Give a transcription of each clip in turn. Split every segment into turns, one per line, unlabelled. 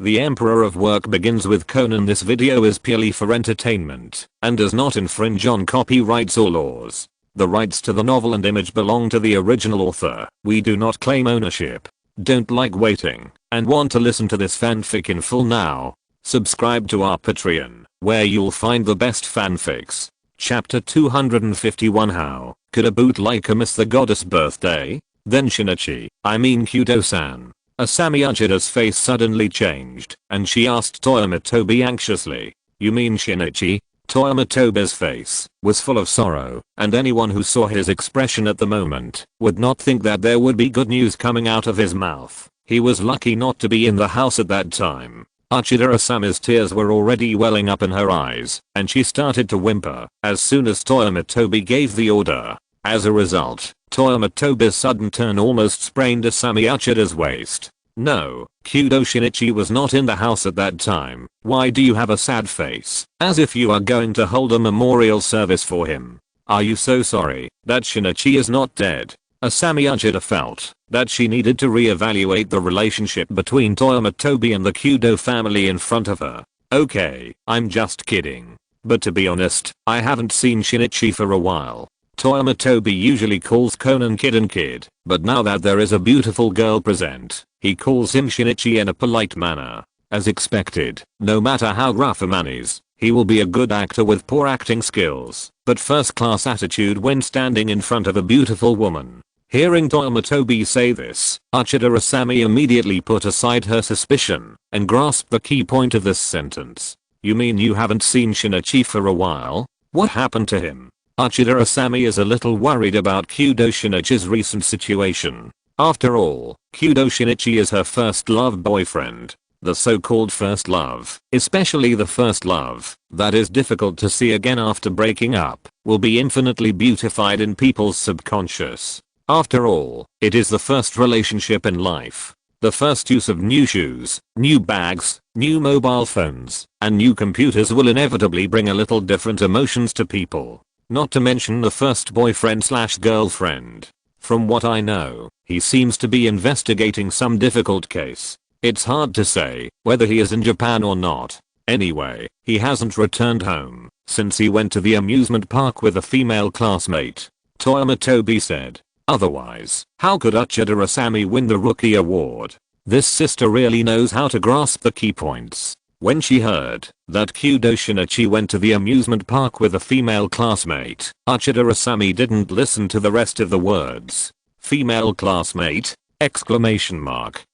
The Emperor of Work begins with Conan. This video is purely for entertainment and does not infringe on copyrights or laws. The rights to the novel and image belong to the original author. We do not claim ownership. Don't like waiting and want to listen to this fanfic in full now? Subscribe to our Patreon, where you'll find the best fanfics. Chapter 251. How could a bootliker miss the goddess' birthday? Then Kyudo-san. Asami Uchida's face suddenly changed, and she asked Toyama Tobi anxiously, "You mean Shinichi?" Toyama Tobi's face was full of sorrow, and anyone who saw his expression at the moment would not think that there would be good news coming out of his mouth. He was lucky not to be in the house at that time. Uchida Asami's tears were already welling up in her eyes, and she started to whimper as soon as Toyama Tobi gave the order. As a result, Toyama Tobi's sudden turn almost sprained Asami Uchida's waist. "No, Kyudo Shinichi was not in the house at that time. Why do you have a sad face? As if you are going to hold a memorial service for him. Are you so sorry that Shinichi is not dead?" Asami Uchida felt that she needed to reevaluate the relationship between Toyama Tobi and the Kyudo family in front of her. "Okay, I'm just kidding. But to be honest, I haven't seen Shinichi for a while." Toyama Tobi usually calls Conan kid and kid, but now that there is a beautiful girl present, he calls him Shinichi in a polite manner. As expected, no matter how rough a man is, he will be a good actor with poor acting skills, but first-class attitude when standing in front of a beautiful woman. Hearing Toyama Tobi say this, Uchida Asami immediately put aside her suspicion and grasped the key point of this sentence. "You mean you haven't seen Shinichi for a while? What happened to him?" Uchida Asami is a little worried about Kyudo Shinichi's recent situation. After all, Kyudo Shinichi is her first love boyfriend. The so-called first love, especially the first love that is difficult to see again after breaking up, will be infinitely beautified in people's subconscious. After all, it is the first relationship in life. The first use of new shoes, new bags, new mobile phones, and new computers will inevitably bring a little different emotions to people. Not to mention the first boyfriend/girlfriend. From what I know, he seems to be investigating some difficult case. It's hard to say whether he is in Japan or not. Anyway, he hasn't returned home since he went to the amusement park with a female classmate. Toyama Tobi said. Otherwise, how could Uchida Asami win the Rookie Award? This sister really knows how to grasp the key points. When she heard that Kyudo Shinichi went to the amusement park with a female classmate, Uchida Asami didn't listen to the rest of the words. Female classmate? Exclamation mark.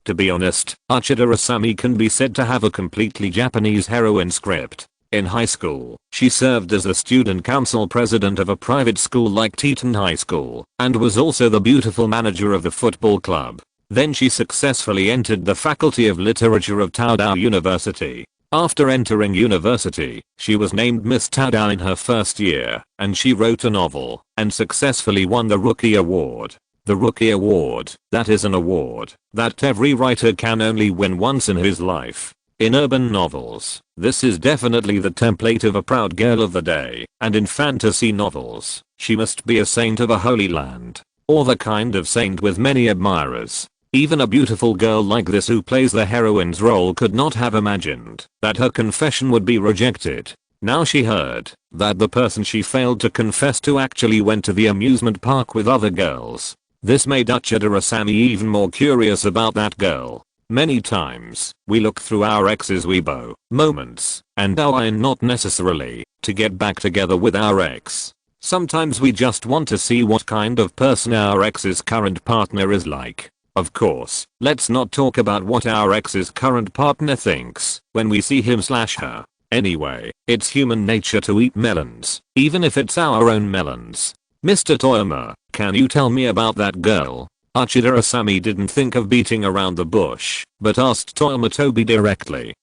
To be honest, Uchida Asami can be said to have a completely Japanese heroine script. In high school, she served as the student council president of a private school like Teton High School, and was also the beautiful manager of the football club. Then she successfully entered the Faculty of Literature of Taodao University. After entering university, she was named Miss Taodao in her first year, and she wrote a novel, and successfully won the Rookie Award. The Rookie Award, that is an award that every writer can only win once in his life. In urban novels, this is definitely the template of a proud girl of the day, and in fantasy novels, she must be a saint of a holy land, or the kind of saint with many admirers. Even a beautiful girl like this who plays the heroine's role could not have imagined that her confession would be rejected. Now she heard that the person she failed to confess to actually went to the amusement park with other girls. This made Uchida Asami even more curious about that girl. Many times, we look through our ex's Weibo moments and iron not necessarily to get back together with our ex. Sometimes we just want to see what kind of person our ex's current partner is like. Of course, let's not talk about what our ex's current partner thinks when we see him/her. Anyway, it's human nature to eat melons, even if it's our own melons. "Mr. Toyama, can you tell me about that girl?" Uchida Asami didn't think of beating around the bush, but asked Toyama Tobi directly.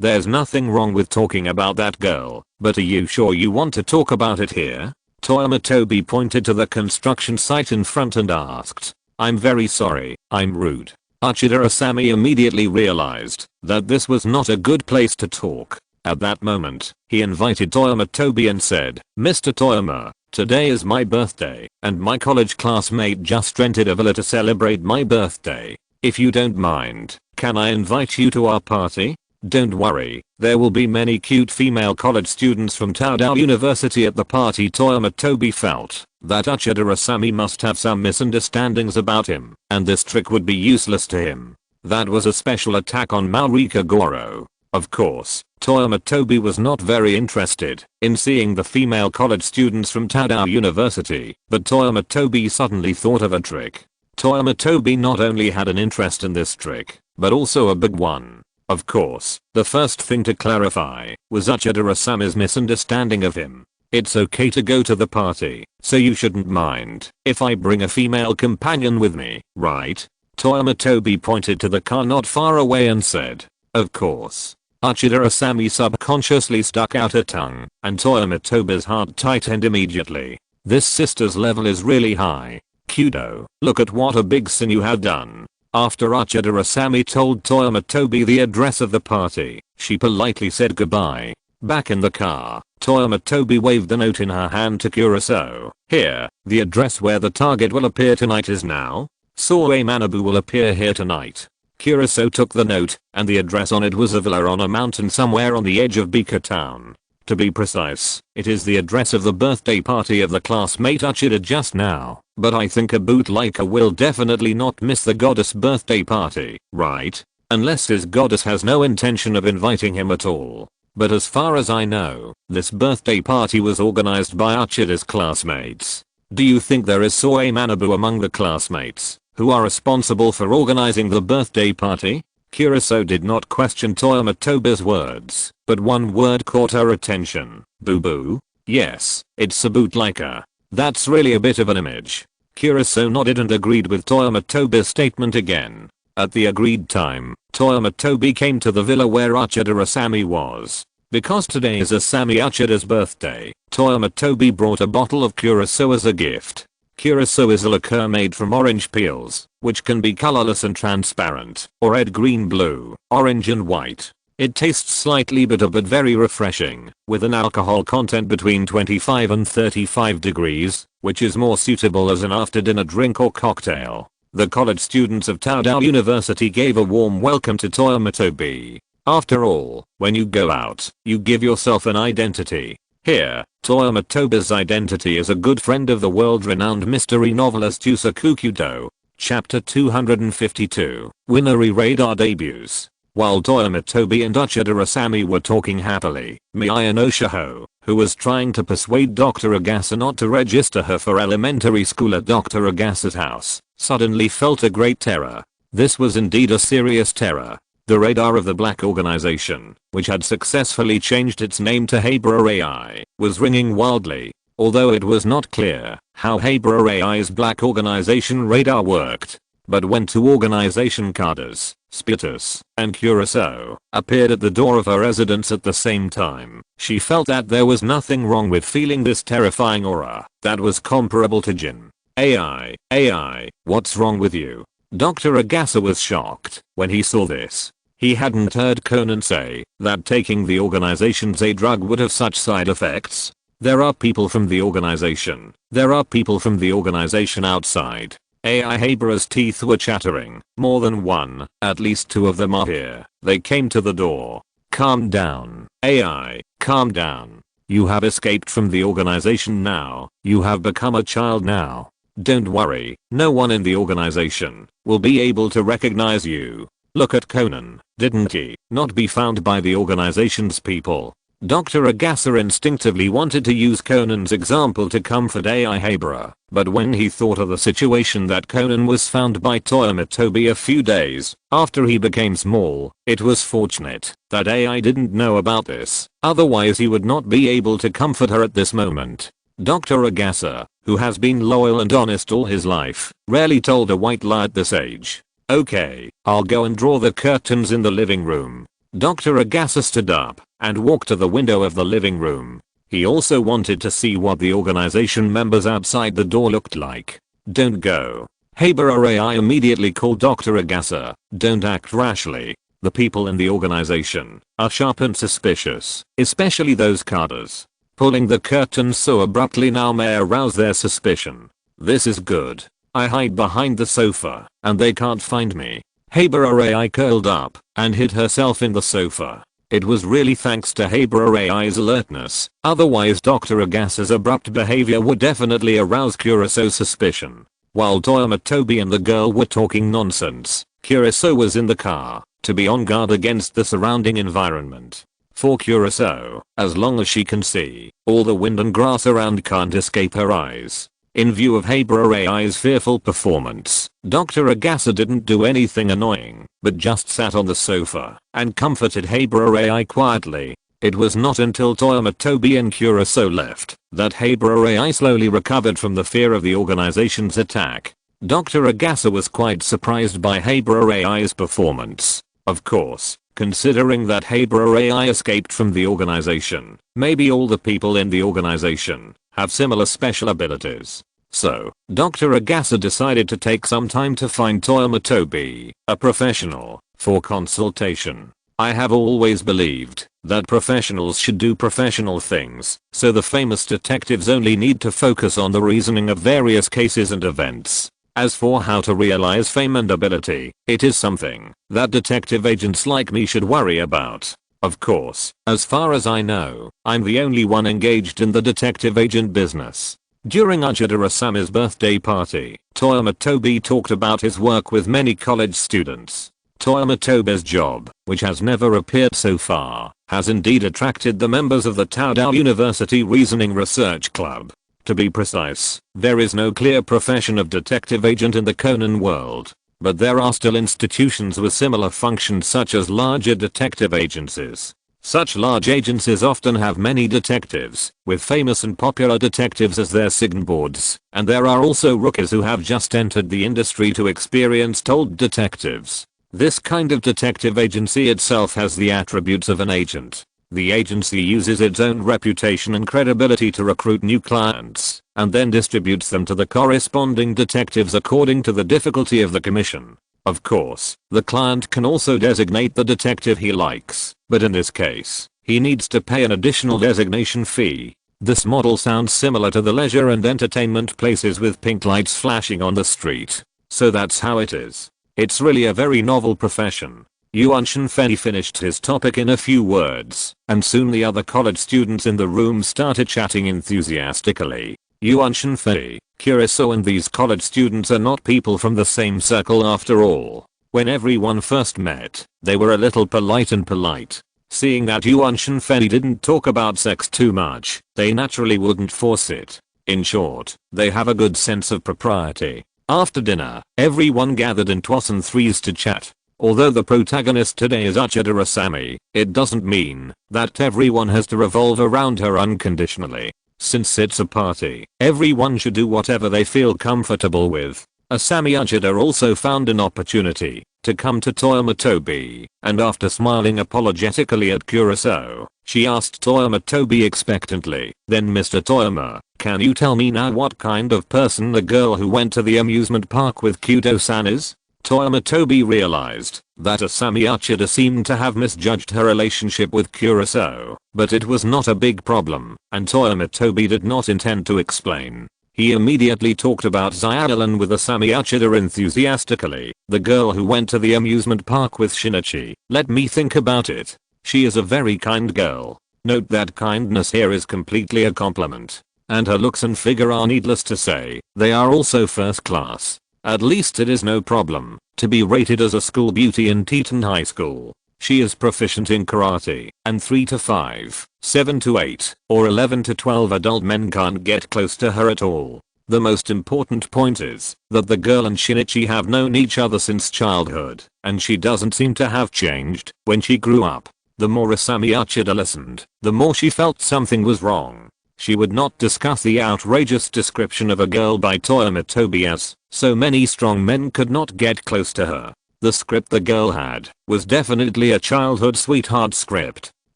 There's nothing wrong with talking about that girl, but are you sure you want to talk about it here?" Toyama Tobi pointed to the construction site in front and asked. "I'm very sorry, I'm rude." Uchida Asami immediately realized that this was not a good place to talk. At that moment, he invited Toyama Tobi and said, "Mr. Toyama, today is my birthday, and my college classmate just rented a villa to celebrate my birthday. If you don't mind, Can I invite you to our party? Don't worry, there will be many cute female college students from Toudou University at the party. Toyama Tobi felt that Uchida Asami must have some misunderstandings about him, and this trick would be useless to him. That was a special attack on Maurika Goro. Of course, Toyama Tobi was not very interested in seeing the female college students from Toudou University, but Toyama Tobi suddenly thought of a trick. Toyama Tobi not only had an interest in this trick, but also a big one. Of course, the first thing to clarify was Uchida Asami's misunderstanding of him. It's okay to go to the party, so you shouldn't mind if I bring a female companion with me, right? Toyama Tobi pointed to the car not far away and said, of course. Uchida Asami subconsciously stuck out her tongue, and Toyama Tobi's heart tightened immediately. This sister's level is really high. Kudo, look at what a big sin you have done. After Uchida Asami told Toyama Tobi the address of the party, she politely said goodbye. Back in the car, Toyama Tobi waved the note in her hand to Kuroso. Here, the address where the target will appear tonight is now. Soe Manabu will appear here tonight. Kuroso took the note, and the address on it was a villa on a mountain somewhere on the edge of Bika town. To be precise, it is the address of the birthday party of the classmate Uchida just now, but I think a bootliker will definitely not miss the goddess birthday party, right? Unless his goddess has no intention of inviting him at all. But as far as I know, this birthday party was organized by Uchida's classmates. Do you think there is Soe Manabu among the classmates who are responsible for organizing the birthday party? Kuroso did not question Toyama Tobi's words, but one word caught her attention. Boo boo? Yes, it's a bootliker. That's really a bit of an image. Kuroso nodded and agreed with Toyama Tobi's statement again. At the agreed time, Toyama Tobi came to the villa where Uchida Asami was. Because today is Asami Uchida's birthday, Toyama Tobi brought a bottle of Kuroso as a gift. Kuroso is a liqueur made from orange peels, which can be colorless and transparent, or red, green, blue, orange and white. It tastes slightly bitter but very refreshing, with an alcohol content between 25 and 35 degrees, which is more suitable as an after-dinner drink or cocktail. The college students of Toudou University gave a warm welcome to Toyama Tobi. After all, when you go out, you give yourself an identity. Here, Toyama Tobi's identity is a good friend of the world-renowned mystery novelist Yusaku Kudo. Chapter 252, Winari Radar Debuts. While Toyama Tobi and Uchida Asami were talking happily, Miya no Shiho, who was trying to persuade Dr. Agasa not to register her for elementary school at Dr. Agasa's house, suddenly felt a great terror. This was indeed a serious terror. The radar of the Black Organization, which had successfully changed its name to Habra AI, was ringing wildly. Although it was not clear how Habra AI's Black Organization radar worked. But when two organization cadres, Spitus and Kuroso, appeared at the door of her residence at the same time, she felt that there was nothing wrong with feeling this terrifying aura that was comparable to Jin. AI, what's wrong with you? Dr. Agasa was shocked when he saw this. He hadn't heard Conan say that taking the organization's A drug would have such side effects. There are people from the organization. There are people from the organization outside. AI Habra's teeth were chattering. More than one, at least two of them are here. They came to the door. Calm down, AI, calm down. You have escaped from the organization now. You have become a child now. Don't worry, no one in the organization will be able to recognize you. Look at Conan, didn't he not be found by the organization's people? Dr. Agasa instinctively wanted to use Conan's example to comfort AI Habra, but when he thought of the situation that Conan was found by Toyama Tobi a few days after he became small, it was fortunate that AI didn't know about this, otherwise he would not be able to comfort her at this moment. Dr. Agasa, who has been loyal and honest all his life, rarely told a white lie at this age. Okay, I'll go and draw the curtains in the living room. Dr. Agasa stood up and walked to the window of the living room. He also wanted to see what the organization members outside the door looked like. Don't go. Habara AI immediately called Dr. Agasa. Don't act rashly. The people in the organization are sharp and suspicious, especially those cadres. Pulling the curtains so abruptly now may arouse their suspicion. This is good. I hide behind the sofa, and they can't find me. Habara AI curled up and hid herself in the sofa. It was really thanks to Habara AI's alertness, otherwise Dr. Agasa's abrupt behavior would definitely arouse Kuroso's suspicion. While Toyama Tobi and the girl were talking nonsense, Kuroso was in the car, to be on guard against the surrounding environment. For Kuroso, as long as she can see, all the wind and grass around can't escape her eyes. In view of Habara AI's fearful performance, Dr. Agasa didn't do anything annoying, but just sat on the sofa and comforted Habara AI quietly. It was not until Toyama Tobi and Kuroso left that Habara AI slowly recovered from the fear of the organization's attack. Dr. Agasa was quite surprised by Habara AI's performance. Of course, considering that Habara AI escaped from the organization, maybe all the people in the organization have similar special abilities. So, Dr. Agasa decided to take some time to find Toyama Tobi, a professional, for consultation. I have always believed that professionals should do professional things, so the famous detectives only need to focus on the reasoning of various cases and events. As for how to realize fame and ability, it is something that detective agents like me should worry about. Of course, as far as I know, I'm the only one engaged in the detective agent business. During Uchida-sama's birthday party, Toyama Tobi talked about his work with many college students. Toyama Tobi's job, which has never appeared so far, has indeed attracted the members of the Toudou University Reasoning Research Club. To be precise, there is no clear profession of detective agent in the Conan world, but there are still institutions with similar functions such as larger detective agencies. Such large agencies often have many detectives, with famous and popular detectives as their signboards, and there are also rookies who have just entered the industry to experienced old detectives. This kind of detective agency itself has the attributes of an agent. The agency uses its own reputation and credibility to recruit new clients, and then distributes them to the corresponding detectives according to the difficulty of the commission. Of course, the client can also designate the detective he likes, but in this case, he needs to pay an additional designation fee. This model sounds similar to the leisure and entertainment places with pink lights flashing on the street. So that's how it is. It's really a very novel profession. Yuan Shenfei finished his topic in a few words, and soon the other college students in the room started chatting enthusiastically. Yuan Shenfei, Kuroso and these college students are not people from the same circle after all. When everyone first met, they were a little polite. Seeing that Yuan Shenfei didn't talk about sex too much, they naturally wouldn't force it. In short, they have a good sense of propriety. After dinner, everyone gathered in twos and threes to chat. Although the protagonist today is Uchida-sama, it doesn't mean that everyone has to revolve around her unconditionally. Since it's a party, everyone should do whatever they feel comfortable with. Asami Uchida also found an opportunity to come to Toyama Tobi, and after smiling apologetically at Kuroso, she asked Toyama Tobi expectantly, "Then Mr. Toyama, can you tell me now what kind of person the girl who went to the amusement park with Kudo-san is?" Toyama Tobi realized that Asami Uchida seemed to have misjudged her relationship with Kuroso, but it was not a big problem, and Toyama Tobi did not intend to explain. He immediately talked about Xiaolan with Asami Uchida enthusiastically, "The girl who went to the amusement park with Shinichi, let me think about it. She is a very kind girl." Note that kindness here is completely a compliment. And her looks and figure are, needless to say, they are also first class. At least it is no problem to be rated as a school beauty in Teton High School. She is proficient in karate, and 3 to 5, 7 to 8, or 11 to 12 adult men can't get close to her at all. The most important point is that the girl and Shinichi have known each other since childhood, and she doesn't seem to have changed when she grew up. The more Asami Uchida listened, the more she felt something was wrong. She would not discuss the outrageous description of a girl by Toyama Tobi as so many strong men could not get close to her. The script the girl had was definitely a childhood sweetheart script.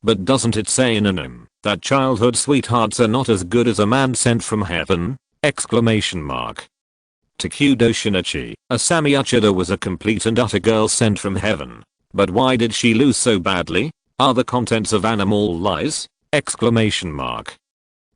But doesn't it say in anime that childhood sweethearts are not as good as a man sent from heaven? Exclamation mark. To Kudo Shinichi, Asami Uchida was a complete and utter girl sent from heaven. But why did she lose so badly? Are the contents of animal lies? Exclamation mark.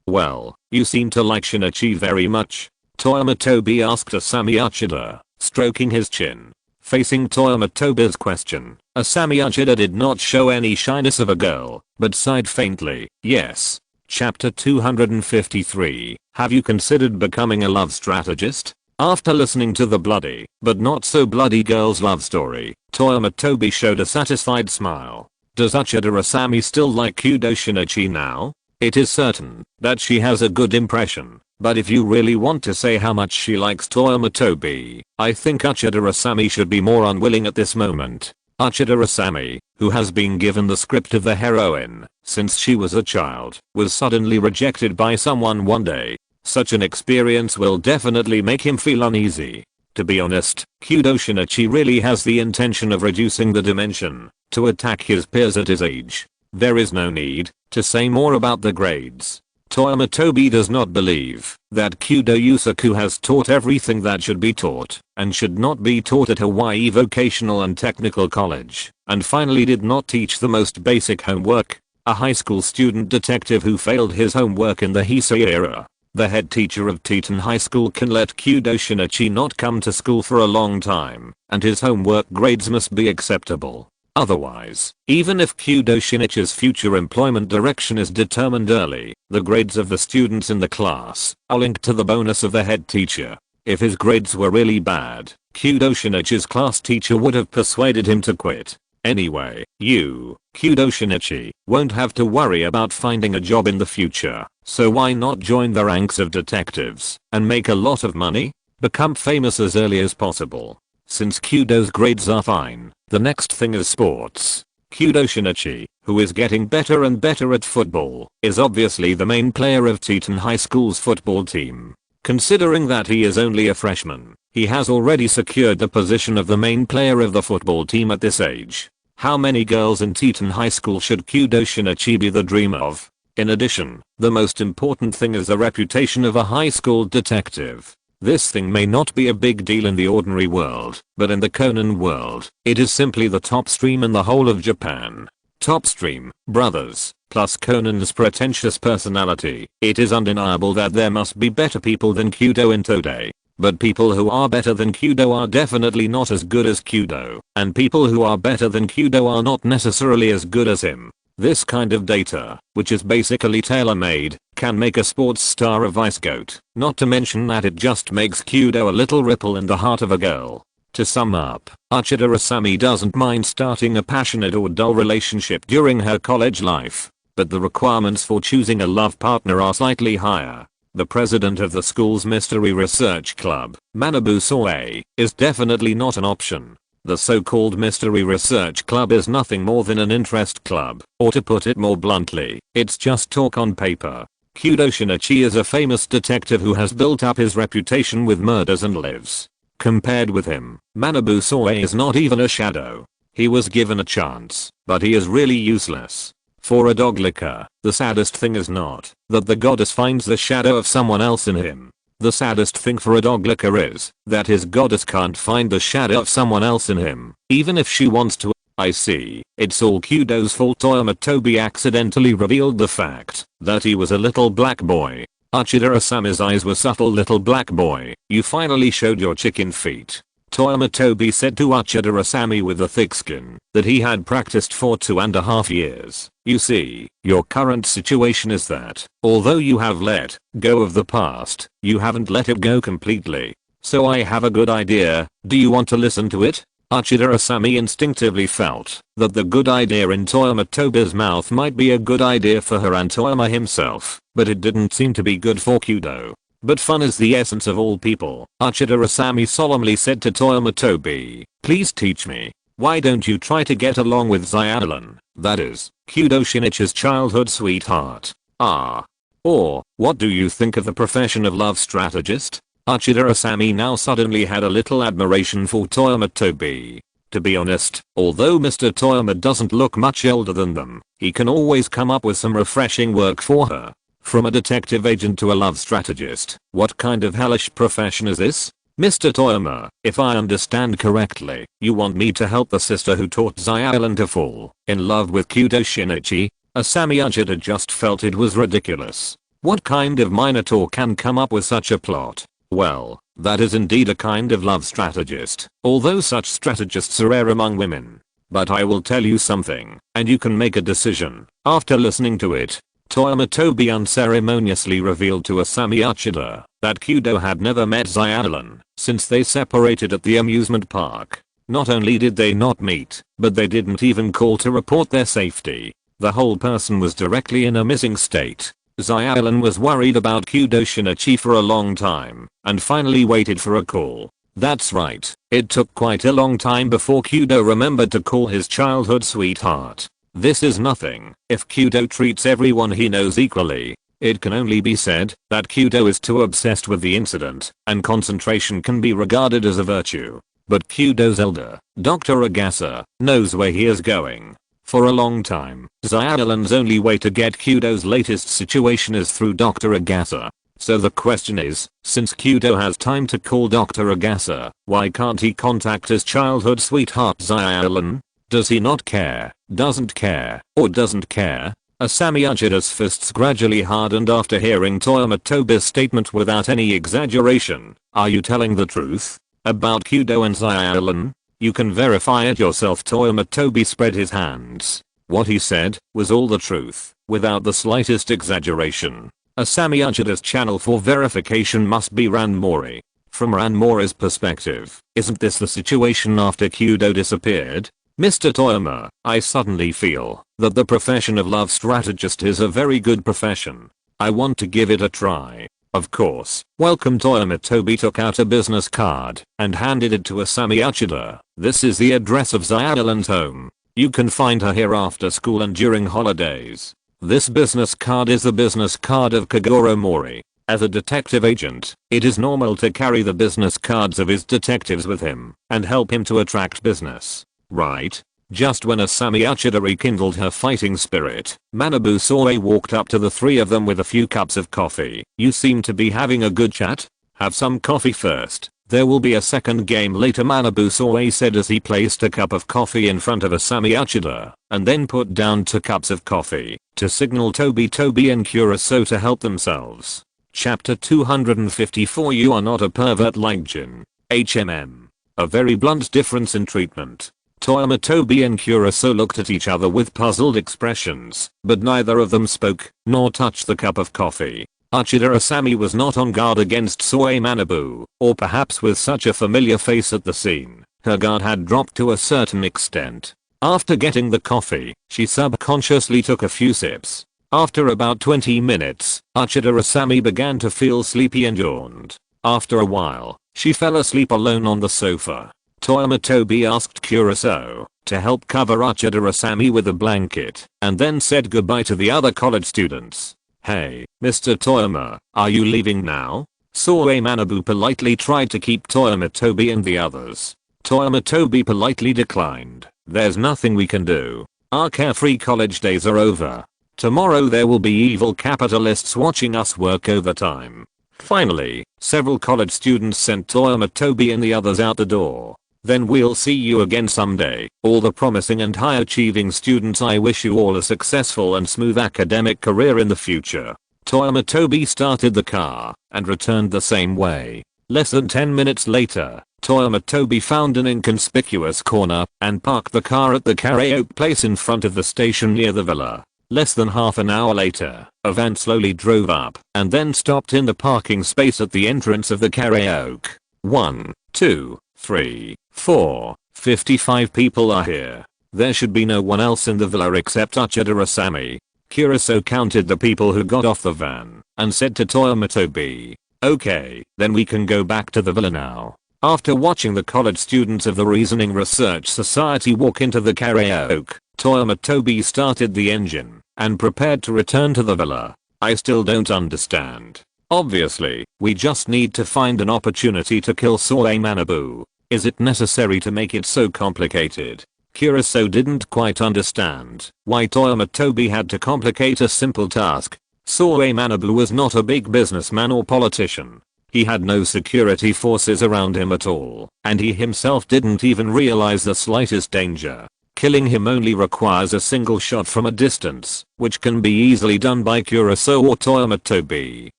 Well, you seem to like Shinichi very much. Toyama Tobi asked Asami Uchida, stroking his chin. Facing Toyama Tobi's question, Asami Uchida did not show any shyness of a girl, but sighed faintly. Yes. Chapter 253. Have you considered becoming a love strategist? After listening to the bloody, but not so bloody girl's love story, Toyama Tobi showed a satisfied smile. Does Uchida Asami still like Kudo Shinichi now? It is certain that she has a good impression, but if you really want to say how much she likes Toyama Tobi, I think Uchida Asami should be more unwilling at this moment. Uchida Asami, who has been given the script of the heroine since she was a child, was suddenly rejected by someone one day. Such an experience will definitely make him feel uneasy. To be honest, Kudo Shinichi really has the intention of reducing the dimension to attack his peers at his age. There is no need to say more about the grades. Toyama Tobi does not believe that Kudo Yusaku has taught everything that should be taught and should not be taught at Hawaii Vocational and Technical College, and finally did not teach the most basic homework. A high school student detective who failed his homework in the Heisei era. The head teacher of Teton High School can let Kudo Shinichi not come to school for a long time, and his homework grades must be acceptable. Otherwise, even if Kudo Shinichi's future employment direction is determined early, the grades of the students in the class are linked to the bonus of the head teacher. If his grades were really bad, Kudo Shinichi's class teacher would have persuaded him to quit. Anyway, you, Kudo Shinichi, won't have to worry about finding a job in the future, so why not join the ranks of detectives and make a lot of money? Become famous as early as possible. Since Kudo's grades are fine, the next thing is sports. Kudo Shinichi, who is getting better and better at football, is obviously the main player of Teton High School's football team. Considering that he is only a freshman, he has already secured the position of the main player of the football team at this age. How many girls in Teton High School should Kudo Shinichi be the dream of? In addition, the most important thing is the reputation of a high school detective. This thing may not be a big deal in the ordinary world, but in the Conan world, it is simply the top stream in the whole of Japan. Top stream, brothers, plus Conan's pretentious personality, it is undeniable that there must be better people than Kudo in Tode. But people who are better than Kudo are definitely not as good as Kudo, and people who are better than Kudo are not necessarily as good as him. This kind of data, which is basically tailor-made, can make a sports star a vice goat, not to mention that it just makes Kudo a little ripple in the heart of a girl. To sum up, Uchida Asami doesn't mind starting a passionate or dull relationship during her college life, but the requirements for choosing a love partner are slightly higher. The president of the school's mystery research club, Manabu Soe, is definitely not an option. The so-called mystery research club is nothing more than an interest club, or to put it more bluntly, it's just talk on paper. Kudo Shinichi is a famous detective who has built up his reputation with murders and lives. Compared with him, Manabu Soe is not even a shadow. He was given a chance, but he is really useless. For a doglicker, the saddest thing is not that the goddess finds the shadow of someone else in him. The saddest thing for a doglicker is that his goddess can't find the shadow of someone else in him, even if she wants to. I see, it's all Kudo's fault. Toyama Tobi accidentally revealed the fact that he was a little black boy. Uchida Asami's eyes were subtle. Little black boy, you finally showed your chicken feet. Toyama Tobi said to Uchida Asami with a thick skin that he had practiced for 2.5 years. You see, your current situation is that, although you have let go of the past, you haven't let it go completely. So I have a good idea, do you want to listen to it? Uchida Asami instinctively felt that the good idea in Toyama Tobi's mouth might be a good idea for her and Toyama himself, but it didn't seem to be good for Kudo. But fun is the essence of all people. Uchida Asami solemnly said to Toyama Tobi, please teach me. Why don't you try to get along with Xiaolin, that is, Kudo Shinichi's childhood sweetheart. Or, what do you think of the profession of love strategist? Uchida Asami now suddenly had a little admiration for Toyama Tobi. To be honest, although Mr. Toyama doesn't look much older than them, he can always come up with some refreshing work for her. From a detective agent to a love strategist, what kind of hellish profession is this? Mr. Toyama, if I understand correctly, you want me to help the sister who taught Xiaolin to fall in love with Kudo Shinichi? Asami Uchida just felt it was ridiculous. What kind of minotaur can come up with such a plot? Well, That is indeed a kind of love strategist, although such strategists are rare among women. But I will tell you something, and you can make a decision. After listening to it, Toyama Tobi unceremoniously revealed to Asami Uchida that Kudo had never met Xyalan since they separated at the amusement park. Not only did they not meet, but they didn't even call to report their safety. The whole person was directly in a missing state. Xyalan was worried about Kudo Shinichi for a long time, and finally waited for a call. That's right, it took quite a long time before Kudo remembered to call his childhood sweetheart. This is nothing if Kudo treats everyone he knows equally. It can only be said that Kudo is too obsessed with the incident, and concentration can be regarded as a virtue. But Kudo's elder, Dr. Agasa, knows where he is going. For a long time, Xyalan's only way to get Kudo's latest situation is through Dr. Agasa. So the question is, since Kudo has time to call Dr. Agasa, why can't he contact his childhood sweetheart Xyalan? Does he not care, doesn't care, or doesn't care? Asami Uchida's fists gradually hardened after hearing Toyama Tobi's statement without any exaggeration. Are you telling the truth about Kudo and Xyalan? You can verify it yourself. Toyama Tobi spread his hands. What he said was all the truth, without the slightest exaggeration. Asami Uchida's channel for verification must be Ranmori. From Ranmori's perspective, isn't this the situation after Kudo disappeared? Mr. Toyama, I suddenly feel that the profession of love strategist is a very good profession. I want to give it a try. Of course. Welcome. Toyama Tobi took out a business card and handed it to Asami Uchida. This is the address of Xyalan's home. You can find her here after school and during holidays. This business card is the business card of Kagoro Mori. As a detective agent, it is normal to carry the business cards of his detectives with him and help him to attract business. Right? Just when Asami Uchida rekindled her fighting spirit, Manabu Soe walked up to the three of them with a few cups of coffee. You seem to be having a good chat? Have some coffee first. There will be a second game later, Manabu Soe said as he placed a cup of coffee in front of Asami Uchida, and then put down 2 cups of coffee to signal Tobi and Kuroso to help themselves. Chapter 254. You are not a pervert like Jin. HMM. A very blunt difference in treatment. Toyama Tobi and Kuroso looked at each other with puzzled expressions, but neither of them spoke, nor touched the cup of coffee. Uchida Asami was not on guard against Soe Manabu, or perhaps with such a familiar face at the scene, her guard had dropped to a certain extent. After getting the coffee, she subconsciously took a few sips. After about 20 minutes, Uchida Asami began to feel sleepy and yawned. After a while, she fell asleep alone on the sofa. Toyama Tobi asked Kuroso to help cover Uchida Asami with a blanket, and then said goodbye to the other college students. Hey, Mr. Toyama, are you leaving now? Soe Manabu politely tried to keep Toyama Tobi and the others. Toyama Tobi politely declined. There's nothing we can do. Our carefree college days are over. Tomorrow there will be evil capitalists watching us work overtime. Finally, several college students sent Toyama Tobi and the others out the door. Then we'll see you again someday. All the promising and high achieving students, I wish you all a successful and smooth academic career in the future. Toyama Tobi started the car and returned the same way. Less than 10 minutes later, Toyama Tobi found an inconspicuous corner and parked the car at the karaoke place in front of the station near the villa. Less than half an hour later, a van slowly drove up and then stopped in the parking space at the entrance of the karaoke. 1, 2, 3, 4, 55 people are here. There should be no one else in the villa except Uchida Asami. Kuroso counted the people who got off the van and said to Toyama Tobi, okay, then we can go back to the villa now. After watching the college students of the Reasoning Research Society walk into the karaoke, Toyama Tobi started the engine and prepared to return to the villa. I still don't understand. Obviously, we just need to find an opportunity to kill Soe Manabu. Is it necessary to make it so complicated? Kuroso didn't quite understand why Toyama Tobi had to complicate a simple task. Soe Manabu was not a big businessman or politician. He had no security forces around him at all, and he himself didn't even realize the slightest danger. Killing him only requires a single shot from a distance, which can be easily done by Kuroso or Toyama Tobi.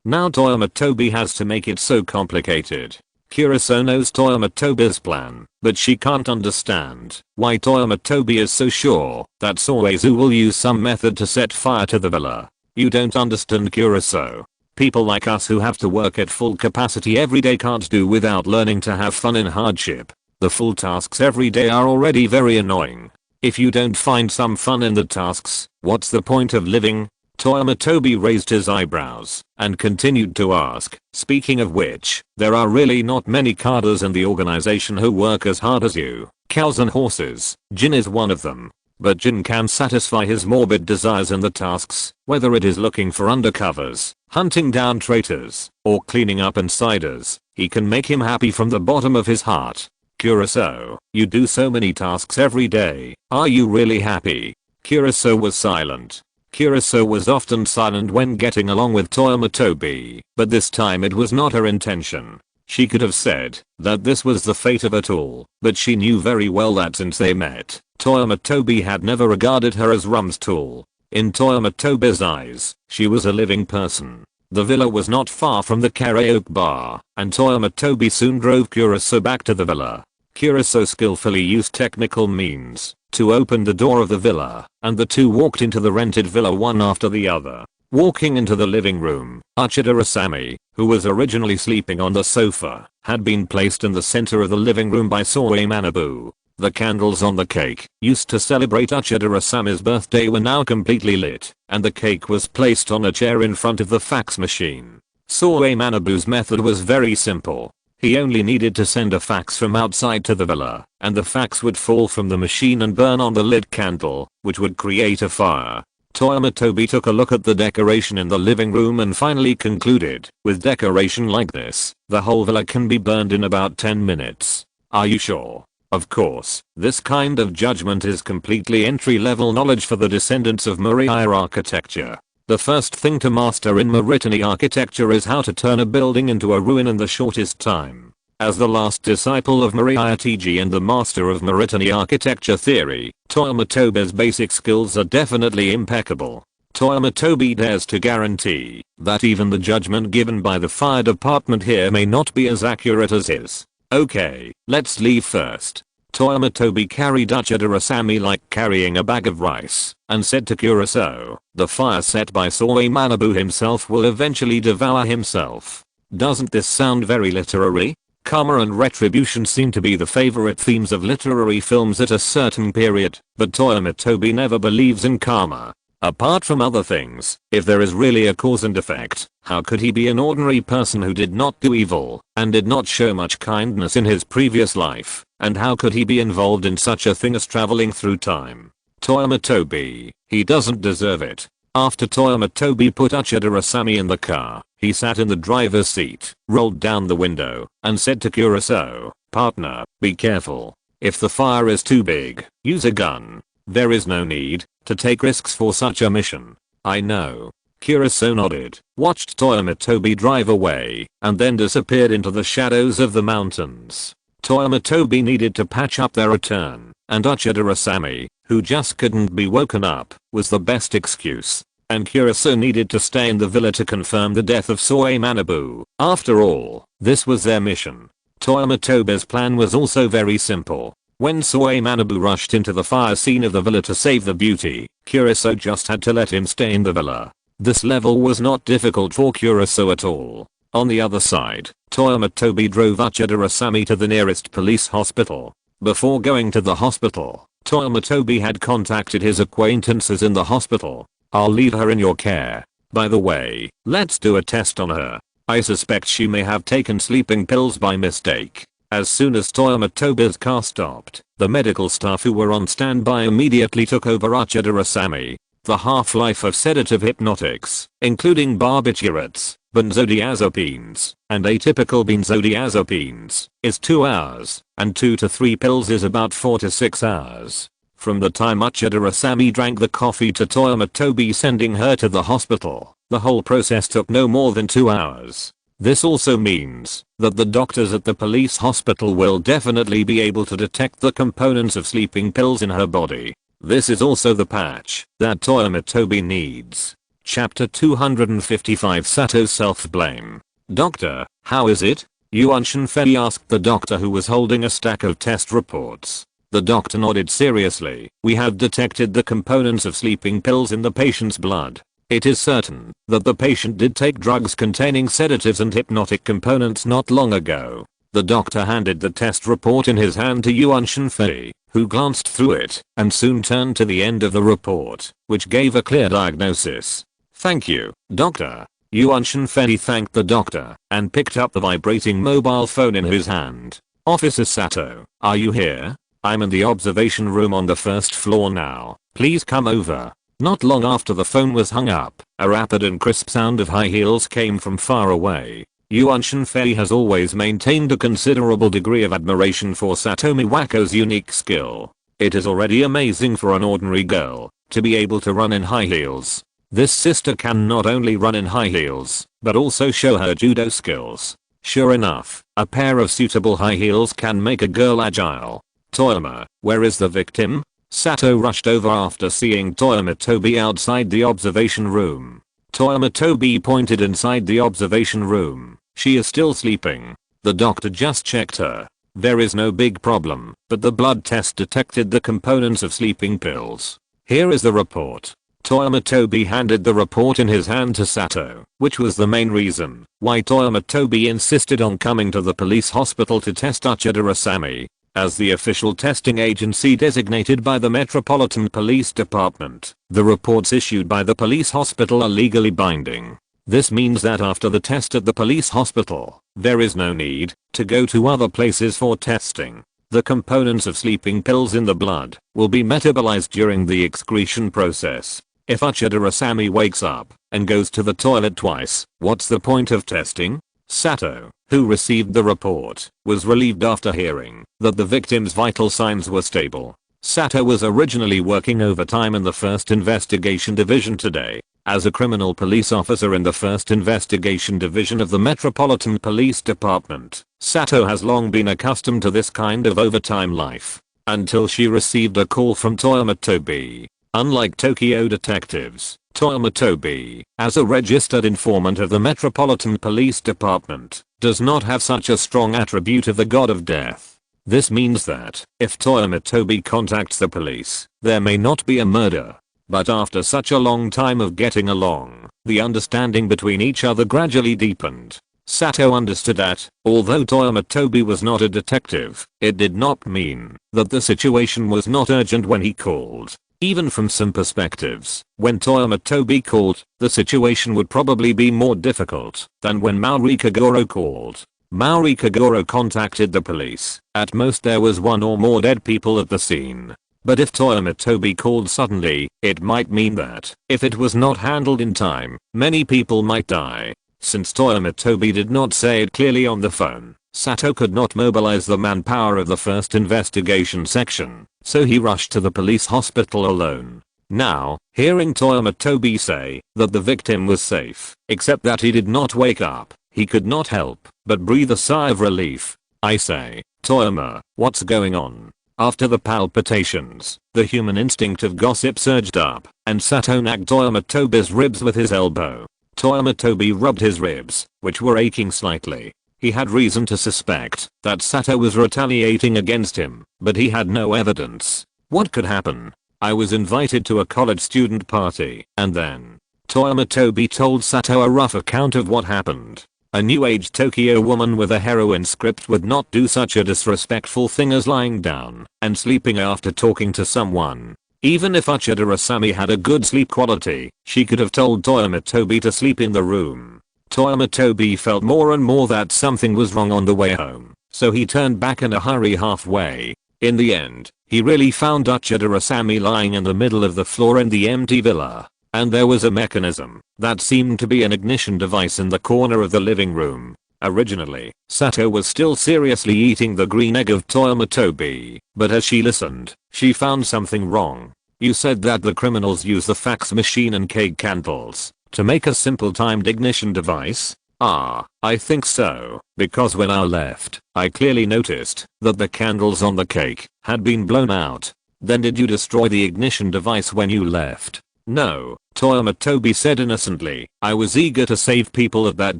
Now Toyama Tobi has to make it so complicated. Kuroso knows Toyama Tobi's plan, but she can't understand why Toyama Tobi is so sure that Soizu will use some method to set fire to the villa. You don't understand, Kuroso. People like us who have to work at full capacity every day can't do without learning to have fun in hardship. The full tasks every day are already very annoying. If you don't find some fun in the tasks, what's the point of living? Toyama Tobi raised his eyebrows and continued to ask, speaking of which, there are really not many cadres in the organization who work as hard as you. Cows and horses, Gin is one of them. But Gin can satisfy his morbid desires in the tasks, whether it is looking for undercovers, hunting down traitors, or cleaning up insiders. He can make him happy from the bottom of his heart. Kuroso, you do so many tasks every day. Are you really happy? Kuroso was silent. Kuroso was often silent when getting along with Toyama Tobi, but this time it was not her intention. She could have said that this was the fate of it all, but she knew very well that since they met, Toyama Tobi had never regarded her as Rum's tool. In Toyama Tobi's eyes, she was a living person. The villa was not far from the karaoke bar, and Toyama Tobi soon drove Kuroso back to the villa. Kuroso skillfully used technical means to open the door of the villa, and the two walked into the rented villa one after the other. Walking into the living room, Uchida Asami, who was originally sleeping on the sofa, had been placed in the center of the living room by Soe Manabu. The candles on the cake, used to celebrate Uchida Asami's birthday, were now completely lit, and the cake was placed on a chair in front of the fax machine. Soe Manabu's method was very simple. He only needed to send a fax from outside to the villa, and the fax would fall from the machine and burn on the lit candle, which would create a fire. Toyama Tobi took a look at the decoration in the living room and finally concluded, with decoration like this, the whole villa can be burned in about 10 minutes. Are you sure? Of course, this kind of judgment is completely entry-level knowledge for the descendants of Moriya architecture. The first thing to master in Mauritania architecture is how to turn a building into a ruin in the shortest time. As the last disciple of Moriya TG and the master of Mauritania architecture theory, Toyama Tobi's basic skills are definitely impeccable. Toyama Tobi dares to guarantee that even the judgment given by the fire department here may not be as accurate as his. Okay, let's leave first. Toyama Tobi carried Uchida Asami like carrying a bag of rice, and said to Kuroso, the fire set by Soe Manabu himself will eventually devour himself. Doesn't this sound very literary? Karma and retribution seem to be the favorite themes of literary films at a certain period, but Toyama Tobi never believes in karma. Apart from other things, if there is really a cause and effect, how could he be an ordinary person who did not do evil, and did not show much kindness in his previous life, and how could he be involved in such a thing as traveling through time? Toyama Tobi, he doesn't deserve it. After Toyama Tobi put Uchida Asami in the car, he sat in the driver's seat, rolled down the window, and said to Kuroso, partner, be careful. If the fire is too big, use a gun. There is no need to take risks for such a mission. I know. Kuroso nodded, watched Toyama Tobi drive away, and then disappeared into the shadows of the mountains. Toyama Tobi needed to patch up their return, and Uchida Asami, who just couldn't be woken up, was the best excuse. And Kuroso needed to stay in the villa to confirm the death of Soe Manabu. After all, this was their mission. Toyama Tobi's plan was also very simple. When Soe Manabu rushed into the fire scene of the villa to save the beauty, Kuroso just had to let him stay in the villa. This level was not difficult for Kuroso at all. On the other side, Toyama Tobi drove Uchida Asami to the nearest police hospital. Before going to the hospital, Toyama Tobi had contacted his acquaintances in the hospital. I'll leave her in your care. By the way, let's do a test on her. I suspect she may have taken sleeping pills by mistake. As soon as Toyama Tobi's car stopped, the medical staff who were on standby immediately took over Uchida Asami. The half-life of sedative hypnotics, including barbiturates, benzodiazepines, and atypical benzodiazepines, is 2 hours, and 2 to 3 pills is about 4 to 6 hours. From the time Uchida Asami drank the coffee to Toyama Tobi sending her to the hospital, the whole process took no more than 2 hours. This also means that the doctors at the police hospital will definitely be able to detect the components of sleeping pills in her body. This is also the patch that Toyama Tobi needs. Chapter 255 Sato's self-blame. Doctor, how is it? Yuan Shenfei asked the doctor, who was holding a stack of test reports. The doctor nodded seriously. We have detected the components of sleeping pills in the patient's blood. It is certain that the patient did take drugs containing sedatives and hypnotic components not long ago. The doctor handed the test report in his hand to Yuan Shenfei, who glanced through it and soon turned to the end of the report, which gave a clear diagnosis. Thank you, doctor. Yuan Shenfei thanked the doctor and picked up the vibrating mobile phone in his hand. Officer Sato, are you here? I'm in the observation room on the first floor now. Please come over. Not long after the phone was hung up, a rapid and crisp sound of high heels came from far away. Yuan Shenfei has always maintained a considerable degree of admiration for Satomi Wako's unique skill. It is already amazing for an ordinary girl to be able to run in high heels. This sister can not only run in high heels, but also show her judo skills. Sure enough, a pair of suitable high heels can make a girl agile. Toyama, where is the victim? Sato rushed over after seeing Toyama Tobi outside the observation room. Toyama Tobi pointed inside the observation room. She is still sleeping. The doctor just checked her. There is no big problem, but the blood test detected the components of sleeping pills. Here is the report. Toyama Tobi handed the report in his hand to Sato, which was the main reason why Toyama Tobi insisted on coming to the police hospital to test Uchida Asami. As the official testing agency designated by the Metropolitan Police Department, the reports issued by the police hospital are legally binding. This means that after the test at the police hospital, there is no need to go to other places for testing. The components of sleeping pills in the blood will be metabolized during the excretion process. If Uchida Asami wakes up and goes to the toilet twice, what's the point of testing? Sato, who received the report, was relieved after hearing that the victim's vital signs were stable. Sato was originally working overtime in the 1st Investigation Division today. As a criminal police officer in the 1st Investigation Division of the Metropolitan Police Department, Sato has long been accustomed to this kind of overtime life, until she received a call from Toyama Tobi. Unlike Tokyo detectives, Toyama Tobi, as a registered informant of the Metropolitan Police Department, does not have such a strong attribute of the god of death. This means that, if Toyama Tobi contacts the police, there may not be a murder. But after such a long time of getting along, the understanding between each other gradually deepened. Sato understood that, although Toyama Tobi was not a detective, it did not mean that the situation was not urgent when he called. Even from some perspectives, when Toyama Tobi called, the situation would probably be more difficult than when Maori Kagoro called. Maori Kagoro contacted the police. At most there was one or more dead people at the scene. But if Toyama Tobi called suddenly, it might mean that, if it was not handled in time, many people might die. Since Toyama Tobi did not say it clearly on the phone, Sato could not mobilize the manpower of the 1st Investigation Section, so he rushed to the police hospital alone. Now, hearing Toyama Tobi say that the victim was safe, except that he did not wake up, he could not help but breathe a sigh of relief. I say, Toyama, what's going on? After the palpitations, the human instinct of gossip surged up, and Sato nagged Toyama Tobi's ribs with his elbow. Toyama Tobi rubbed his ribs, which were aching slightly. He had reason to suspect that Sato was retaliating against him, but he had no evidence. What could happen? I was invited to a college student party, and then Toyama Tobi told Sato a rough account of what happened. A new age Tokyo woman with a heroin script would not do such a disrespectful thing as lying down and sleeping after talking to someone. Even if Uchida Asami had a good sleep quality, she could have told Toyama Tobi to sleep in the room. Toyama Tobi felt more and more that something was wrong on the way home, so he turned back in a hurry halfway. In the end, he really found Uchida Asami lying in the middle of the floor in the empty villa, and there was a mechanism that seemed to be an ignition device in the corner of the living room. Originally, Sato was still seriously eating the green egg of Toyama Tobi, but as she listened, she found something wrong. You said that the criminals use the fax machine and cake candles to make a simple timed ignition device? I think so, because when I left, I clearly noticed that the candles on the cake had been blown out. Then did you destroy the ignition device when you left? No, Toyama Tobi said innocently. I was eager to save people at that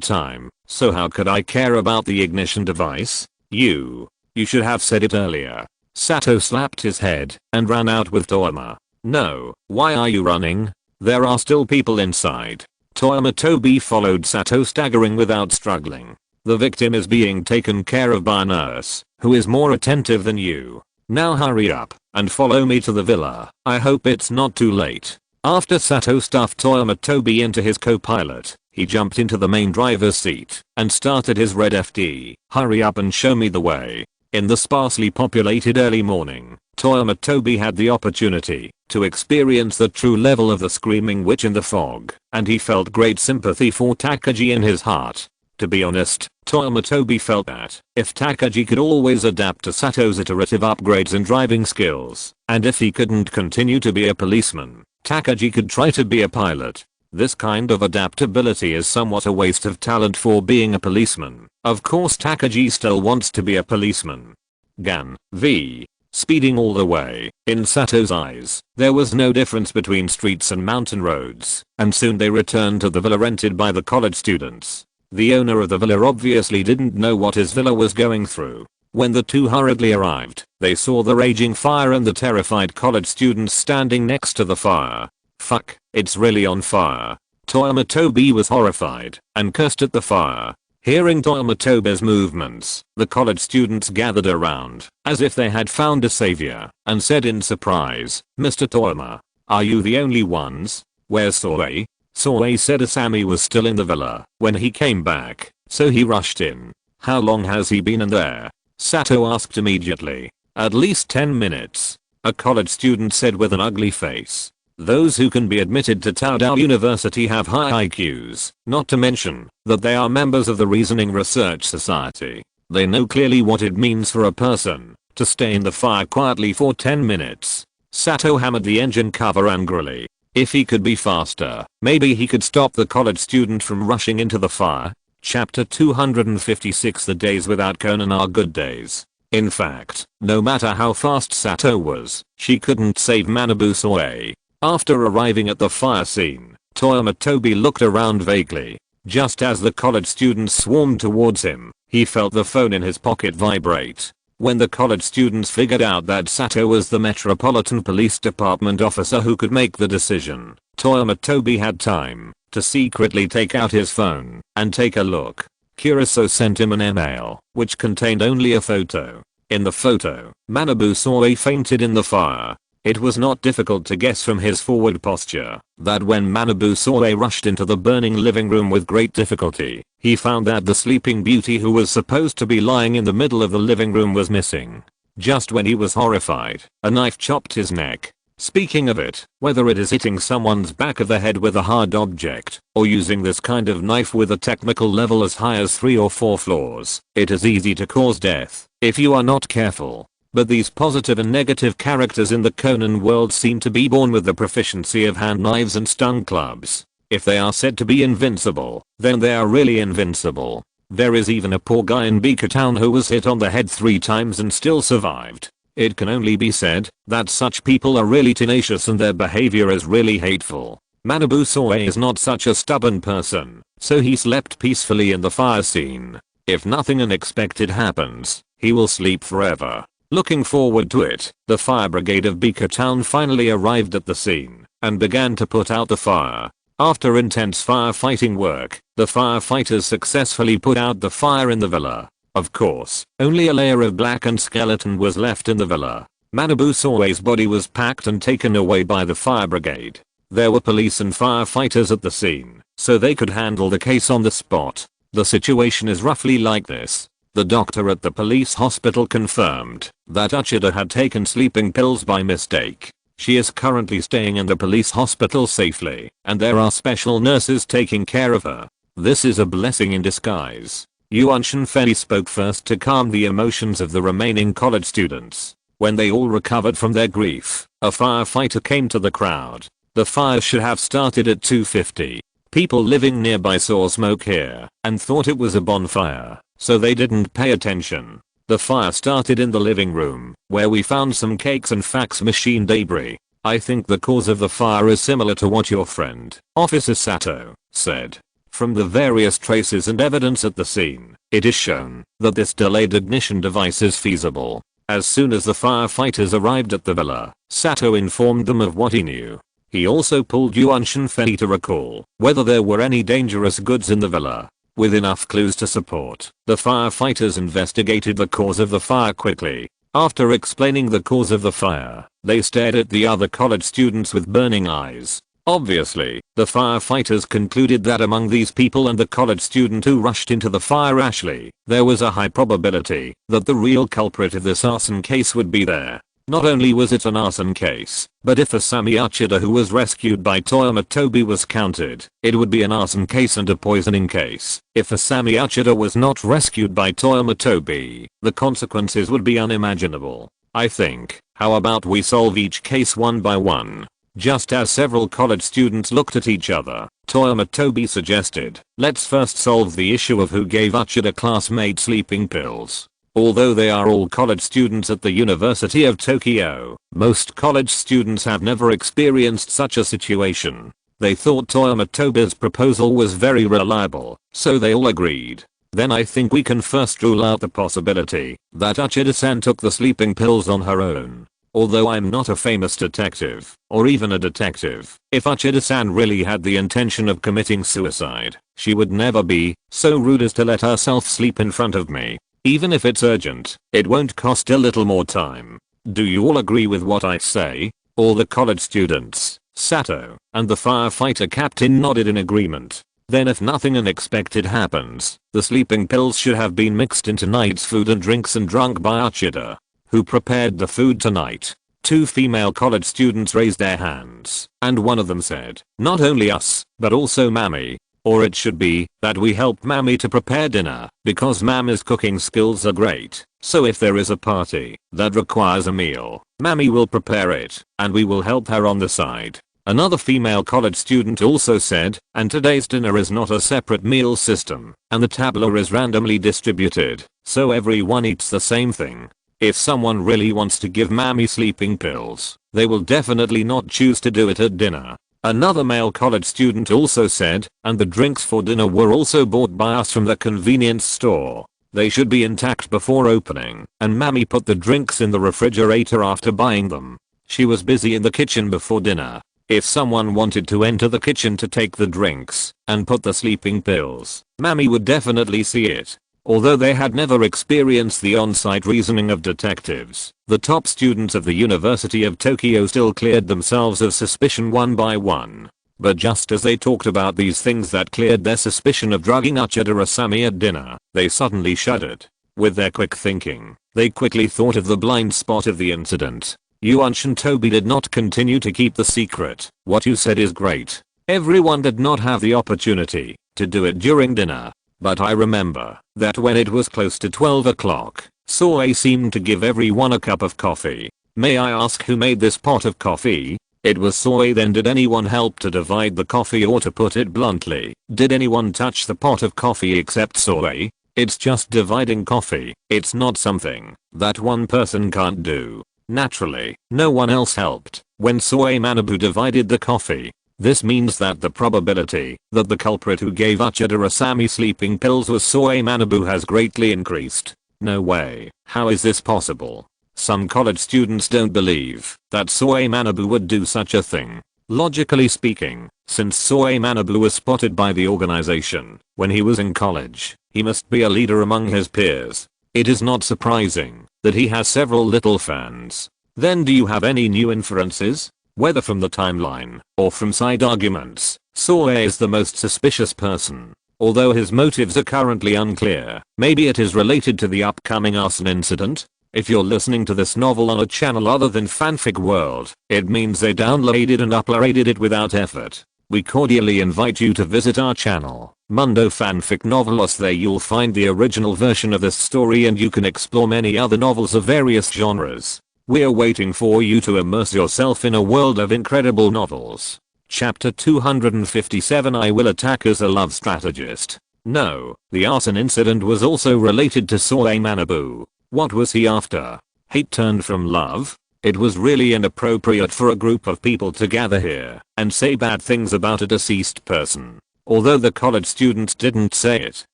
time, So how could I care about the ignition device? You should have said it earlier. Sato slapped his head and ran out with Toyama. No, why are you running? There are still people inside. Toyama Tobi followed Sato, staggering without struggling. The victim is being taken care of by a nurse who is more attentive than you. Now hurry up and follow me to the villa. I hope it's not too late. After Sato stuffed Toyama Tobi into his co-pilot, he jumped into the main driver's seat and started his red FD. Hurry up and show me the way. In the sparsely populated early morning, Toyama Tobi had the opportunity to experience the true level of the screaming witch in the fog, and he felt great sympathy for Takagi in his heart. To be honest, Toyama Tobi felt that if Takagi could always adapt to Sato's iterative upgrades in driving skills, and if he couldn't continue to be a policeman, Takagi could try to be a pilot. This kind of adaptability is somewhat a waste of talent for being a policeman. Of course Takagi still wants to be a policeman. Gan V. Speeding all the way. In Sato's eyes, there was no difference between streets and mountain roads, and soon they returned to the villa rented by the college students. The owner of the villa obviously didn't know what his villa was going through. When the two hurriedly arrived, they saw the raging fire and the terrified college students standing next to the fire. Fuck, it's really on fire. Toyama Tobi was horrified and cursed at the fire. Hearing Toyama Tobi's movements, the college students gathered around, as if they had found a savior, and said in surprise, "Mr. Toyama, are you the only ones? Where's Soe?" Soe said Asami was still in the villa when he came back, so he rushed in. "How long has he been in there?" Sato asked immediately. "At least 10 minutes. A college student said with an ugly face. Those who can be admitted to Taodao University have high IQs, not to mention that they are members of the Reasoning Research Society. They know clearly what it means for a person to stay in the fire quietly for 10 minutes. Sato hammered the engine cover angrily. If he could be faster, maybe he could stop the college student from rushing into the fire. Chapter 256. The days without Conan are good days. In fact, no matter how fast Sato was, she couldn't save Manabu Soe. After arriving at the fire scene, Toyama Tobi looked around vaguely. Just as the college students swarmed towards him, he felt the phone in his pocket vibrate. When the college students figured out that Sato was the Metropolitan Police Department officer who could make the decision, Toyama Tobi had time to secretly take out his phone and take a look. Kuriso sent him an email, which contained only a photo. In the photo, Manabu Soe fainted in the fire. It was not difficult to guess from his forward posture that when Manabu Soe rushed into the burning living room with great difficulty, he found that the sleeping beauty who was supposed to be lying in the middle of the living room was missing. Just when he was horrified, a knife chopped his neck. Speaking of it, whether it is hitting someone's back of the head with a hard object, or using this kind of knife with a technical level as high as 3 or 4 floors, it is easy to cause death if you are not careful. But these positive and negative characters in the Conan world seem to be born with the proficiency of hand knives and stun clubs. If they are said to be invincible, then they are really invincible. There is even a poor guy in Beaker Town who was hit on the head 3 times and still survived. It can only be said that such people are really tenacious and their behavior is really hateful. Manabu Soe is not such a stubborn person, so he slept peacefully in the fire scene. If nothing unexpected happens, he will sleep forever. Looking forward to it, the fire brigade of Beaker Town finally arrived at the scene and began to put out the fire. After intense firefighting work, the firefighters successfully put out the fire in the villa. Of course, only a layer of blackened skeleton was left in the villa. Manabu Soe's body was packed and taken away by the fire brigade. There were police and firefighters at the scene, so they could handle the case on the spot. The situation is roughly like this. The doctor at the police hospital confirmed that Uchida had taken sleeping pills by mistake. She is currently staying in the police hospital safely, and there are special nurses taking care of her. This is a blessing in disguise. Yuan Shenfei spoke first to calm the emotions of the remaining college students. When they all recovered from their grief, a firefighter came to the crowd. The fire should have started at 2:50. People living nearby saw smoke here and thought it was a bonfire, so they didn't pay attention. The fire started in the living room, where we found some cakes and fax machine debris. I think the cause of the fire is similar to what your friend, Officer Sato, said. From the various traces and evidence at the scene, it is shown that this delayed ignition device is feasible. As soon as the firefighters arrived at the villa, Sato informed them of what he knew. He also pulled Yuan Shenfei to recall whether there were any dangerous goods in the villa. With enough clues to support, the firefighters investigated the cause of the fire quickly. After explaining the cause of the fire, they stared at the other college students with burning eyes. Obviously, the firefighters concluded that among these people and the college student who rushed into the fire Ashley, there was a high probability that the real culprit of this arson case would be there. Not only was it an arson case, but if Asami Uchida who was rescued by Toyama Tobi was counted, it would be an arson case and a poisoning case. If Asami Uchida was not rescued by Toyama Tobi, the consequences would be unimaginable. I think, how about we solve each case one by one? Just as several college students looked at each other, Toyama Tobi suggested, let's first solve the issue of who gave Uchida classmate sleeping pills. Although they are all college students at the University of Tokyo, most college students have never experienced such a situation. They thought Toyama Tobi's proposal was very reliable, so they all agreed. Then I think we can first rule out the possibility that Uchida-san took the sleeping pills on her own. Although I'm not a famous detective, or even a detective, if Uchida-san really had the intention of committing suicide, she would never be so rude as to let herself sleep in front of me. Even if it's urgent, it won't cost a little more time. Do you all agree with what I say? All the college students, Sato, and the firefighter captain nodded in agreement. Then if nothing unexpected happens, the sleeping pills should have been mixed into tonight's food and drinks and drunk by Uchida. Who prepared the food tonight? 2 female college students raised their hands, and one of them said, not only us, but also Mami. Or it should be that we help Mami to prepare dinner, because Mami's cooking skills are great. So if there is a party that requires a meal, Mami will prepare it, and we will help her on the side. Another female college student also said, and today's dinner is not a separate meal system, and the tableau is randomly distributed, so everyone eats the same thing. If someone really wants to give Mami sleeping pills, they will definitely not choose to do it at dinner. Another male college student also said, and the drinks for dinner were also bought by us from the convenience store. They should be intact before opening, and Mami put the drinks in the refrigerator after buying them. She was busy in the kitchen before dinner. If someone wanted to enter the kitchen to take the drinks and put the sleeping pills, Mami would definitely see it. Although they had never experienced the on-site reasoning of detectives, the top students of the University of Tokyo still cleared themselves of suspicion one by one. But just as they talked about these things that cleared their suspicion of drugging Uchida Asami at dinner, they suddenly shuddered. With their quick thinking, they quickly thought of the blind spot of the incident. Yuan Tobi did not continue to keep the secret. What you said is great. Everyone did not have the opportunity to do it during dinner. But I remember that when it was close to 12 o'clock, Soe seemed to give everyone a cup of coffee. May I ask who made this pot of coffee? It was Soe. Then did anyone help to divide the coffee, or to put it bluntly, did anyone touch the pot of coffee except Soe? It's just dividing coffee. It's not something that one person can't do. Naturally, no one else helped when Soe Manabu divided the coffee. This means that the probability that the culprit who gave Uchida Asami sleeping pills was Soe Manabu has greatly increased. No way. How is this possible? Some college students don't believe that Soe Manabu would do such a thing. Logically speaking, since Soe Manabu was spotted by the organization when he was in college, he must be a leader among his peers. It is not surprising that he has several little fans. Then do you have any new inferences? Whether from the timeline or from side arguments, Soe is the most suspicious person. Although his motives are currently unclear, maybe it is related to the upcoming arson incident. If you're listening to this novel on a channel other than Fanfic World, it means they downloaded and uploaded it without effort. We cordially invite you to visit our channel, Mundo Fanfic Novelos. There you'll find the original version of this story, and you can explore many other novels of various genres. We're waiting for you to immerse yourself in a world of incredible novels. Chapter 257. I will attack as a love strategist. No, the arson incident was also related to Soe Manabu. What was he after? Hate turned from love? It was really inappropriate for a group of people to gather here and say bad things about a deceased person. Although the college students didn't say it,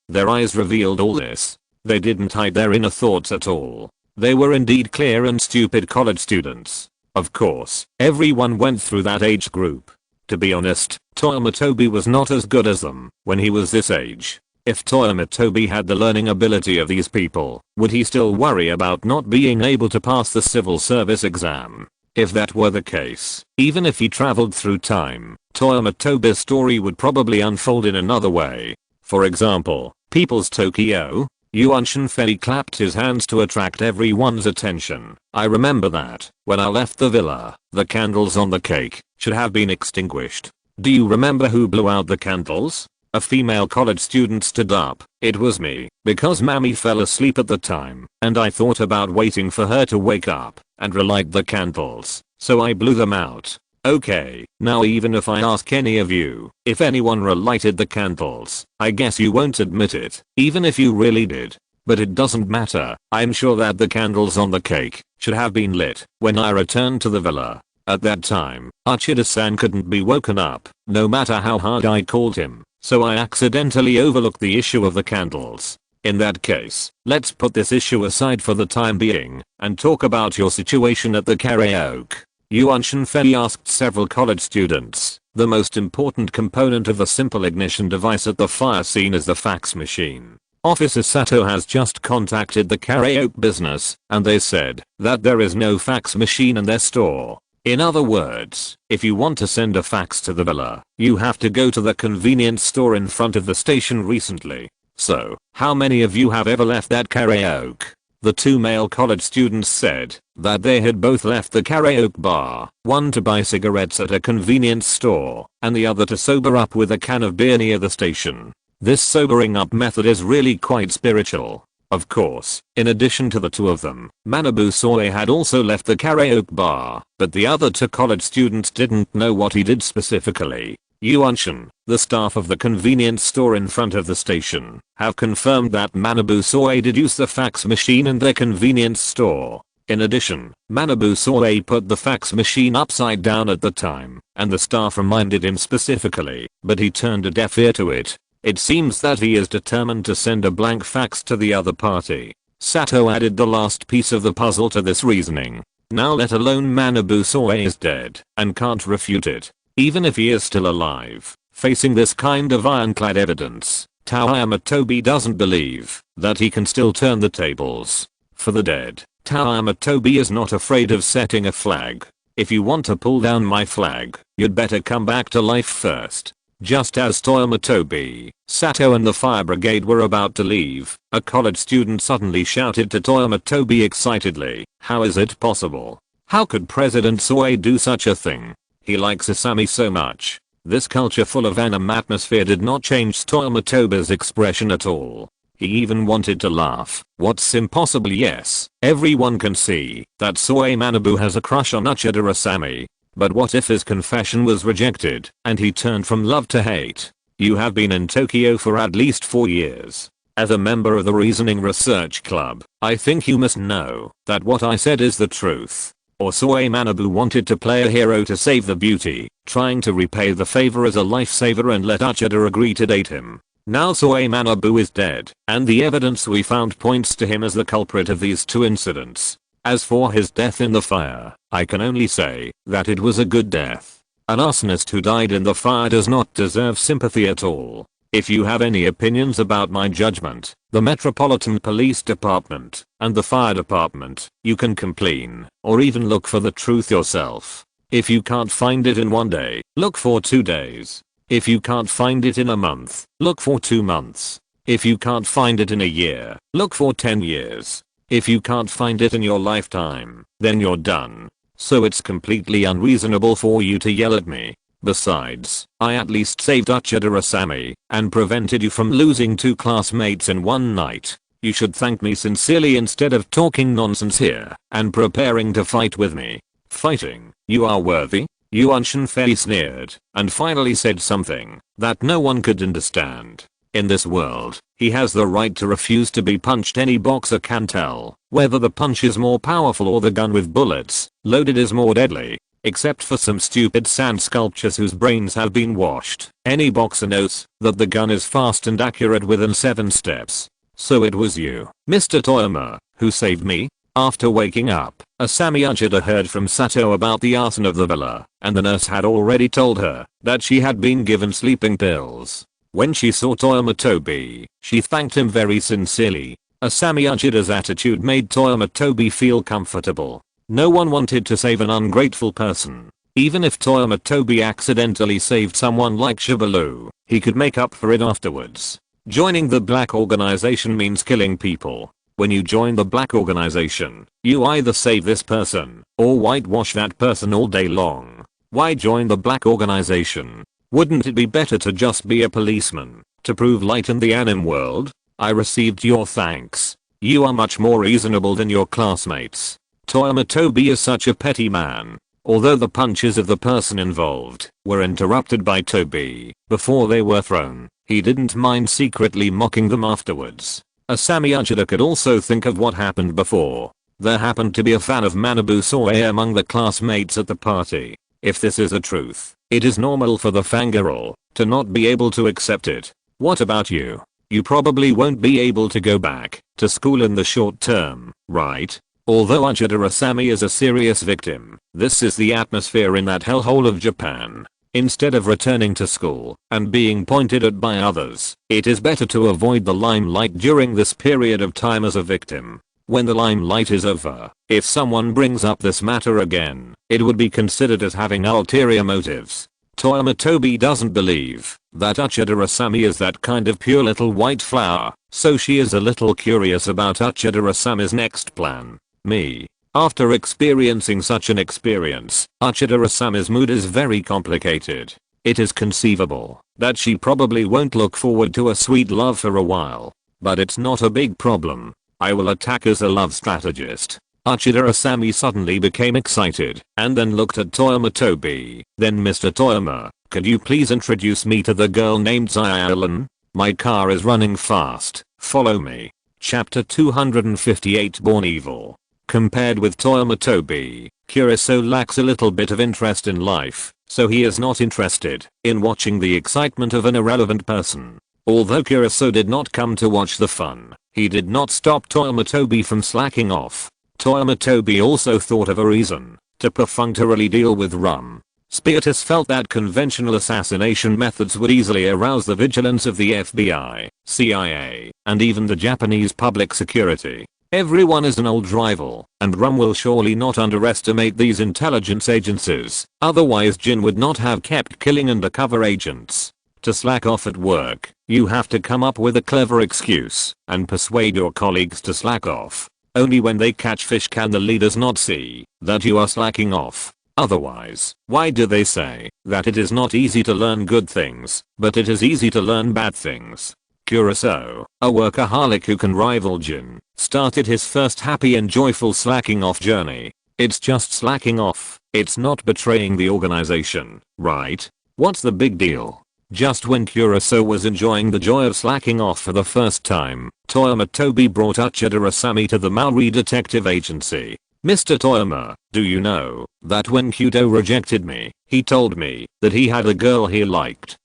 their eyes revealed all this. They didn't hide their inner thoughts at all. They were indeed clear and stupid college students. Of course, everyone went through that age group. To be honest, Toyama Tobi was not as good as them when he was this age. If Toyama Tobi had the learning ability of these people, would he still worry about not being able to pass the civil service exam? If that were the case, even if he traveled through time, Toyama Tobi's story would probably unfold in another way. For example, People's Tokyo, Yuan Shinfei clapped his hands to attract everyone's attention. I remember that, when I left the villa, the candles on the cake should have been extinguished. Do you remember who blew out the candles? A female college student stood up. It was me, because Mammy fell asleep at the time, and I thought about waiting for her to wake up and relight the candles, so I blew them out. Okay, now even if I ask any of you if anyone relighted the candles, I guess you won't admit it, even if you really did. But it doesn't matter, I'm sure that the candles on the cake should have been lit when I returned to the villa. At that time, Uchida-san couldn't be woken up, no matter how hard I called him, so I accidentally overlooked the issue of the candles. In that case, let's put this issue aside for the time being, and talk about your situation at the karaoke. Yuan Shinfei asked several college students. The most important component of the simple ignition device at the fire scene is the fax machine. Officer Sato has just contacted the karaoke business, and they said that there is no fax machine in their store. In other words, if you want to send a fax to the villa, you have to go to the convenience store in front of the station recently. So, how many of you have ever left that karaoke? The two male college students said that they had both left the karaoke bar, one to buy cigarettes at a convenience store, and the other to sober up with a can of beer near the station. This sobering up method is really quite spiritual. Of course, in addition to the two of them, Manabu Soe had also left the karaoke bar, but the other two college students didn't know what he did specifically. Yuan Shin, the staff of the convenience store in front of the station, have confirmed that Manabu Soe did use the fax machine in their convenience store. In addition, Manabu Soe put the fax machine upside down at the time, and the staff reminded him specifically, but he turned a deaf ear to it. It seems that he is determined to send a blank fax to the other party. Sato added the last piece of the puzzle to this reasoning. Now let alone Manabu Soe is dead and can't refute it. Even if he is still alive, facing this kind of ironclad evidence, Toyama Tobi doesn't believe that he can still turn the tables. For the dead, Toyama Tobi is not afraid of setting a flag. If you want to pull down my flag, you'd better come back to life first. Just as Toyama Tobi, Sato and the fire brigade were about to leave, a college student suddenly shouted to Toyama Tobi excitedly, "How is it possible? How could President Soe do such a thing? He likes Asami so much." This culture full of anime atmosphere did not change Toyama Tobi's expression at all. He even wanted to laugh. What's impossible? Yes, everyone can see that Soe Manabu has a crush on Uchida Asami. But what if his confession was rejected and he turned from love to hate? You have been in Tokyo for at least 4 years. As a member of the Reasoning Research Club, I think you must know that what I said is the truth. Or Soe Manabu wanted to play a hero to save the beauty, trying to repay the favor as a lifesaver and let Uchida agree to date him. Now Soe Manabu is dead, and the evidence we found points to him as the culprit of these two incidents. As for his death in the fire, I can only say that it was a good death. An arsonist who died in the fire does not deserve sympathy at all. If you have any opinions about my judgment, the Metropolitan Police Department, and the Fire Department, you can complain, or even look for the truth yourself. If you can't find it in 1 day, look for 2 days. If you can't find it in a month, look for 2 months. If you can't find it in a year, look for 10 years. If you can't find it in your lifetime, then you're done. So it's completely unreasonable for you to yell at me. Besides, I at least saved Uchida Asami and prevented you from losing 2 classmates in 1 night. You should thank me sincerely instead of talking nonsense here and preparing to fight with me. Fighting? You are worthy? Yuan Shinfei sneered and finally said something that no one could understand. In this world, he has the right to refuse to be punched. Any boxer can tell whether the punch is more powerful or the gun with bullets loaded is more deadly. except for some stupid sand sculptures whose brains have been washed. Any boxer knows that the gun is fast and accurate within 7 steps. So it was you, Mr. Toyama, who saved me? After waking up, Asami Uchida heard from Sato about the arson of the villa, and the nurse had already told her that she had been given sleeping pills. When she saw Toyama Tobi, she thanked him very sincerely. Asami Uchida's attitude made Toyama Tobi feel comfortable. No one wanted to save an ungrateful person. Even if Toyama Tobi accidentally saved someone like Shibalu, he could make up for it afterwards. Joining the black organization means killing people. When you join the black organization, you either save this person or whitewash that person all day long. Why join the black organization? Wouldn't it be better to just be a policeman to prove light in the anime world? I received your thanks. You are much more reasonable than your classmates. Toyama Tobi is such a petty man. Although the punches of the person involved were interrupted by Tobi before they were thrown, he didn't mind secretly mocking them afterwards. Asami Uchida could also think of what happened before. There happened to be a fan of Manabu Soe among the classmates at the party. If this is a truth, it is normal for the fangirl to not be able to accept it. What about you? You probably won't be able to go back to school in the short term, right? Although Uchida Asami is a serious victim, this is the atmosphere in that hellhole of Japan. Instead of returning to school and being pointed at by others, it is better to avoid the limelight during this period of time as a victim. When the limelight is over, if someone brings up this matter again, it would be considered as having ulterior motives. Toyama Tobi doesn't believe that Uchida Asami is that kind of pure little white flower, so she is a little curious about Uchida Asami's next plan. Me. After experiencing such an experience, Uchida Asami's mood is very complicated. It is conceivable that she probably won't look forward to a sweet love for a while. But it's not a big problem. I will attack as a love strategist. Uchida Asami suddenly became excited and then looked at Toyama Tobi. Then Mr. Toyama, could you please introduce me to the girl named Zyallen? My car is running fast. Follow me. Chapter 258 Born Evil. Compared with Toyama Tobi, Kuriso lacks a little bit of interest in life, so he is not interested in watching the excitement of an irrelevant person. Although Kuriso did not come to watch the fun, he did not stop Toyama Tobi from slacking off. Toyama Tobi also thought of a reason to perfunctorily deal with Rum. Spiritus felt that conventional assassination methods would easily arouse the vigilance of the FBI, CIA, and even the Japanese public security. Everyone is an old rival, and Rum will surely not underestimate these intelligence agencies, otherwise Jin would not have kept killing undercover agents. To slack off at work, you have to come up with a clever excuse and persuade your colleagues to slack off. Only when they catch fish can the leaders not see that you are slacking off. Otherwise, why do they say that it is not easy to learn good things, but it is easy to learn bad things? Kuriso, a workaholic who can rival Jin, started his first happy and joyful slacking off journey. It's just slacking off, it's not betraying the organization, right? What's the big deal? Just when Kuriso was enjoying the joy of slacking off for the first time, Toyama Tobi brought Uchida Asami to the Maori Detective Agency. Mr. Toyama, do you know that when Kudo rejected me, he told me that he had a girl he liked?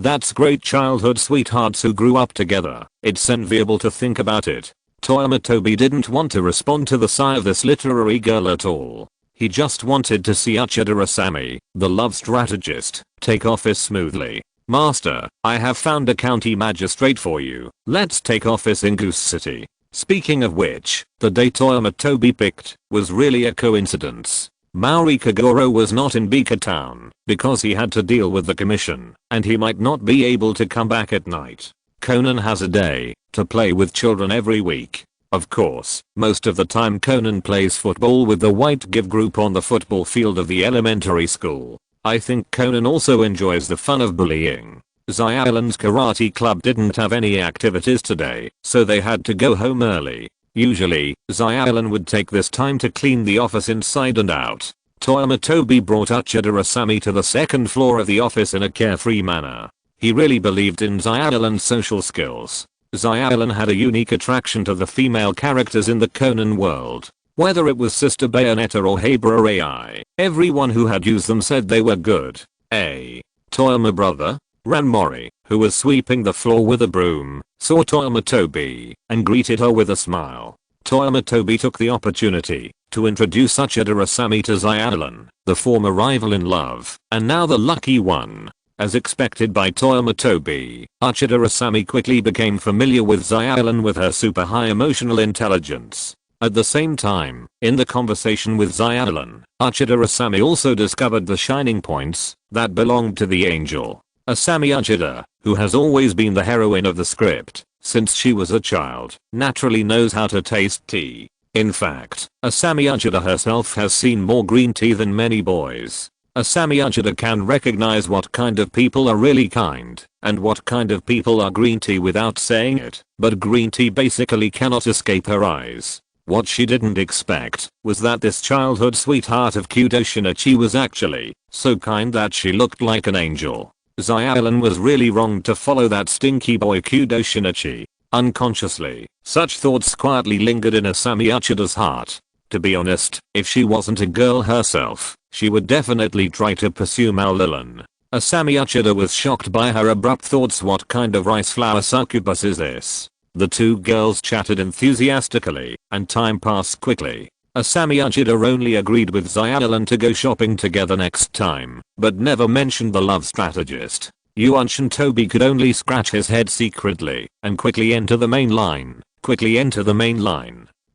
That's great, childhood sweethearts who grew up together. It's enviable to think about it. Toyama Tobi didn't want to respond to the sigh of this literary girl at all. He just wanted to see Uchida Asami, the love strategist, take office smoothly. Master, I have found a county magistrate for you. Let's take office in Goose City. Speaking of which, the day Toyama Tobi picked was really a coincidence. Maori Kagoro was not in Bika Town because he had to deal with the commission, and he might not be able to come back at night. Conan has a day to play with children every week. Of course, most of the time Conan plays football with the White Give group on the football field of the elementary school. I think Conan also enjoys the fun of bullying. Zyallen's karate club didn't have any activities today, so they had to go home early. Usually, Zyallen would take this time to clean the office inside and out. Toyama Tobi brought Uchida Asami to the second floor of the office in a carefree manner. He really believed in Zyallen's social skills. Zyallen had a unique attraction to the female characters in the Conan world. Whether it was Sister Bayonetta or Habra AI, everyone who had used them said they were good. Toyama brother, Ranmori, who was sweeping the floor with a broom, saw Toyama Tobi and greeted her with a smile. Toyama Tobi took the opportunity to introduce Uchida Asami to Xyalan, the former rival in love, and now the lucky one. As expected by Toyama Tobi, Uchida Asami quickly became familiar with Xyalan with her super high emotional intelligence. At the same time, in the conversation with Xyalan, Uchida Asami also discovered the shining points that belonged to the angel. Asami Uchida, who has always been the heroine of the script since she was a child, naturally knows how to taste tea. In fact, Asami Uchida herself has seen more green tea than many boys. Asami Uchida can recognize what kind of people are really kind and what kind of people are green tea without saying it, but green tea basically cannot escape her eyes. What she didn't expect was that this childhood sweetheart of Kudo Shinichi was actually so kind that she looked like an angel. Xyalan was really wrong to follow that stinky boy Kudo Shinichi. Unconsciously, such thoughts quietly lingered in Asami Uchida's heart. To be honest, if she wasn't a girl herself, she would definitely try to pursue Mallilan. Asami Uchida was shocked by her abrupt thoughts. What kind of rice flour succubus is this? The two girls chatted enthusiastically, and time passed quickly. Asami Uchida only agreed with Xyalan to go shopping together next time, but never mentioned the love strategist. Yuunchin Tobi could only scratch his head secretly and quickly enter the main line.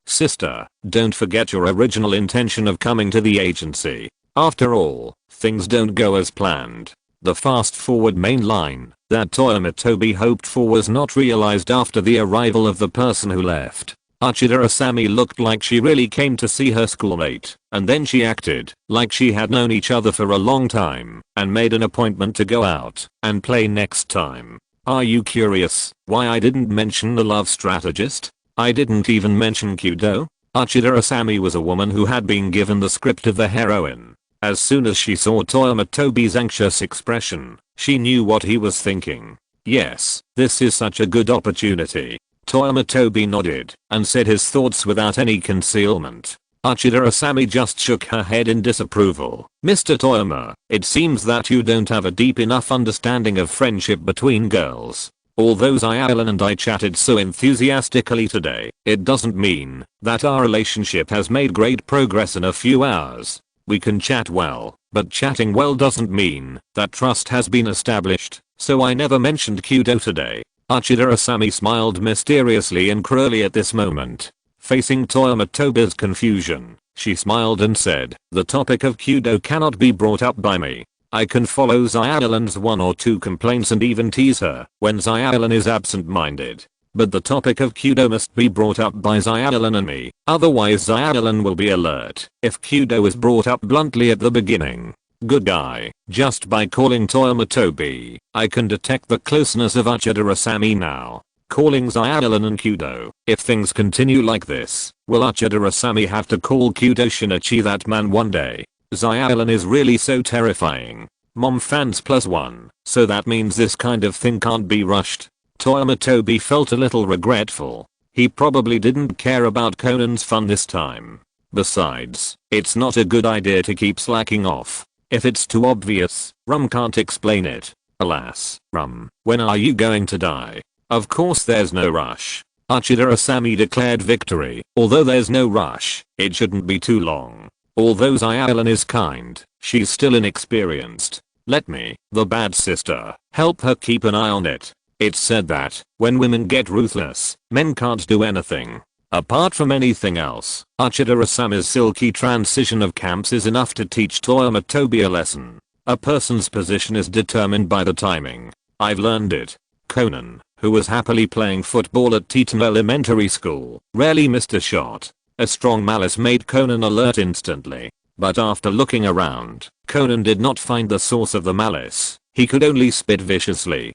Sister, don't forget your original intention of coming to the agency. After all, things don't go as planned. The fast-forward main line that Toyama Tobi hoped for was not realized after the arrival of the person who left. Uchida Asami looked like she really came to see her schoolmate, and then she acted like she had known each other for a long time and made an appointment to go out and play next time. Are you curious why I didn't mention the love strategist? I didn't even mention Kudo. Uchida Asami was a woman who had been given the script of the heroine. As soon as she saw Toyama Tobi's anxious expression, she knew what he was thinking. Yes, this is such a good opportunity. Toyama Tobi nodded and said his thoughts without any concealment. Uchida Asami just shook her head in disapproval. Mr. Toyama, it seems that you don't have a deep enough understanding of friendship between girls. Although Xyalan and I chatted so enthusiastically today, it doesn't mean that our relationship has made great progress in a few hours. We can chat well, but chatting well doesn't mean that trust has been established, so I never mentioned Kudo today. Uchida Asami smiled mysteriously and cruelly at this moment. Facing Toyama Tobi's confusion, she smiled and said, the topic of Kudo cannot be brought up by me. I can follow Xyalan's one or two complaints and even tease her when Xyalan is absent-minded. But the topic of Kudo must be brought up by Xyalan and me, otherwise Xyalan will be alert if Kudo is brought up bluntly at the beginning. Good guy. Just by calling Toyama Tobi, I can detect the closeness of Uchida Asami now. Calling Xyalan and Kudo. If things continue like this, will Uchida Asami have to call Kudo Shinichi that man one day? Xyalan is really so terrifying. Mom fans +1, so that means this kind of thing can't be rushed. Toyama Tobi felt a little regretful. He probably didn't care about Conan's fun this time. Besides, it's not a good idea to keep slacking off. If it's too obvious, Rum can't explain it. Alas, Rum, when are you going to die? Of course there's no rush. Uchida Asami declared victory. Although there's no rush, it shouldn't be too long. Although Xyalan is kind, she's still inexperienced. Let me, the bad sister, help her keep an eye on it. It's said that when women get ruthless, men can't do anything. Apart from anything else, Uchida Asami's silky transition of camps is enough to teach Toyama Tobi a lesson. A person's position is determined by the timing. I've learned it. Conan, who was happily playing football at Teton Elementary School, rarely missed a shot. A strong malice made Conan alert instantly. But after looking around, Conan did not find the source of the malice. He could only spit viciously.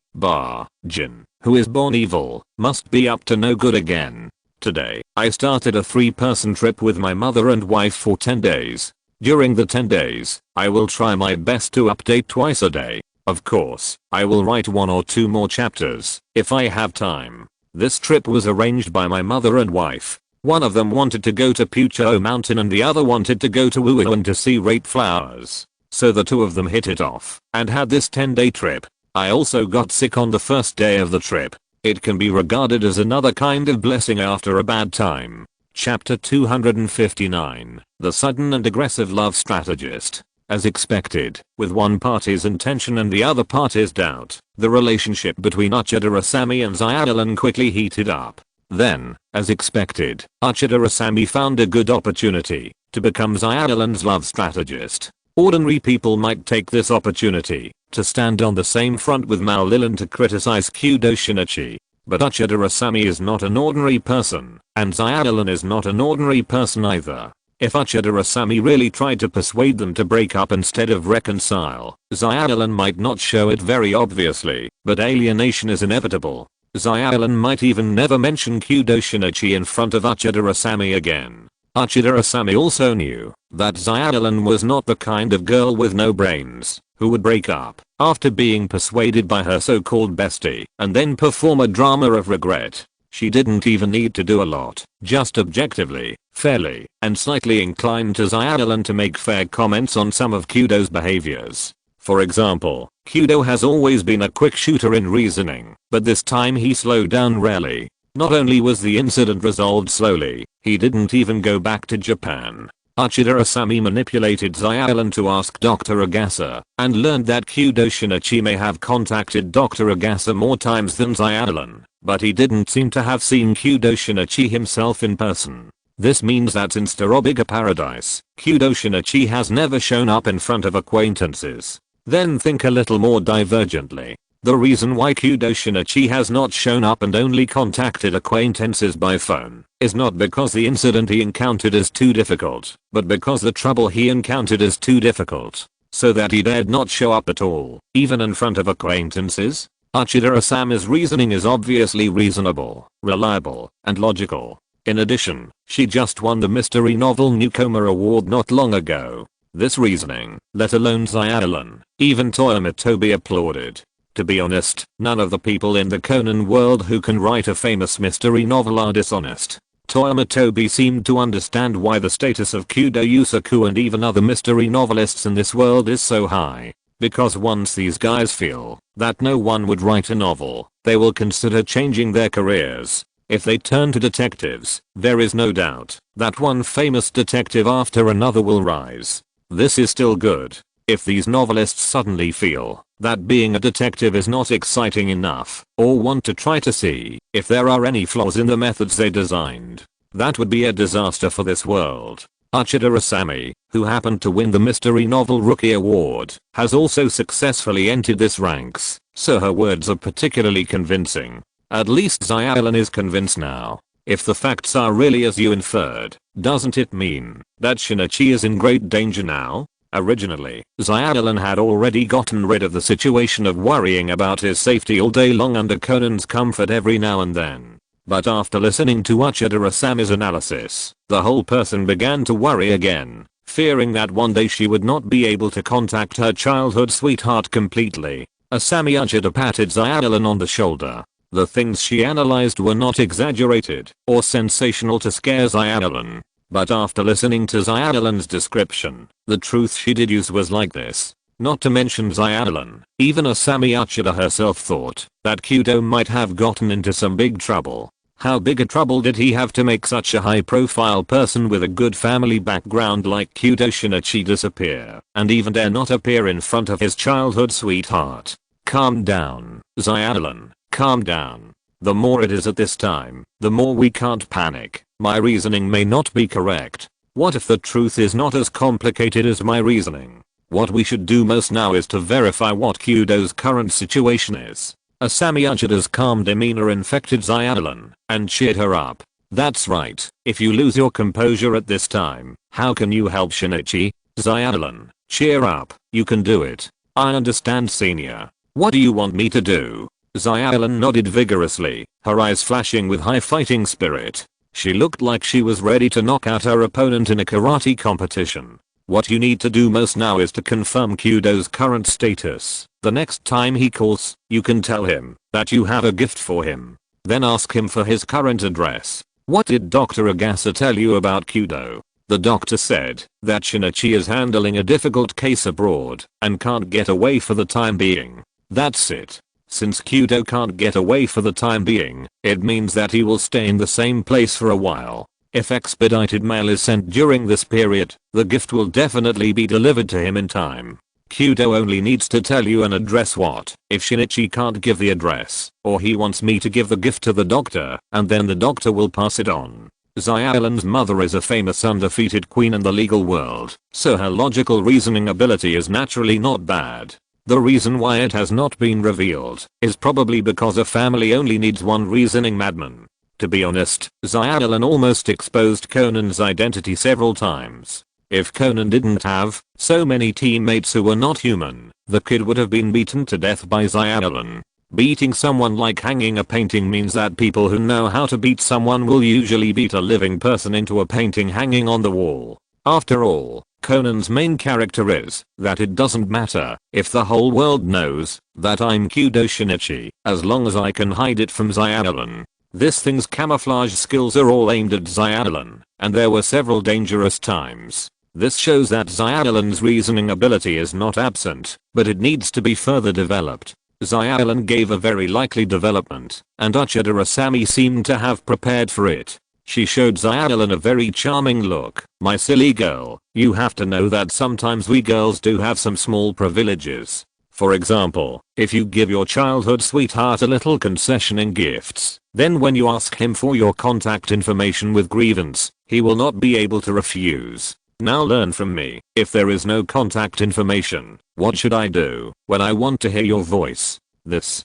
Jin, who is born evil, must be up to no good again. Today, I started a 3-person trip with my mother and wife for 10 days. During the 10 days, I will try my best to update twice a day. Of course, I will write 1 or 2 more chapters, if I have time. This trip was arranged by my mother and wife. One of them wanted to go to Pucho Mountain and the other wanted to go to Wuhan to see rape flowers. So the two of them hit it off and had this 10-day trip. I also got sick on the first day of the trip. It can be regarded as another kind of blessing after a bad time. Chapter 259. The Sudden and Aggressive Love Strategist. As expected, with one party's intention and the other party's doubt, the relationship between Uchida Asami and Xyadalan quickly heated up. Then, as expected, Uchida Asami found a good opportunity to become Xyadalan's love strategist. Ordinary people might take this opportunity to stand on the same front with Mao Lilin to criticize Kudo Shinichi. But Uchida Asami is not an ordinary person, and Xyadalan is not an ordinary person either. If Uchida Asami really tried to persuade them to break up instead of reconcile, Xyadalan might not show it very obviously, but alienation is inevitable. Xyadalan might even never mention Kudo Shinichi in front of Uchida Asami again. Uchida Asami also knew that Xyadalan was not the kind of girl with no brains who would break up after being persuaded by her so-called bestie and then perform a drama of regret. She didn't even need to do a lot, just objectively, fairly, and slightly inclined to Xyadalan to make fair comments on some of Kudo's behaviors. For example, Kudo has always been a quick shooter in reasoning, but this time he slowed down rarely. Not only was the incident resolved slowly, he didn't even go back to Japan. Uchida Asami manipulated Xyadalan to ask Dr. Agasa, and learned that Kudo Shinichi may have contacted Dr. Agasa more times than Xyadalan, but he didn't seem to have seen Kudo Shinichi himself in person. This means that since Terabiga Paradise, Kudo Shinichi has never shown up in front of acquaintances. Then think a little more divergently. The reason why Kudo Shinichi has not shown up and only contacted acquaintances by phone is not because the incident he encountered is too difficult, but because the trouble he encountered is too difficult, so that he dared not show up at all, even in front of acquaintances. Uchida Asami's reasoning is obviously reasonable, reliable, and logical. In addition, she just won the Mystery Novel Newcomer Award not long ago. This reasoning, let alone Xyadalan, even Toyama Tobi applauded. To be honest, none of the people in the Conan world who can write a famous mystery novel are dishonest. Toyama Tobi seemed to understand why the status of Kudo Yusaku and even other mystery novelists in this world is so high. Because once these guys feel that no one would write a novel, they will consider changing their careers. If they turn to detectives, there is no doubt that one famous detective after another will rise. This is still good. If these novelists suddenly feel that being a detective is not exciting enough, or want to try to see if there are any flaws in the methods they designed, that would be a disaster for this world. Uchida Asami, who happened to win the Mystery Novel Rookie Award, has also successfully entered this ranks, so her words are particularly convincing. At least Xyadalan is convinced now. If the facts are really as you inferred, doesn't it mean that Shinichi is in great danger now? Originally, Xyadalan had already gotten rid of the situation of worrying about his safety all day long under Conan's comfort every now and then. But after listening to Uchida Asami's analysis, the whole person began to worry again, fearing that one day she would not be able to contact her childhood sweetheart completely. Asami Uchida patted Xyadalan on the shoulder. The things she analyzed were not exaggerated or sensational to scare Xyadalan. But after listening to Xyadalan's description, the truth she did use was like this. Not to mention Xyadalan, even Asami Uchida herself thought that Kudo might have gotten into some big trouble. How big a trouble did he have to make such a high-profile person with a good family background like Kudo Shinichi disappear, and even dare not appear in front of his childhood sweetheart? Calm down, Xyadalan, calm down. The more it is at this time, the more we can't panic. My reasoning may not be correct. What if the truth is not as complicated as my reasoning? What we should do most now is to verify what Kudo's current situation is. Asami Uchida's calm demeanor infected Xyadalan and cheered her up. That's right, if you lose your composure at this time, how can you help Shinichi? Xyadalan, cheer up, you can do it. I understand, senior. What do you want me to do? Xyadalan nodded vigorously, her eyes flashing with high fighting spirit. She looked like she was ready to knock out her opponent in a karate competition. What you need to do most now is to confirm Kudo's current status. The next time he calls, you can tell him that you have a gift for him. Then ask him for his current address. What did Dr. Agasa tell you about Kudo? The doctor said that Shinichi is handling a difficult case abroad and can't get away for the time being. That's it. Since Kudo can't get away for the time being, it means that he will stay in the same place for a while. If expedited mail is sent during this period, the gift will definitely be delivered to him in time. Kudo only needs to tell you an address. What if Shinichi can't give the address, or he wants me to give the gift to the doctor, and then the doctor will pass it on? Xyalan's mother is a famous undefeated queen in the legal world, so her logical reasoning ability is naturally not bad. The reason why it has not been revealed is probably because a family only needs one reasoning madman. To be honest, Xyalan almost exposed Conan's identity several times. If Conan didn't have so many teammates who were not human, the kid would have been beaten to death by Xyalan. Beating someone like hanging a painting means that people who know how to beat someone will usually beat a living person into a painting hanging on the wall. After all, Conan's main character is that it doesn't matter if the whole world knows that I'm Kudo Shinichi, as long as I can hide it from Xyalan. This thing's camouflage skills are all aimed at Xyalan, and there were several dangerous times. This shows that Xyalan's reasoning ability is not absent, but it needs to be further developed. Xyalan gave a very likely development, and Uchida Asami seemed to have prepared for it. She showed Xyalan a very charming look. My silly girl, you have to know that sometimes we girls do have some small privileges. For example, if you give your childhood sweetheart a little concession in gifts, then when you ask him for your contact information with grievance, he will not be able to refuse. Now learn from me. If there is no contact information, what should I do when I want to hear your voice? Isn't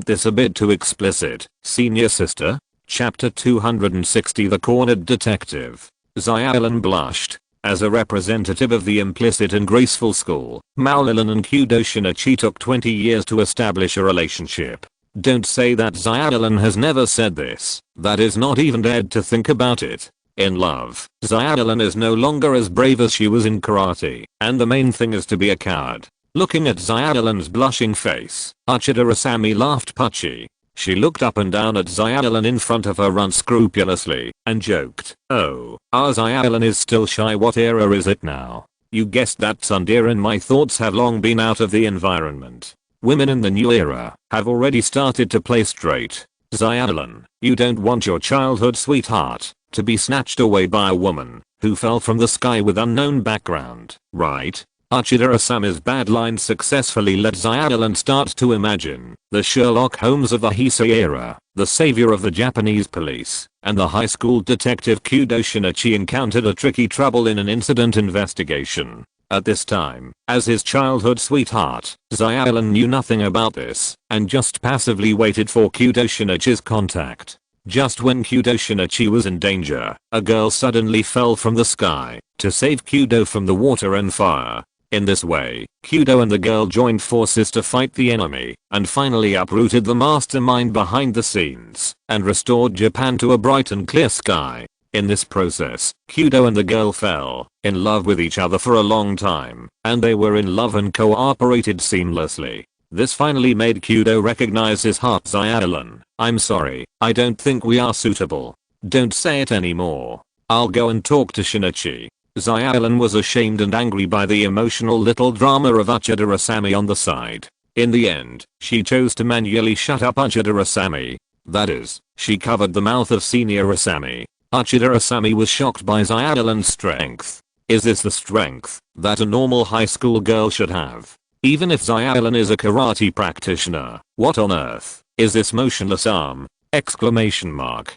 this a bit too explicit, senior sister? Chapter 260 The Cornered Detective. Xyalan blushed. As a representative of the implicit and graceful school, Maolilan and Kudo Shinichi took 20 years to establish a relationship. Don't say that Xyalan has never said this. That is not even dared to think about it. In love, Xyalan is no longer as brave as she was in karate, and the main thing is to be a coward. Looking at Xyalan's blushing face, Uchida Asami laughed Pucci. She looked up and down at Xyalan in front of her unscrupulously, and joked, "Oh, our Xyalan is still shy. What era is it now?" You guessed that, Tsundere, and my thoughts have long been out of the environment. Women in the new era have already started to play straight. Xyalan, you don't want your childhood sweetheart to be snatched away by a woman who fell from the sky with unknown background, right? Uchida Asami's bad line successfully let Xyalan start to imagine the Sherlock Holmes of the Heisei era, the savior of the Japanese police, and the high school detective Kudo Shinichi encountered a tricky trouble in an incident investigation. At this time, as his childhood sweetheart, Xyalan knew nothing about this, and just passively waited for Kudo Shinichi's contact. Just when Kudo Shinichi was in danger, a girl suddenly fell from the sky to save Kudo from the water and fire. In this way, Kudo and the girl joined forces to fight the enemy, and finally uprooted the mastermind behind the scenes, and restored Japan to a bright and clear sky. In this process, Kudo and the girl fell in love with each other for a long time, and they were in love and cooperated seamlessly. This finally made Kudo recognize his heart. Xyalan, I'm sorry, I don't think we are suitable. Don't say it anymore. I'll go and talk to Shinichi. Xyalan was ashamed and angry by the emotional little drama of Uchida Asami on the side. In the end, she chose to manually shut up Uchida Asami. That is, she covered the mouth of Senior Asami. Uchida Asami was shocked by Xyalan's strength. Is this the strength that a normal high school girl should have? Even if Xyalan is a karate practitioner, what on earth is this motionless arm? Exclamation mark.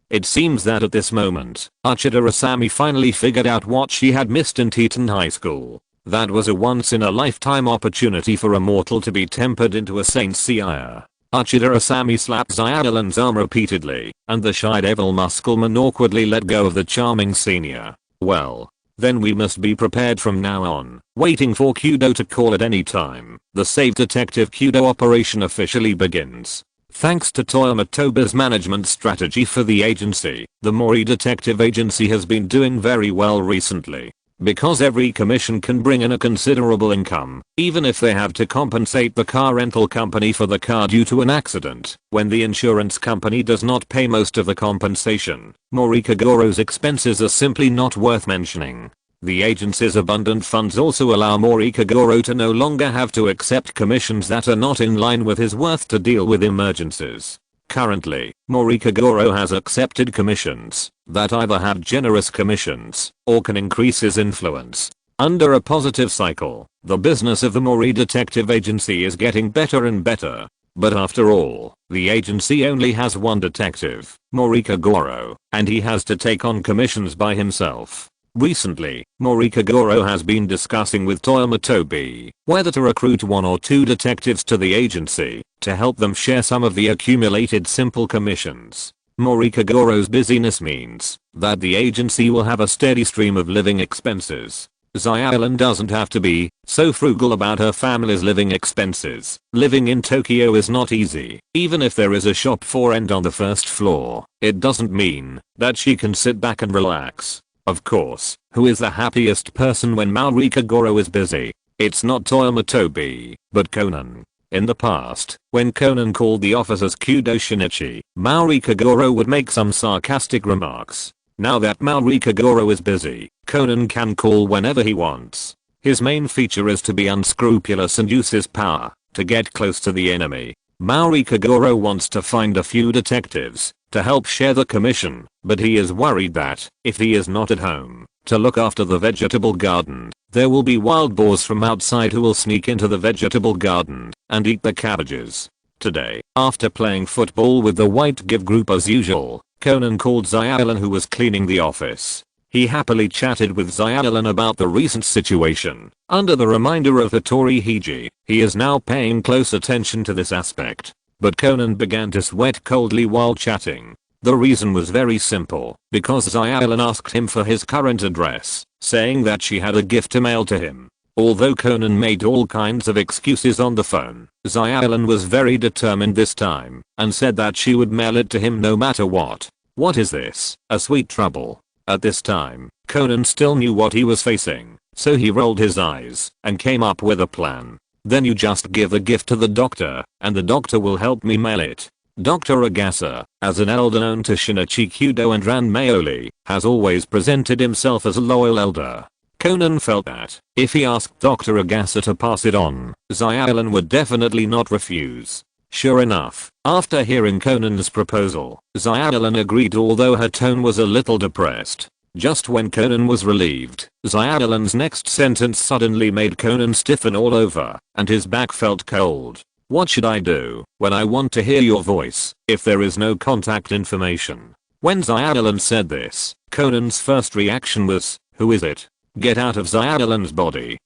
It seems that at this moment, Uchida Asami finally figured out what she had missed in Teton High School. That was a once-in-a-lifetime opportunity for a mortal to be tempered into a saint's ire. Uchida Asami slapped Xyalan's arm repeatedly, and the shy devil muscleman awkwardly let go of the charming senior. Well, then we must be prepared from now on, waiting for Kudo to call at any time. The Save Detective Kudo operation officially begins. Thanks to Toyama Tobi's management strategy for the agency, the Mori Detective Agency has been doing very well recently. because every commission can bring in a considerable income, even if they have to compensate the car rental company for the car due to an accident. When the insurance company does not pay most of the compensation, Morikagoro's expenses are simply not worth mentioning. The agency's abundant funds also allow Morikagoro to no longer have to accept commissions that are not in line with his worth to deal with emergencies. Currently, Morikagoro has accepted commissions that either have generous commissions or can increase his influence. Under a positive cycle, the business of the Mori Detective Agency is getting better and better. But after all, the agency only has one detective, Morikagoro, and he has to take on commissions by himself. Recently, Morikagoro has been discussing with Toyama Tobi whether to recruit 1 or 2 detectives to the agency to help them share some of the accumulated simple commissions. Morikagoro's busyness means that the agency will have a steady stream of living expenses. Xylan doesn't have to be so frugal about her family's living expenses. Living in Tokyo is not easy. Even if there is a shop for rent on the first floor, it doesn't mean that she can sit back and relax. Of course, who is the happiest person when Morikagoro is busy? It's not Toyama Tobi, but Conan. In the past, when Conan called the officers Kudo Shinichi, Morikagoro would make some sarcastic remarks. Now that Morikagoro is busy, Conan can call whenever he wants. His main feature is to be unscrupulous and use his power to get close to the enemy. Morikagoro wants to find a few detectives to help share the commission, but he is worried that, if he is not at home to look after the vegetable garden, there will be wild boars from outside who will sneak into the vegetable garden and eat the cabbages. Today, after playing football with the White Give group as usual, Conan called Xylan, who was cleaning the office. He happily chatted with Xylan about the recent situation. Under the reminder of Hattori Hiji, he is now paying close attention to this aspect. But Conan began to sweat coldly while chatting. The reason was very simple, because Xylan asked him for his current address, saying that she had a gift to mail to him. Although Conan made all kinds of excuses on the phone, Xylan was very determined this time, and said that she would mail it to him no matter what. What is this? A sweet trouble? At this time, Conan still knew what he was facing, so he rolled his eyes and came up with a plan. Then you just give the gift to the doctor, and the doctor will help me mail it. Dr. Agasa, as an elder known to Shinichi Kudo and Ran Maoli, has always presented himself as a loyal elder. Conan felt that, if he asked Dr. Agasa to pass it on, Xylan would definitely not refuse. Sure enough, after hearing Conan's proposal, Xylan agreed, although her tone was a little depressed. Just when Conan was relieved, Xylan's next sentence suddenly made Conan stiffen all over, and his back felt cold. What should I do when I want to hear your voice if there is no contact information? When Xylan said this, Conan's first reaction was, who is it? Get out of Xylan's body.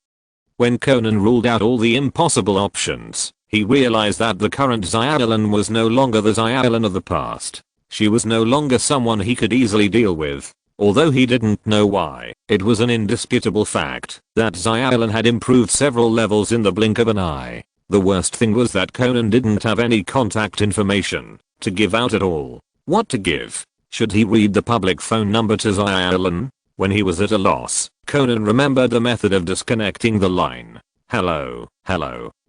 When Conan ruled out all the impossible options, he realized that the current Xylan was no longer the Xylan of the past. She was no longer someone he could easily deal with. Although he didn't know why, it was an indisputable fact that Xylan had improved several levels in the blink of an eye. The worst thing was that Conan didn't have any contact information to give out at all. What to give? Should he read the public phone number to Xylan? When he was at a loss, Conan remembered the method of disconnecting the line. Hello,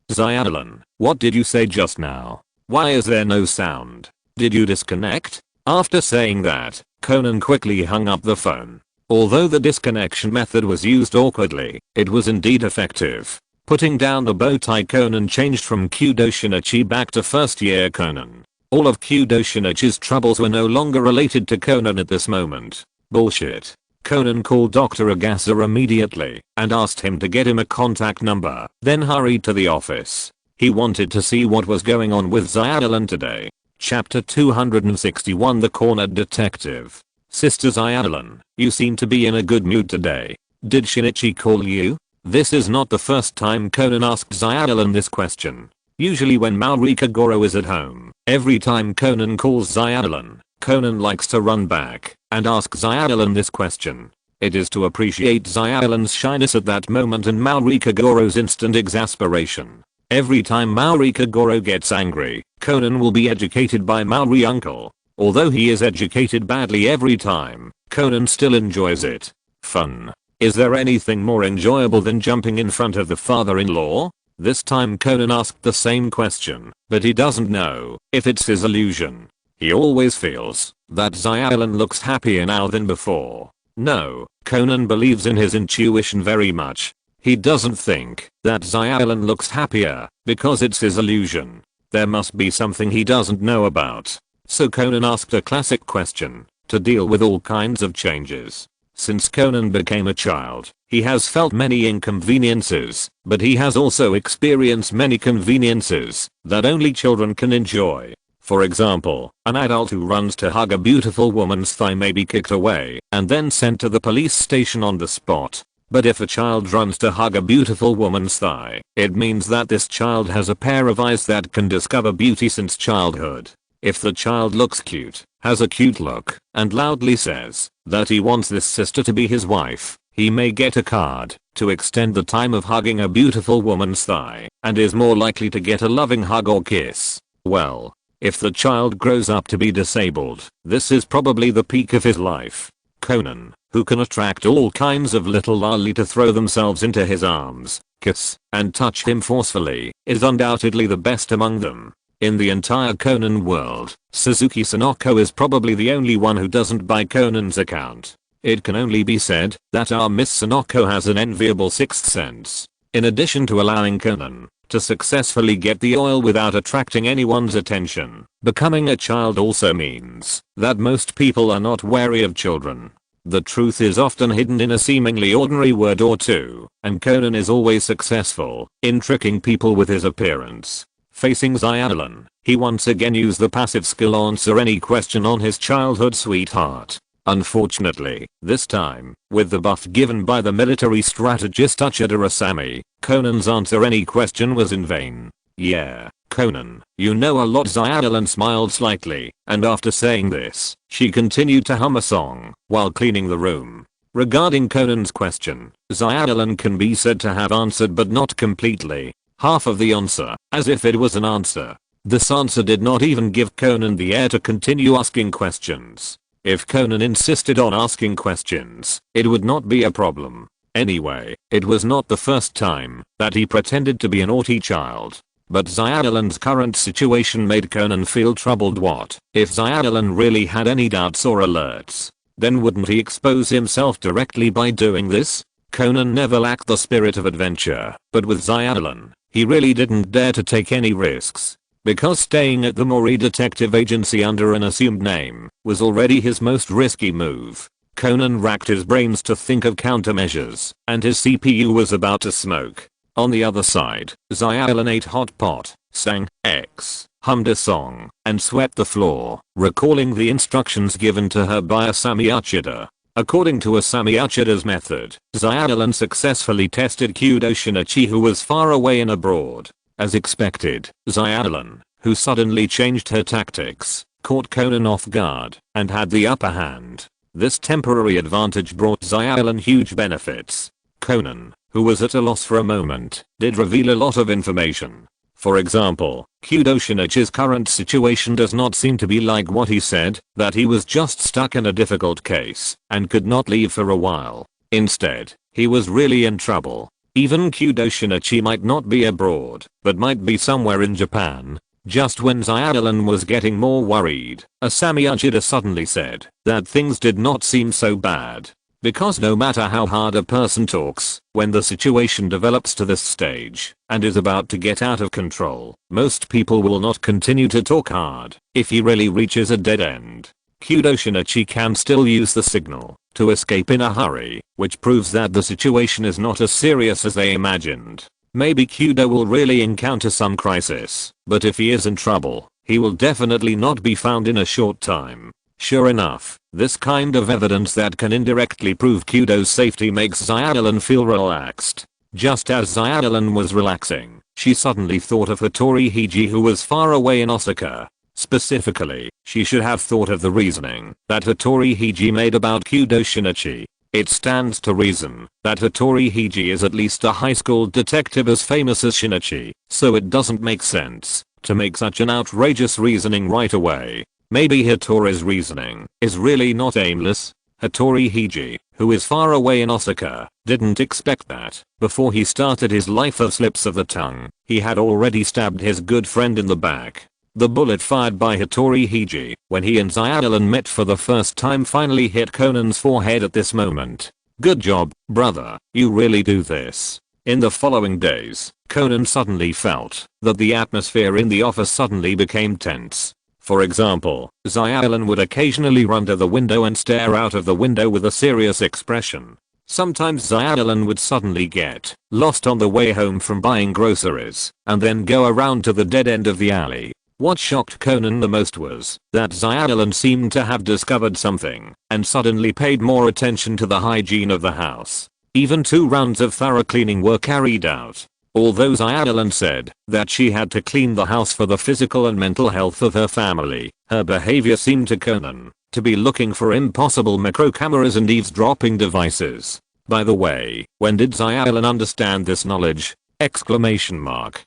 Xylan, what did you say just now? Why is there no sound? Did you disconnect? After saying that, Conan quickly hung up the phone. Although the disconnection method was used awkwardly, it was indeed effective. Putting down the bow tie, Conan changed from Kudo Shinichi back to first year Conan. All of Kudo Shinichi's troubles were no longer related to Conan at this moment. Bullshit. Conan called Dr. Agasa immediately and asked him to get him a contact number, then hurried to the office. He wanted to see what was going on with Xylan today. Chapter 261, The Cornered Detective. Sister Xylan, you seem to be in a good mood today. Did Shinichi call you? This is not the first time Conan asked Xylan this question. Usually when Morikagoro is at home, every time Conan calls Xylan, Conan likes to run back and ask Xylan this question. It is to appreciate Xylan's shyness at that moment and Morikagoro's instant exasperation. Every time Morikagoro gets angry, Conan will be educated by Mori uncle. Although he is educated badly every time, Conan still enjoys it. Fun. Is there anything more enjoyable than jumping in front of the father-in-law? This time Conan asked the same question, but he doesn't know if it's his illusion. He always feels that Xylan looks happier now than before. No, Conan believes in his intuition very much. He doesn't think that Xylan looks happier because it's his illusion. There must be something he doesn't know about. So Conan asked a classic question to deal with all kinds of changes. Since Conan became a child, he has felt many inconveniences, but he has also experienced many conveniences that only children can enjoy. For example, an adult who runs to hug a beautiful woman's thigh may be kicked away and then sent to the police station on the spot. But if a child runs to hug a beautiful woman's thigh, it means that this child has a pair of eyes that can discover beauty since childhood. If the child looks cute, has a cute look, and loudly says that he wants this sister to be his wife, he may get a card to extend the time of hugging a beautiful woman's thigh, and is more likely to get a loving hug or kiss. Well, if the child grows up to be disabled, this is probably the peak of his life. Conan, who can attract all kinds of little lolly to throw themselves into his arms, kiss, and touch him forcefully, is undoubtedly the best among them. In the entire Conan world, Suzuki Sonoko is probably the only one who doesn't buy Conan's account. It can only be said that our Miss Sonoko has an enviable sixth sense. In addition to allowing Conan to successfully get the oil without attracting anyone's attention, becoming a child also means that most people are not wary of children. The truth is often hidden in a seemingly ordinary word or two, and Conan is always successful in tricking people with his appearance. Facing Xylan, he once again used the passive skill answer any question on his childhood sweetheart. Unfortunately, this time, with the buff given by the military strategist Uchida Asami, Conan's answer any question was in vain. Yeah, Conan, you know a lot. Xylan smiled slightly, and after saying this, she continued to hum a song while cleaning the room. Regarding Conan's question, Xylan can be said to have answered but not completely. Half of the answer, as if it was an answer. This answer did not even give Conan the air to continue asking questions. If Conan insisted on asking questions, it would not be a problem. Anyway, it was not the first time that he pretended to be a naughty child. But Xylan's current situation made Conan feel troubled. What if Xylan really had any doubts or alerts? Then wouldn't he expose himself directly by doing this? Conan never lacked the spirit of adventure, but with Xylan, he really didn't dare to take any risks. Because staying at the Mori detective agency under an assumed name was already his most risky move. Conan racked his brains to think of countermeasures, and his CPU was about to smoke. On the other side, Xylan ate hot pot, sang X, hummed a song, and swept the floor, recalling the instructions given to her by Asami Uchida. According to Asami Uchida's method, Xylan successfully tested Kudo Shinichi, who was far away and abroad. As expected, Xylan, who suddenly changed her tactics, caught Conan off guard and had the upper hand. This temporary advantage brought Xylan huge benefits. Conan, who was at a loss for a moment, did reveal a lot of information. For example, Kudo Shinichi's current situation does not seem to be like what he said, that he was just stuck in a difficult case and could not leave for a while. Instead, he was really in trouble. Even Kudo Shinichi might not be abroad, but might be somewhere in Japan. Just when Xylan was getting more worried, Asami Uchida suddenly said that things did not seem so bad. Because no matter how hard a person talks, when the situation develops to this stage and is about to get out of control, most people will not continue to talk hard. If he really reaches a dead end, Kudo Shinichi can still use the signal to escape in a hurry, which proves that the situation is not as serious as they imagined. Maybe Kudo will really encounter some crisis, but if he is in trouble, he will definitely not be found in a short time. Sure enough, this kind of evidence that can indirectly prove Kudo's safety makes Xylan feel relaxed. Just as Xylan was relaxing, she suddenly thought of Hattori Hiji, who was far away in Osaka. Specifically, she should have thought of the reasoning that Hattori Hiji made about Kudo Shinichi. It stands to reason that Hattori Hiji is at least a high school detective as famous as Shinichi, so it doesn't make sense to make such an outrageous reasoning right away. Maybe Hattori's reasoning is really not aimless. Hattori Hiji who is far away in Osaka, didn't expect that. Before he started his life of slips of the tongue, he had already stabbed his good friend in the back. The bullet fired by Hattori Hiji when he and Zyallen met for the first time finally hit Conan's forehead at this moment. Good job, brother, you really do this. In the following days, Conan suddenly felt that the atmosphere in the office suddenly became tense. For example, Zyallen would occasionally run to the window and stare out of the window with a serious expression. Sometimes Zyallen would suddenly get lost on the way home from buying groceries and then go around to the dead end of the alley. What shocked Conan the most was that Zyallen seemed to have discovered something and suddenly paid more attention to the hygiene of the house. Even 2 rounds of thorough cleaning were carried out. Although Zyallen said that she had to clean the house for the physical and mental health of her family, her behavior seemed to Conan to be looking for impossible macro cameras and eavesdropping devices. By the way, when did Zyallen understand this knowledge? Exclamation mark.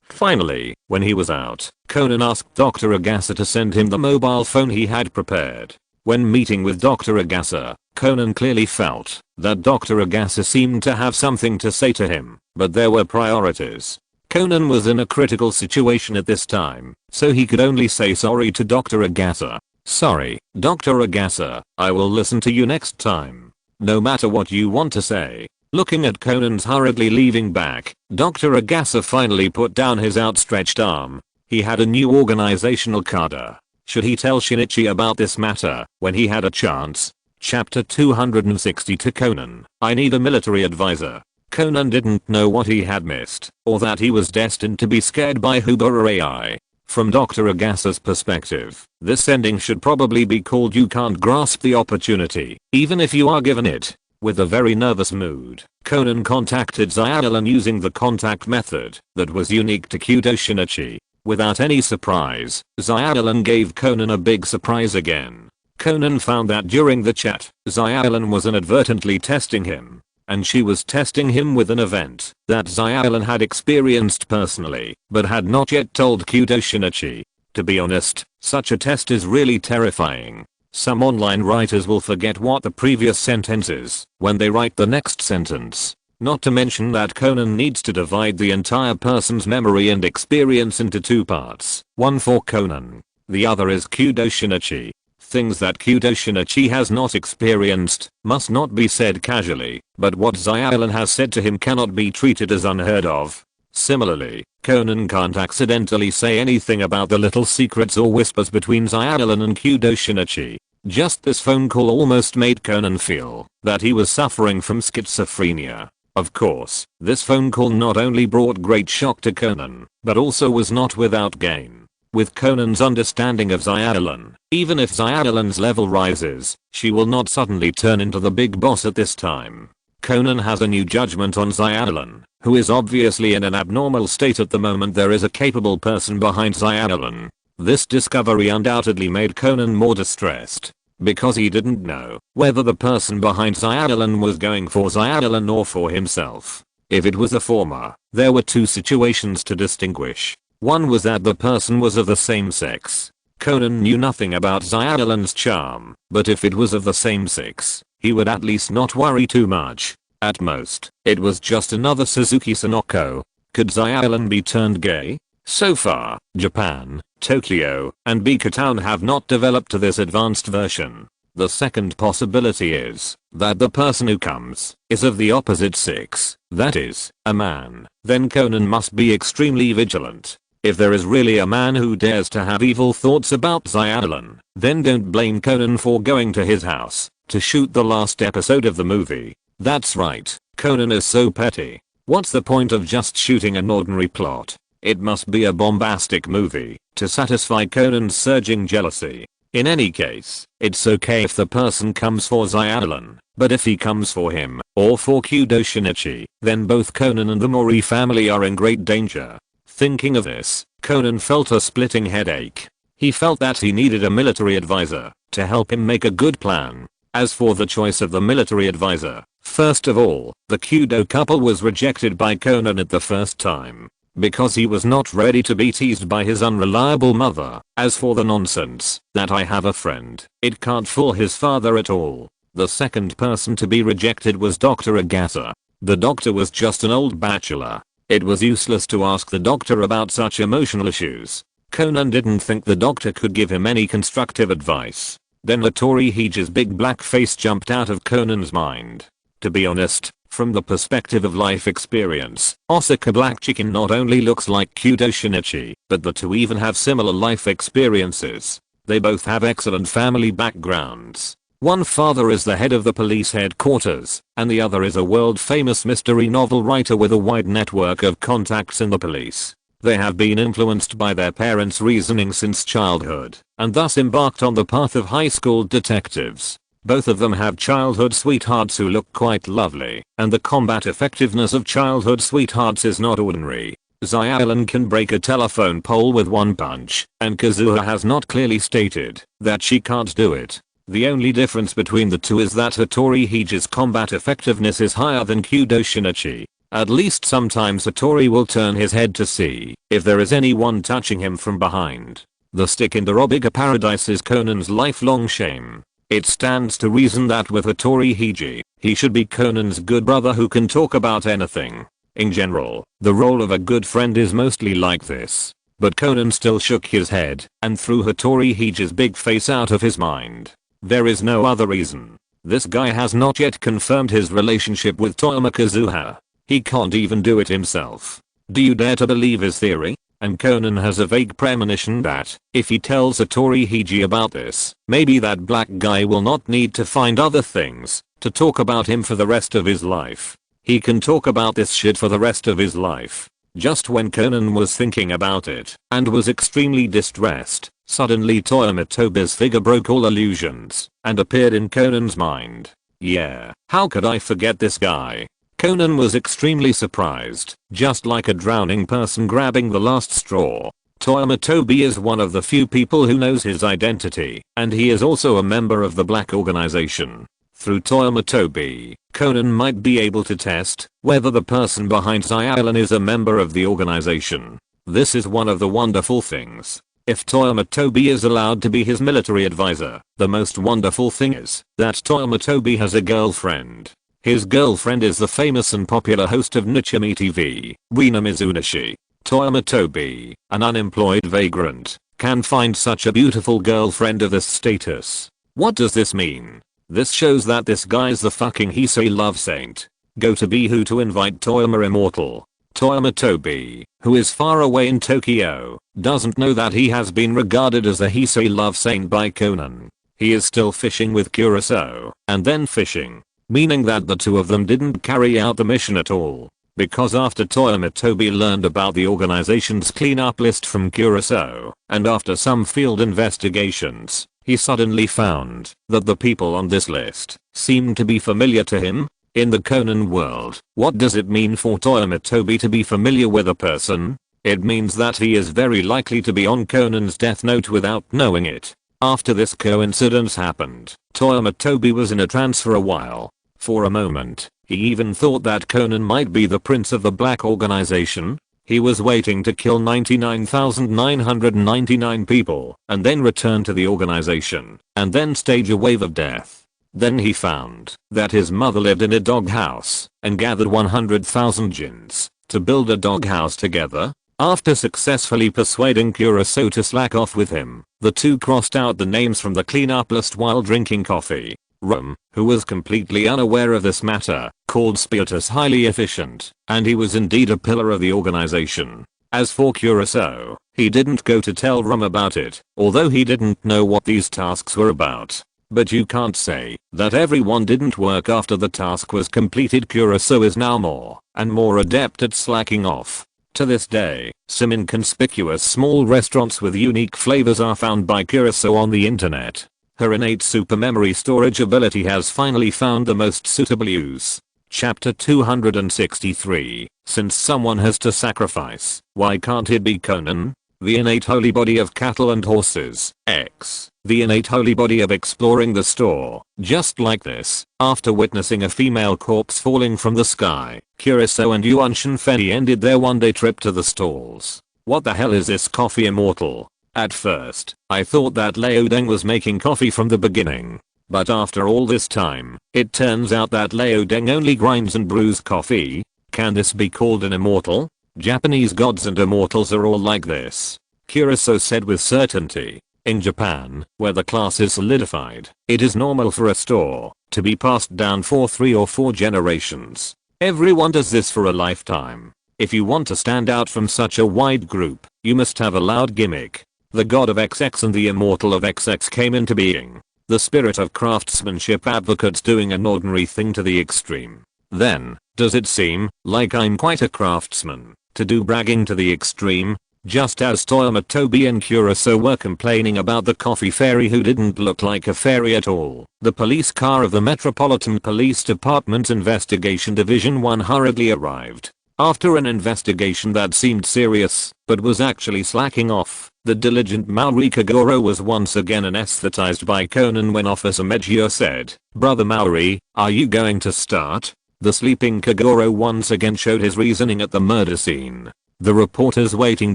Finally, when he was out, Conan asked Dr. Agasa to send him the mobile phone he had prepared. When meeting with Dr. Agasa, Conan clearly felt that Dr. Agasa seemed to have something to say to him, but there were priorities. Conan was in a critical situation at this time, so he could only say sorry to Dr. Agasa. Sorry, Dr. Agasa, I will listen to you next time. No matter what you want to say. Looking at Conan's hurriedly leaving back, Dr. Agasa finally put down his outstretched arm. He had a new organizational cadre. Should he tell Shinichi about this matter when he had a chance? Chapter 260 to Conan, I need a military advisor. Conan didn't know what he had missed, or that he was destined to be scared by Hubara AI. From Dr. Agasa's perspective, this ending should probably be called You Can't Grasp the Opportunity, even if you are given it. With a very nervous mood, Conan contacted Zyallen using the contact method that was unique to Kyudo Shinichi. Without any surprise, Zyallen gave Conan a big surprise again. Conan found that during the chat, Zyallen was inadvertently testing him. And she was testing him with an event that Zyallen had experienced personally, but had not yet told Kyudo Shinichi. To be honest, such a test is really terrifying. Some online writers will forget what the previous sentence is when they write the next sentence. Not to mention that Conan needs to divide the entire person's memory and experience into 2 parts. One for Conan. The other is Kyudo Shinichi. Things that Kyudo Shinichi has not experienced must not be said casually, but what Zyallen has said to him cannot be treated as unheard of. Similarly, Conan can't accidentally say anything about the little secrets or whispers between Zyallen and Kyudo Shinichi. Just this phone call almost made Conan feel that he was suffering from schizophrenia. Of course, this phone call not only brought great shock to Conan, but also was not without gain. With Conan's understanding of Zyallen, even if Zyallen's level rises, she will not suddenly turn into the big boss at this time. Conan has a new judgment on Zyallen, who is obviously in an abnormal state at the moment. There is a capable person behind Zyallen. This discovery undoubtedly made Conan more distressed, because he didn't know whether the person behind Zyallen was going for Zyallen or for himself. If it was the former, there were 2 situations to distinguish. One was that the person was of the same sex. Conan knew nothing about Zyallen's charm, but if it was of the same sex, he would at least not worry too much. At most, it was just another Suzuki Sonoko. Could Zyallen be turned gay? So far, Japan, Tokyo, and Bika-town have not developed to this advanced version. The second possibility is that the person who comes is of the opposite sex, that is, a man. Then Conan must be extremely vigilant. If there is really a man who dares to have evil thoughts about Zyallen, then don't blame Conan for going to his house to shoot the last episode of the movie. That's right, Conan is so petty. What's the point of just shooting an ordinary plot? It must be a bombastic movie to satisfy Conan's surging jealousy. In any case, it's okay if the person comes for Zyallen, but if he comes for him or for Kyudo Shinichi, then both Conan and the Mori family are in great danger. Thinking of this, Conan felt a splitting headache. He felt that he needed a military advisor to help him make a good plan. As for the choice of the military advisor, first of all, the Kyudo couple was rejected by Conan at the first time, because he was not ready to be teased by his unreliable mother. As for the nonsense that I have a friend, it can't fool his father at all. The second person to be rejected was Dr. Agata. The doctor was just an old bachelor. It was useless to ask the doctor about such emotional issues. Conan didn't think the doctor could give him any constructive advice. Then Hattori Hiji's big black face jumped out of Conan's mind. To be honest, from the perspective of life experience, Osaka Black Chicken not only looks like Kudo Shinichi, but the two even have similar life experiences. They both have excellent family backgrounds. One father is the head of the police headquarters, and the other is a world-famous mystery novel writer with a wide network of contacts in the police. They have been influenced by their parents' reasoning since childhood, and thus embarked on the path of high school detectives. Both of them have childhood sweethearts who look quite lovely, and the combat effectiveness of childhood sweethearts is not ordinary. Xiaolan can break a telephone pole with one punch, and Kazuha has not clearly stated that she can't do it. The only difference between the two is that Hattori Hiji's combat effectiveness is higher than Kudo Shinichi. At least sometimes Hattori will turn his head to see if there is anyone touching him from behind. The stick in the Robiga paradise is Conan's lifelong shame. It stands to reason that with Hattori Hiji, he should be Conan's good brother who can talk about anything. In general, the role of a good friend is mostly like this. But Conan still shook his head and threw Hattori Hiji's big face out of his mind. There is no other reason. This guy has not yet confirmed his relationship with Toyama Kazuha. He can't even do it himself. Do you dare to believe his theory? And Conan has a vague premonition that, if he tells Hattori Hiji about this, maybe that black guy will not need to find other things to talk about him for the rest of his life. He can talk about this shit for the rest of his life. Just when Conan was thinking about it, and was extremely distressed, suddenly Toyama Tobi's figure broke all illusions, and appeared in Conan's mind. Yeah, how could I forget this guy? Conan was extremely surprised, just like a drowning person grabbing the last straw. Toyama Tobi is one of the few people who knows his identity, and he is also a member of the Black Organization. Through Toyama Tobi, Conan might be able to test whether the person behind Xiaolan is a member of the organization. This is one of the wonderful things. If Toyama Tobi is allowed to be his military advisor, the most wonderful thing is that Toyama Tobi has a girlfriend. His girlfriend is the famous and popular host of Nichimi TV, Rina Mizunashi. Toyama Tobi, an unemployed vagrant, can find such a beautiful girlfriend of this status. What does this mean? This shows that this guy's the fucking Heisei love saint. Go to be who to invite Toyama Immortal. Toyama Tobi, who is far away in Tokyo, doesn't know that he has been regarded as a Heisei love saint by Conan. He is still fishing with Kuroso, and then fishing. Meaning that the two of them didn't carry out the mission at all. Because after Toyama Tobi learned about the organization's cleanup list from Kuroso, and after some field investigations, he suddenly found that the people on this list seemed to be familiar to him. In the Conan world, what does it mean for Toyama Tobi to be familiar with a person? It means that he is very likely to be on Conan's death note without knowing it. After this coincidence happened, Toyama Tobi was in a trance for a while. For a moment, he even thought that Conan might be the prince of the Black Organization. He was waiting to kill 99,999 people and then return to the organization and then stage a wave of death. Then he found that his mother lived in a doghouse and gathered 100,000 djinns to build a doghouse together. After successfully persuading Kuroso to slack off with him, the two crossed out the names from the cleanup list while drinking coffee. Rum, who was completely unaware of this matter, called Spiritus highly efficient, and he was indeed a pillar of the organization. As for Kuroso, he didn't go to tell Rum about it, although he didn't know what these tasks were about. But you can't say that everyone didn't work after the task was completed. Kuroso is now more and more adept at slacking off. To this day, some inconspicuous small restaurants with unique flavors are found by Kuroso on the internet. Her innate super memory storage ability has finally found the most suitable use. Chapter 263. Since someone has to sacrifice, why can't it be Conan? The innate holy body of cattle and horses. X. The innate holy body of exploring the store. Just like this, after witnessing a female corpse falling from the sky, Kuroso and Yuan Shinfei ended their one-day trip to the stalls. What the hell is this coffee immortal? At first, I thought that Liu Deng was making coffee from the beginning. But after all this time, it turns out that Leo Deng only grinds and brews coffee. Can this be called an immortal? Japanese gods and immortals are all like this. Kuroso said with certainty. In Japan, where the class is solidified, it is normal for a store to be passed down for 3 or 4 generations. Everyone does this for a lifetime. If you want to stand out from such a wide group, you must have a loud gimmick. The god of XX and the immortal of XX came into being. The spirit of craftsmanship advocates doing an ordinary thing to the extreme. Then, does it seem like I'm quite a craftsman to do bragging to the extreme? Just as Toyama Tobi and Kuroso were complaining about the coffee fairy who didn't look like a fairy at all, the police car of the Metropolitan Police Department's Investigation Division 1 hurriedly arrived. After an investigation that seemed serious, but was actually slacking off, the diligent Maori Kagoro was once again anesthetized by Conan when Officer Meggio said, "Brother Maori, are you going to start?" The sleeping Kagoro once again showed his reasoning at the murder scene. The reporters waiting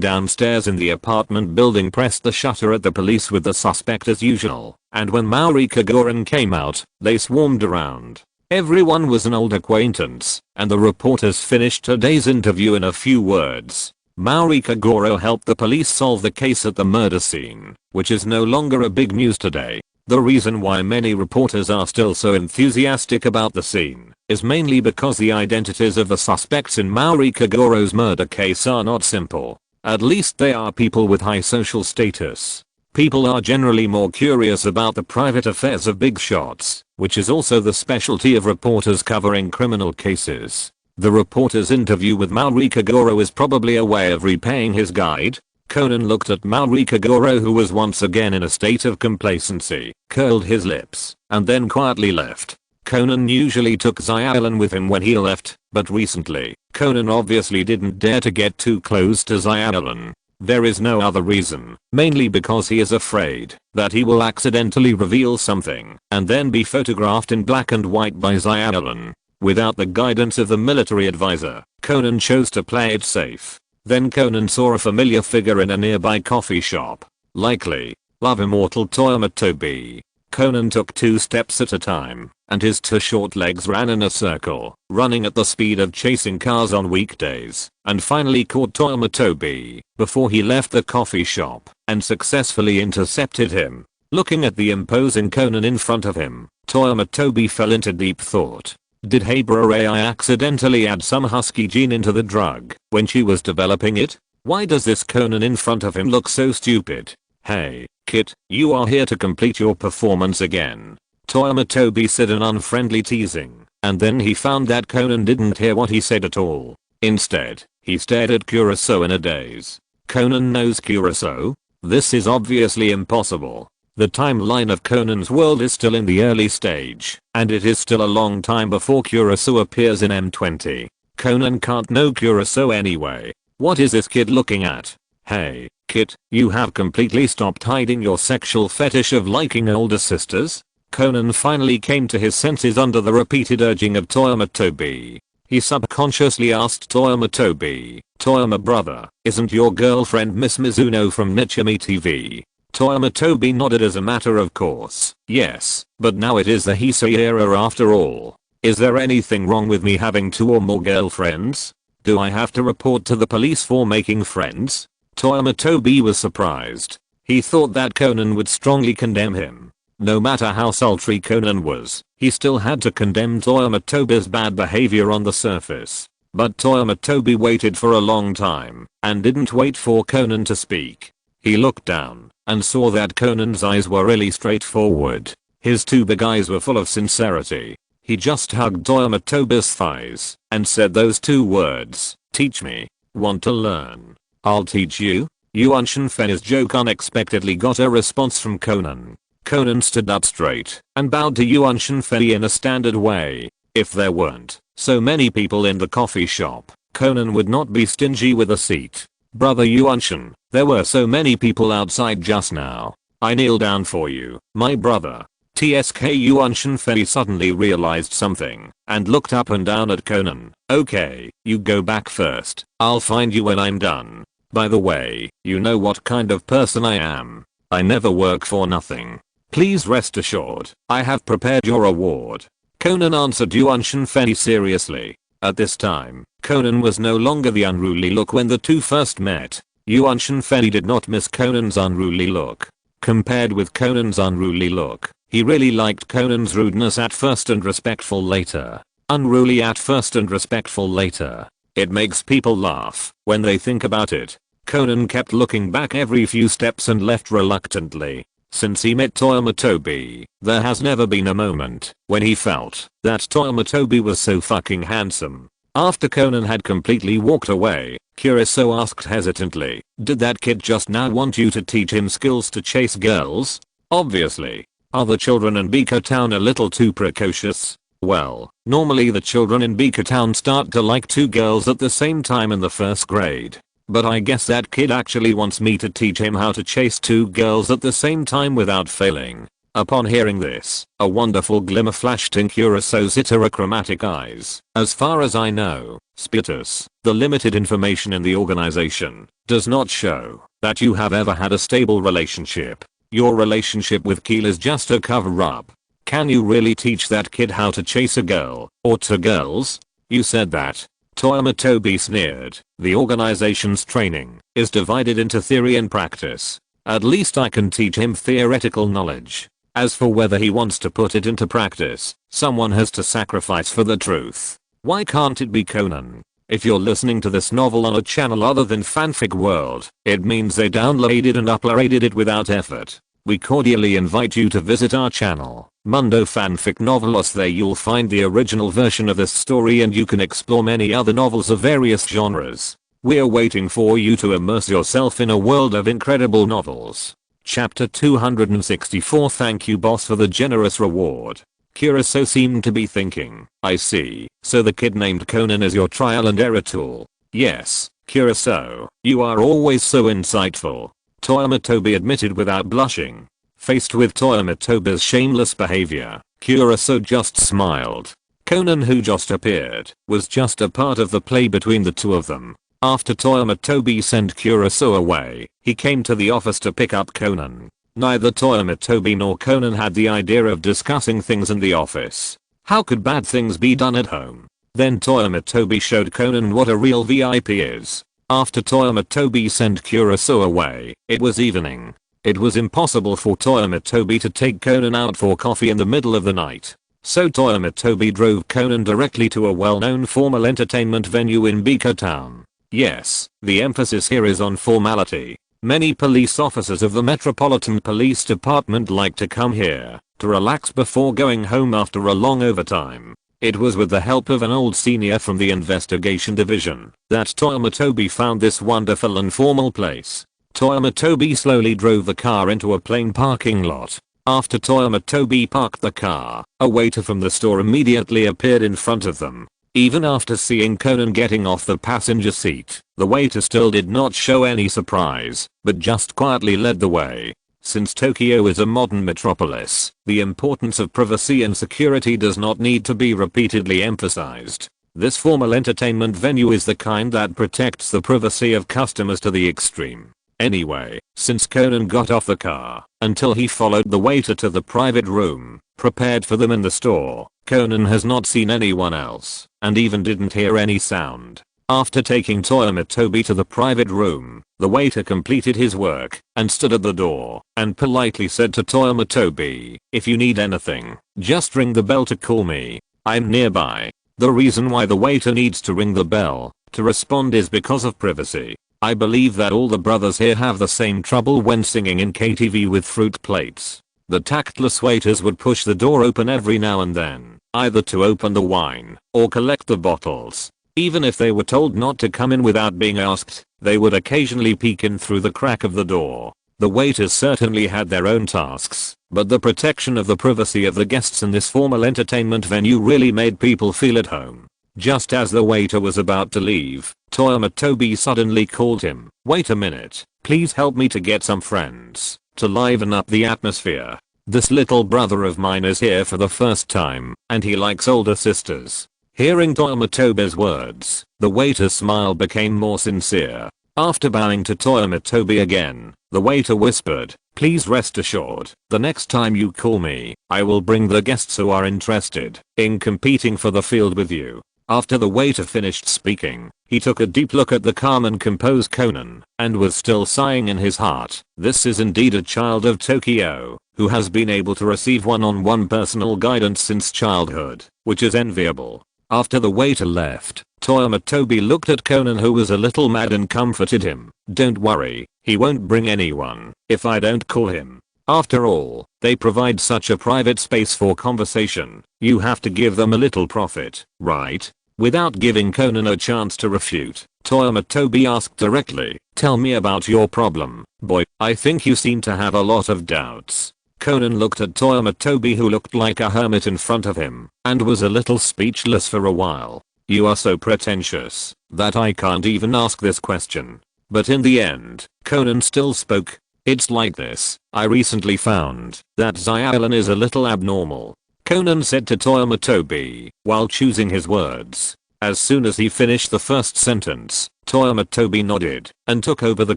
downstairs in the apartment building pressed the shutter at the police with the suspect as usual, and when Maori Kagoran came out, they swarmed around. Everyone was an old acquaintance, and the reporters finished today's interview in a few words. Maori Kagoro helped the police solve the case at the murder scene, which is no longer a big news today. The reason why many reporters are still so enthusiastic about the scene is mainly because the identities of the suspects in Maori Kagoro's murder case are not simple. At least they are people with high social status. People are generally more curious about the private affairs of big shots, which is also the specialty of reporters covering criminal cases. The reporter's interview with Maori Kagoro is probably a way of repaying his guide. Conan looked at Maori Kagoro, who was once again in a state of complacency, curled his lips, and then quietly left. Conan usually took Xiaolan with him when he left, but recently, Conan obviously didn't dare to get too close to Xiaolan. There is no other reason, mainly because he is afraid that he will accidentally reveal something and then be photographed in black and white by Xiaolan. Without the guidance of the military advisor, Conan chose to play it safe. Then Conan saw a familiar figure in a nearby coffee shop. Likely, love immortal Toyama Tobi. Conan took 2 steps at a time, and his 2 short legs ran in a circle, running at the speed of chasing cars on weekdays, and finally caught Toyama Tobi before he left the coffee shop and successfully intercepted him. Looking at the imposing Conan in front of him, Toyama Tobi fell into deep thought. Did Habra AI accidentally add some husky gene into the drug when she was developing it? Why does this Conan in front of him look so stupid? Hey, Kit, you are here to complete your performance again. Toyama Tobi said in unfriendly teasing, and then he found that Conan didn't hear what he said at all. Instead, he stared at Kuroso in a daze. Conan knows Kuroso? This is obviously impossible. The timeline of Conan's world is still in the early stage, and it is still a long time before Kuroso appears in M20. Conan can't know Kuroso anyway. What is this kid looking at? Hey, Kit, you have completely stopped hiding your sexual fetish of liking older sisters? Conan finally came to his senses under the repeated urging of Toyama Tobi. He subconsciously asked Toyama Tobi, "Toyama brother, isn't your girlfriend Miss Mizuno from Nichimi TV?" Toyama Tobi nodded as a matter of course. Yes, but now it is the Heisei era after all. Is there anything wrong with me having 2 or more girlfriends? Do I have to report to the police for making friends? Toyama Tobi was surprised. He thought that Conan would strongly condemn him. No matter how sultry Conan was, he still had to condemn Toyama Tobi's bad behavior on the surface. But Toyama Tobi waited for a long time and didn't wait for Conan to speak. He looked down and saw that Conan's eyes were really straightforward. His 2 big eyes were full of sincerity. He just hugged Toyama Tobi's thighs and said those 2 words, "Teach me." "Want to learn? I'll teach you." Yuan Shenfei's joke unexpectedly got a response from Conan. Conan stood up straight and bowed to Yuan Shenfei in a standard way. If there weren't so many people in the coffee shop, Conan would not be stingy with a seat. "Brother Yuan Shen, there were so many people outside just now. I kneel down for you, my brother." TSK Yuan Shenfei suddenly realized something and looked up and down at Conan. "Okay, you go back first. I'll find you when I'm done. By the way, you know what kind of person I am. I never work for nothing." Please rest assured, I have prepared your reward. Conan answered Yuan Shenfei seriously. At this time, Conan was no longer the unruly look when the two first met. Yuan Shenfei did not miss Conan's unruly look. Compared with Conan's unruly look, he really liked Conan's rudeness at first and respectful later. Unruly at first and respectful later. It makes people laugh when they think about it. Conan kept looking back every few steps and left reluctantly. Since he met Toyama Tobi, there has never been a moment when he felt that Toyama Tobi was so fucking handsome. After Conan had completely walked away, Kuriso asked hesitantly, "Did that kid just now want you to teach him skills to chase girls?" "Obviously. Are the children in Biko Town a little too precocious?" "Well, normally the children in Biko Town start to like two girls at the same time in the first grade. But I guess that kid actually wants me to teach him how to chase two girls at the same time without failing." Upon hearing this, a wonderful glimmer flashed in Kuriso's heterochromatic eyes. "As far as I know, Sputus, the limited information in the organization does not show that you have ever had a stable relationship. Your relationship with Keel is just a cover-up. Can you really teach that kid how to chase a girl, or two girls?" "You said that." Toyama Tobi sneered. "The organization's training is divided into theory and practice. At least I can teach him theoretical knowledge. As for whether he wants to put it into practice, someone has to sacrifice for the truth. Why can't it be Conan?" If you're listening to this novel on a channel other than Fanfic World, it means they downloaded and uploaded it without effort. We cordially invite you to visit our channel, Mundo Fanfic Novelos. There you'll find the original version of this story and you can explore many other novels of various genres. We're waiting for you to immerse yourself in a world of incredible novels. Chapter 264. Thank you boss for the generous reward. Kuriso seemed to be thinking, "I see, so the kid named Conan is your trial and error tool." "Yes, Kuriso, you are always so insightful," Toyama Tobi admitted without blushing. Faced with Toyama Tobi's shameless behavior, Kuriso just smiled. Conan, who just appeared, was just a part of the play between the two of them. After Toyama Tobi sent Kuriso away, he came to the office to pick up Conan. Neither Toyama Tobi nor Conan had the idea of discussing things in the office. How could bad things be done at home? Then Toyama Tobi showed Conan what a real VIP is. After Toyama Tobi sent Kuriso away, it was evening. It was impossible for Toyama Tobi to take Conan out for coffee in the middle of the night. So Toyama Tobi drove Conan directly to a well-known formal entertainment venue in Biko Town. Yes, the emphasis here is on formality. Many police officers of the Metropolitan Police Department like to come here to relax before going home after a long overtime. It was with the help of an old senior from the investigation division that Toyama Tobi found this wonderful and formal place. Toyama Tobi slowly drove the car into a plain parking lot. After Toyama Tobi parked the car, a waiter from the store immediately appeared in front of them. Even after seeing Conan getting off the passenger seat, the waiter still did not show any surprise, but just quietly led the way. Since Tokyo is a modern metropolis, the importance of privacy and security does not need to be repeatedly emphasized. This formal entertainment venue is the kind that protects the privacy of customers to the extreme. Anyway, since Conan got off the car, until he followed the waiter to the private room prepared for them in the store, Conan has not seen anyone else, and even didn't hear any sound. After taking Toyama Tobi to the private room, the waiter completed his work and stood at the door and politely said to Toyama Tobi, "If you need anything, just ring the bell to call me. I'm nearby." The reason why the waiter needs to ring the bell to respond is because of privacy. I believe that all the brothers here have the same trouble when singing in KTV with fruit plates. The tactless waiters would push the door open every now and then, either to open the wine or collect the bottles. Even if they were told not to come in without being asked, they would occasionally peek in through the crack of the door. The waiters certainly had their own tasks, but the protection of the privacy of the guests in this formal entertainment venue really made people feel at home. Just as the waiter was about to leave, Toyama Tobi suddenly called him. "Wait a minute, please help me to get some friends to liven up the atmosphere. This little brother of mine is here for the first time, and he likes older sisters." Hearing Toyama Tobi's words, the waiter's smile became more sincere. After bowing to Toyama Tobi again, the waiter whispered, "Please rest assured, the next time you call me, I will bring the guests who are interested in competing for the field with you." After the waiter finished speaking, he took a deep look at the calm and composed Conan, and was still sighing in his heart. This is indeed a child of Tokyo, who has been able to receive one-on-one personal guidance since childhood, which is enviable. After the waiter left, Toyama Tobi looked at Conan, who was a little mad, and comforted him. "Don't worry, he won't bring anyone if I don't call him. After all, they provide such a private space for conversation. You have to give them a little profit, right?" Without giving Conan a chance to refute, Toyama Tobi asked directly, "Tell me about your problem, boy. I think you seem to have a lot of doubts." Conan looked at Toyama Tobi, who looked like a hermit in front of him, and was a little speechless for a while. "You are so pretentious that I can't even ask this question." But in the end, Conan still spoke. "It's like this. I recently found that Xylan is a little abnormal," Conan said to Toyama Tobi while choosing his words. As soon as he finished the first sentence, Toyama Tobi nodded and took over the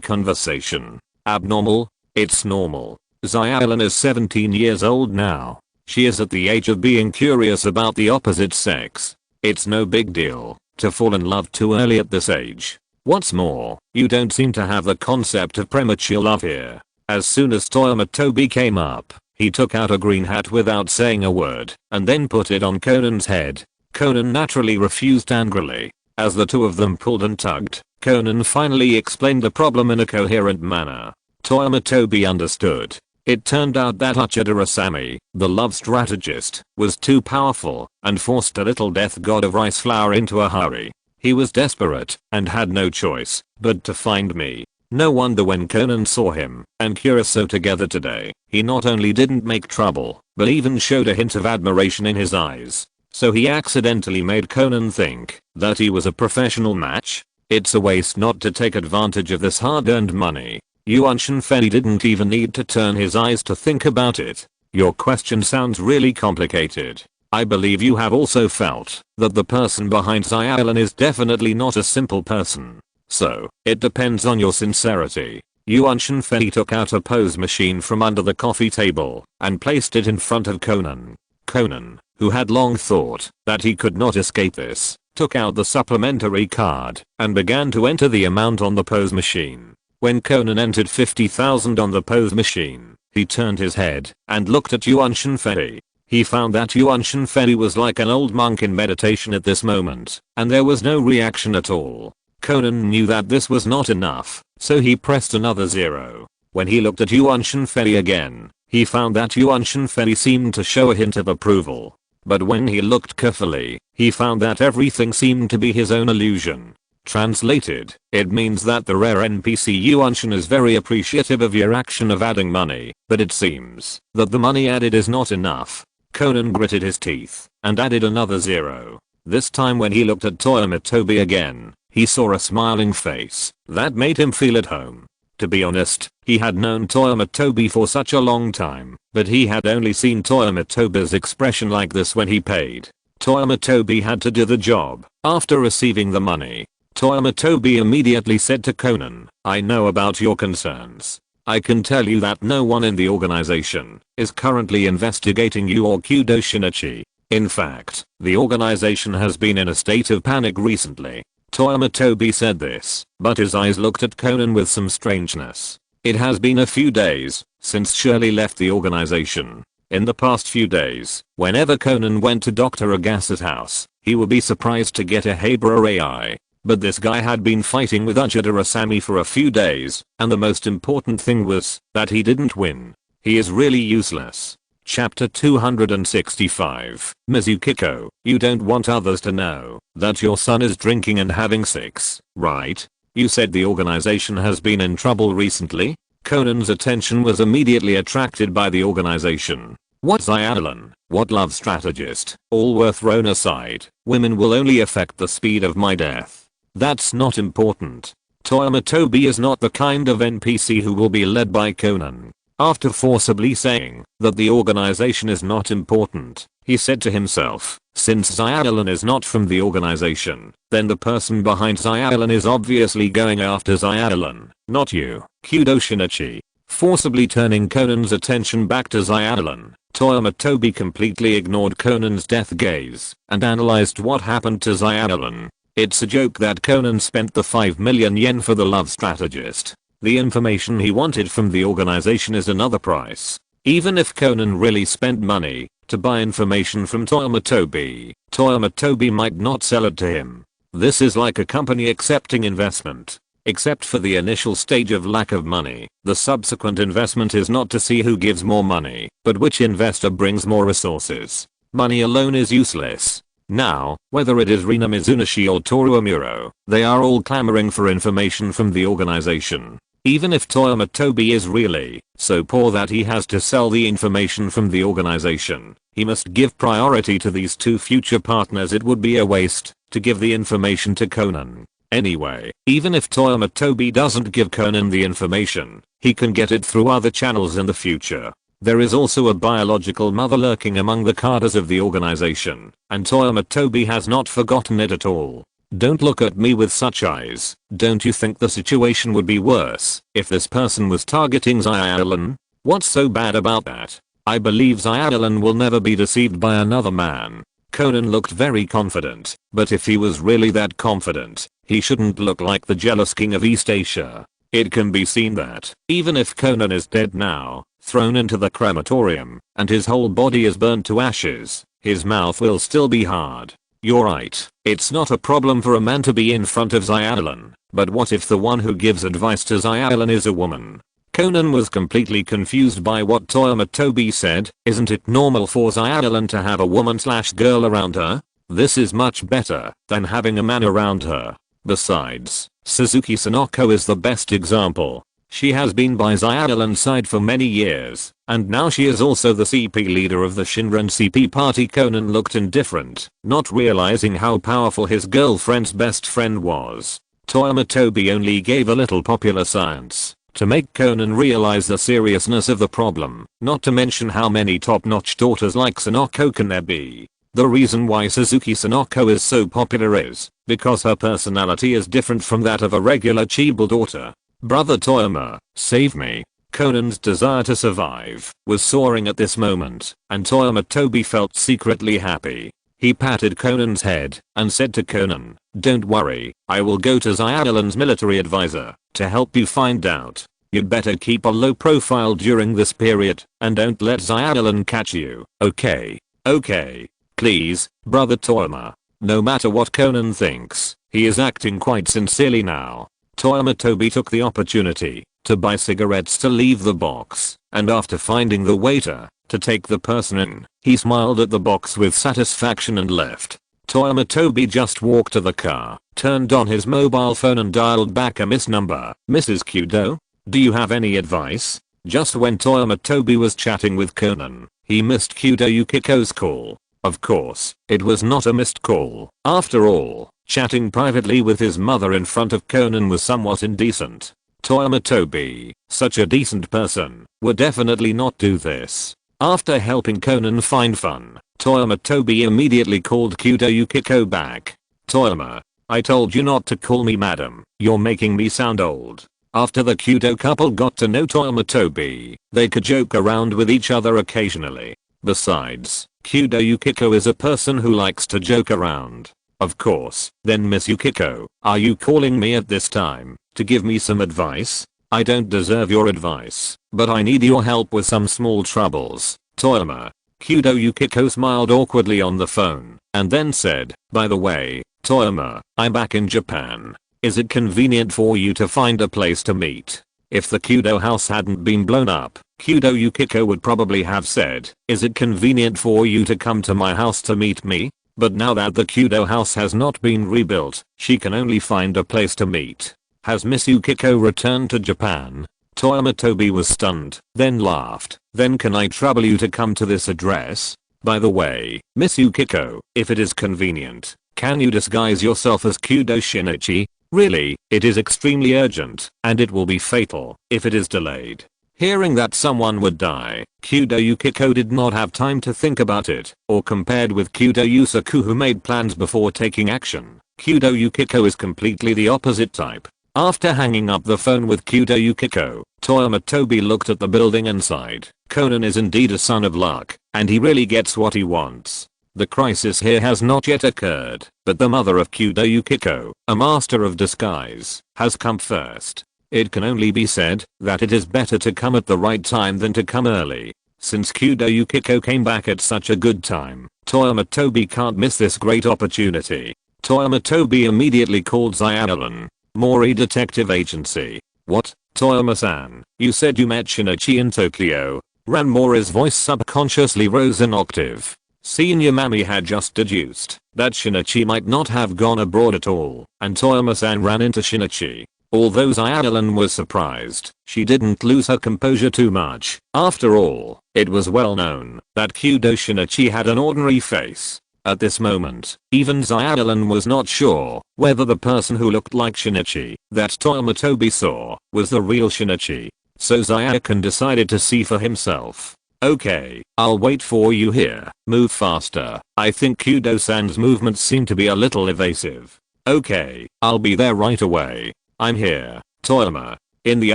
conversation. "Abnormal? It's normal. Xylan is 17 years old now. She is at the age of being curious about the opposite sex. It's no big deal to fall in love too early at this age. What's more, you don't seem to have the concept of premature love here." As soon as Toyama Tobi came up, he took out a green hat without saying a word, and then put it on Conan's head. Conan naturally refused angrily. As the two of them pulled and tugged, Conan finally explained the problem in a coherent manner. Toyama Tobi understood. It turned out that Uchida-Asami, the love strategist, was too powerful and forced a little death god of rice flour into a hurry. He was desperate and had no choice but to find me. No wonder when Conan saw him and Kuriso together today, he not only didn't make trouble, but even showed a hint of admiration in his eyes. So he accidentally made Conan think that he was a professional match? It's a waste not to take advantage of this hard-earned money. Yuan Shenfei didn't even need to turn his eyes to think about it. "Your question sounds really complicated. I believe you have also felt that the person behind Xylan is definitely not a simple person. So, it depends on your sincerity." Yuan Shenfei took out a pose machine from under the coffee table and placed it in front of Conan. Conan, who had long thought that he could not escape this, took out the supplementary card and began to enter the amount on the pose machine. When Conan entered 50,000 on the pose machine, he turned his head and looked at Yuan Shenfei. He found that Yuan Shenfei was like an old monk in meditation at this moment, and there was no reaction at all. Conan knew that this was not enough, so he pressed another 0. When he looked at Yuan Shenfei again, he found that Yuan Shenfei seemed to show a hint of approval. But when he looked carefully, he found that everything seemed to be his own illusion. Translated, it means that the rare NPC Yuan Shen is very appreciative of your action of adding money, but it seems that the money added is not enough. Conan gritted his teeth and added another 0. This time when he looked at Toyama Tobi again, he saw a smiling face that made him feel at home. To be honest, he had known Toyama Tobi for such a long time, but he had only seen Toyama Tobi's expression like this when he paid. Toyama Tobi had to do the job. After receiving the money, Toyama Tobi immediately said to Conan, "I know about your concerns. I can tell you that no one in the organization is currently investigating you or Kudo Shinichi. In fact, the organization has been in a state of panic recently." Toyama Tobi said this, but his eyes looked at Conan with some strangeness. It has been a few days since Shirley left the organization. In the past few days, whenever Conan went to Dr. Agasa's house, he would be surprised to get a Habra AI. But this guy had been fighting with Uchida-Asami for a few days, and the most important thing was that he didn't win. He is really useless. Chapter 265. Mizukiko, you don't want others to know that your son is drinking and having sex, right? You said the organization has been in trouble recently? Conan's attention was immediately attracted by the organization. What Xylan? What love strategist? All were thrown aside. Women will only affect the speed of my death. That's not important. Toyama Tobi is not the kind of NPC who will be led by Conan. After forcibly saying that the organization is not important, he said to himself, since Xylan is not from the organization, then the person behind Xylan is obviously going after Xylan, not you, Kudo Shinichi. Forcibly turning Conan's attention back to Xylan, Toyama Tobi completely ignored Conan's death gaze and analyzed what happened to Xylan. It's a joke that Conan spent the 5 million yen for the love strategist. The information he wanted from the organization is another price. Even if Conan really spent money to buy information from Toyama Tobi might not sell it to him. This is like a company accepting investment. Except for the initial stage of lack of money, the subsequent investment is not to see who gives more money, but which investor brings more resources. Money alone is useless. Now, whether it is Rina Mizunashi or Toru Amuro, they are all clamoring for information from the organization. Even if Toyama Tobi is really so poor that he has to sell the information from the organization, he must give priority to these two future partners. It would be a waste to give the information to Conan. Anyway, even if Toyama Tobi doesn't give Conan the information, he can get it through other channels in the future. There is also a biological mother lurking among the cadres of the organization, and Toyama Tobi has not forgotten it at all. Don't look at me with such eyes. Don't you think the situation would be worse if this person was targeting Xylan? What's so bad about that? I believe Xylan will never be deceived by another man. Conan looked very confident, but if he was really that confident, he shouldn't look like the jealous king of East Asia. It can be seen that, even if Conan is dead now, thrown into the crematorium, and his whole body is burnt to ashes, his mouth will still be hard. You're right, it's not a problem for a man to be in front of Xylan, but what if the one who gives advice to Xylan is a woman? Conan was completely confused by what Toyama Tobi said. Isn't it normal for Xylan to have a woman/girl around her? This is much better than having a man around her. Besides, Suzuki Sanoko is the best example. She has been by Xylan's side for many years, and now she is also the CP leader of the Shinran CP party. Conan looked indifferent, not realizing how powerful his girlfriend's best friend was. Toyama Tobi only gave a little popular science to make Conan realize the seriousness of the problem, not to mention how many top-notch daughters like Sanoko can there be. The reason why Suzuki Sanoko is so popular is because her personality is different from that of a regular Chiba daughter. Brother Toyama, save me. Conan's desire to survive was soaring at this moment, and Toyama Tobi felt secretly happy. He patted Conan's head and said to Conan, don't worry, I will go to Xylan's military advisor to help you find out. You'd better keep a low profile during this period and don't let Xylan catch you, okay? Okay. Please, brother Toyama. No matter what Conan thinks, he is acting quite sincerely now. Toyama Tobi took the opportunity to buy cigarettes to leave the box, and after finding the waiter to take the person in, he smiled at the box with satisfaction and left. Toyama Tobi just walked to the car, turned on his mobile phone and dialed back a miss number. Mrs. Kudo? Do you have any advice? Just when Toyama Tobi was chatting with Conan, he missed Kudo Yukiko's call. Of course, it was not a missed call. After all, chatting privately with his mother in front of Conan was somewhat indecent. Toyama Tobi, such a decent person, would definitely not do this. After helping Conan find fun, Toyama Tobi immediately called Kudo Yukiko back. Toyama, I told you not to call me madam, you're making me sound old. After the Kudo couple got to know Toyama Tobi, they could joke around with each other occasionally. Besides, Kudo Yukiko is a person who likes to joke around. Of course. Then Miss Yukiko, are you calling me at this time to give me some advice? I don't deserve your advice, but I need your help with some small troubles. Toyama. Kudo Yukiko smiled awkwardly on the phone and then said, by the way, Toyama, I'm back in Japan. Is it convenient for you to find a place to meet? If the Kudo house hadn't been blown up, Kudo Yukiko would probably have said, is it convenient for you to come to my house to meet me? But now that the Kudo house has not been rebuilt, she can only find a place to meet. Has Miss Yukiko returned to Japan? Toyama Tobi was stunned, then laughed. Then can I trouble you to come to this address? By the way, Miss Yukiko, if it is convenient, can you disguise yourself as Kudo Shinichi? Really, it is extremely urgent, and it will be fatal if it is delayed. Hearing that someone would die, Kudo Yukiko did not have time to think about it, or compared with Kudo Yusaku who made plans before taking action. Kudo Yukiko is completely the opposite type. After hanging up the phone with Kudo Yukiko, Toyama Tobi looked at the building and sighed. Conan is indeed a son of luck, and he really gets what he wants. The crisis here has not yet occurred, but the mother of Kudo Yukiko, a master of disguise, has come first. It can only be said that it is better to come at the right time than to come early. Since Kudo Yukiko came back at such a good time, Toyama Tobi can't miss this great opportunity. Toyama Tobi immediately called Xiaolan. Mori Detective Agency. What? Toyama-san, you said you met Shinichi in Tokyo. Ranmori's voice subconsciously rose an octave. Senior Mami had just deduced that Shinichi might not have gone abroad at all, and Toyama-san ran into Shinichi. Although Xiaolan was surprised, she didn't lose her composure too much. After all, it was well known that Kudo Shinichi had an ordinary face. At this moment, even Xiaolan was not sure whether the person who looked like Shinichi that Toyama Tobi saw was the real Shinichi. So Xiaolan decided to see for himself. Okay, I'll wait for you here. Move faster. I think Kudo-san's movements seem to be a little evasive. Okay, I'll be there right away. I'm here, Toyama. In the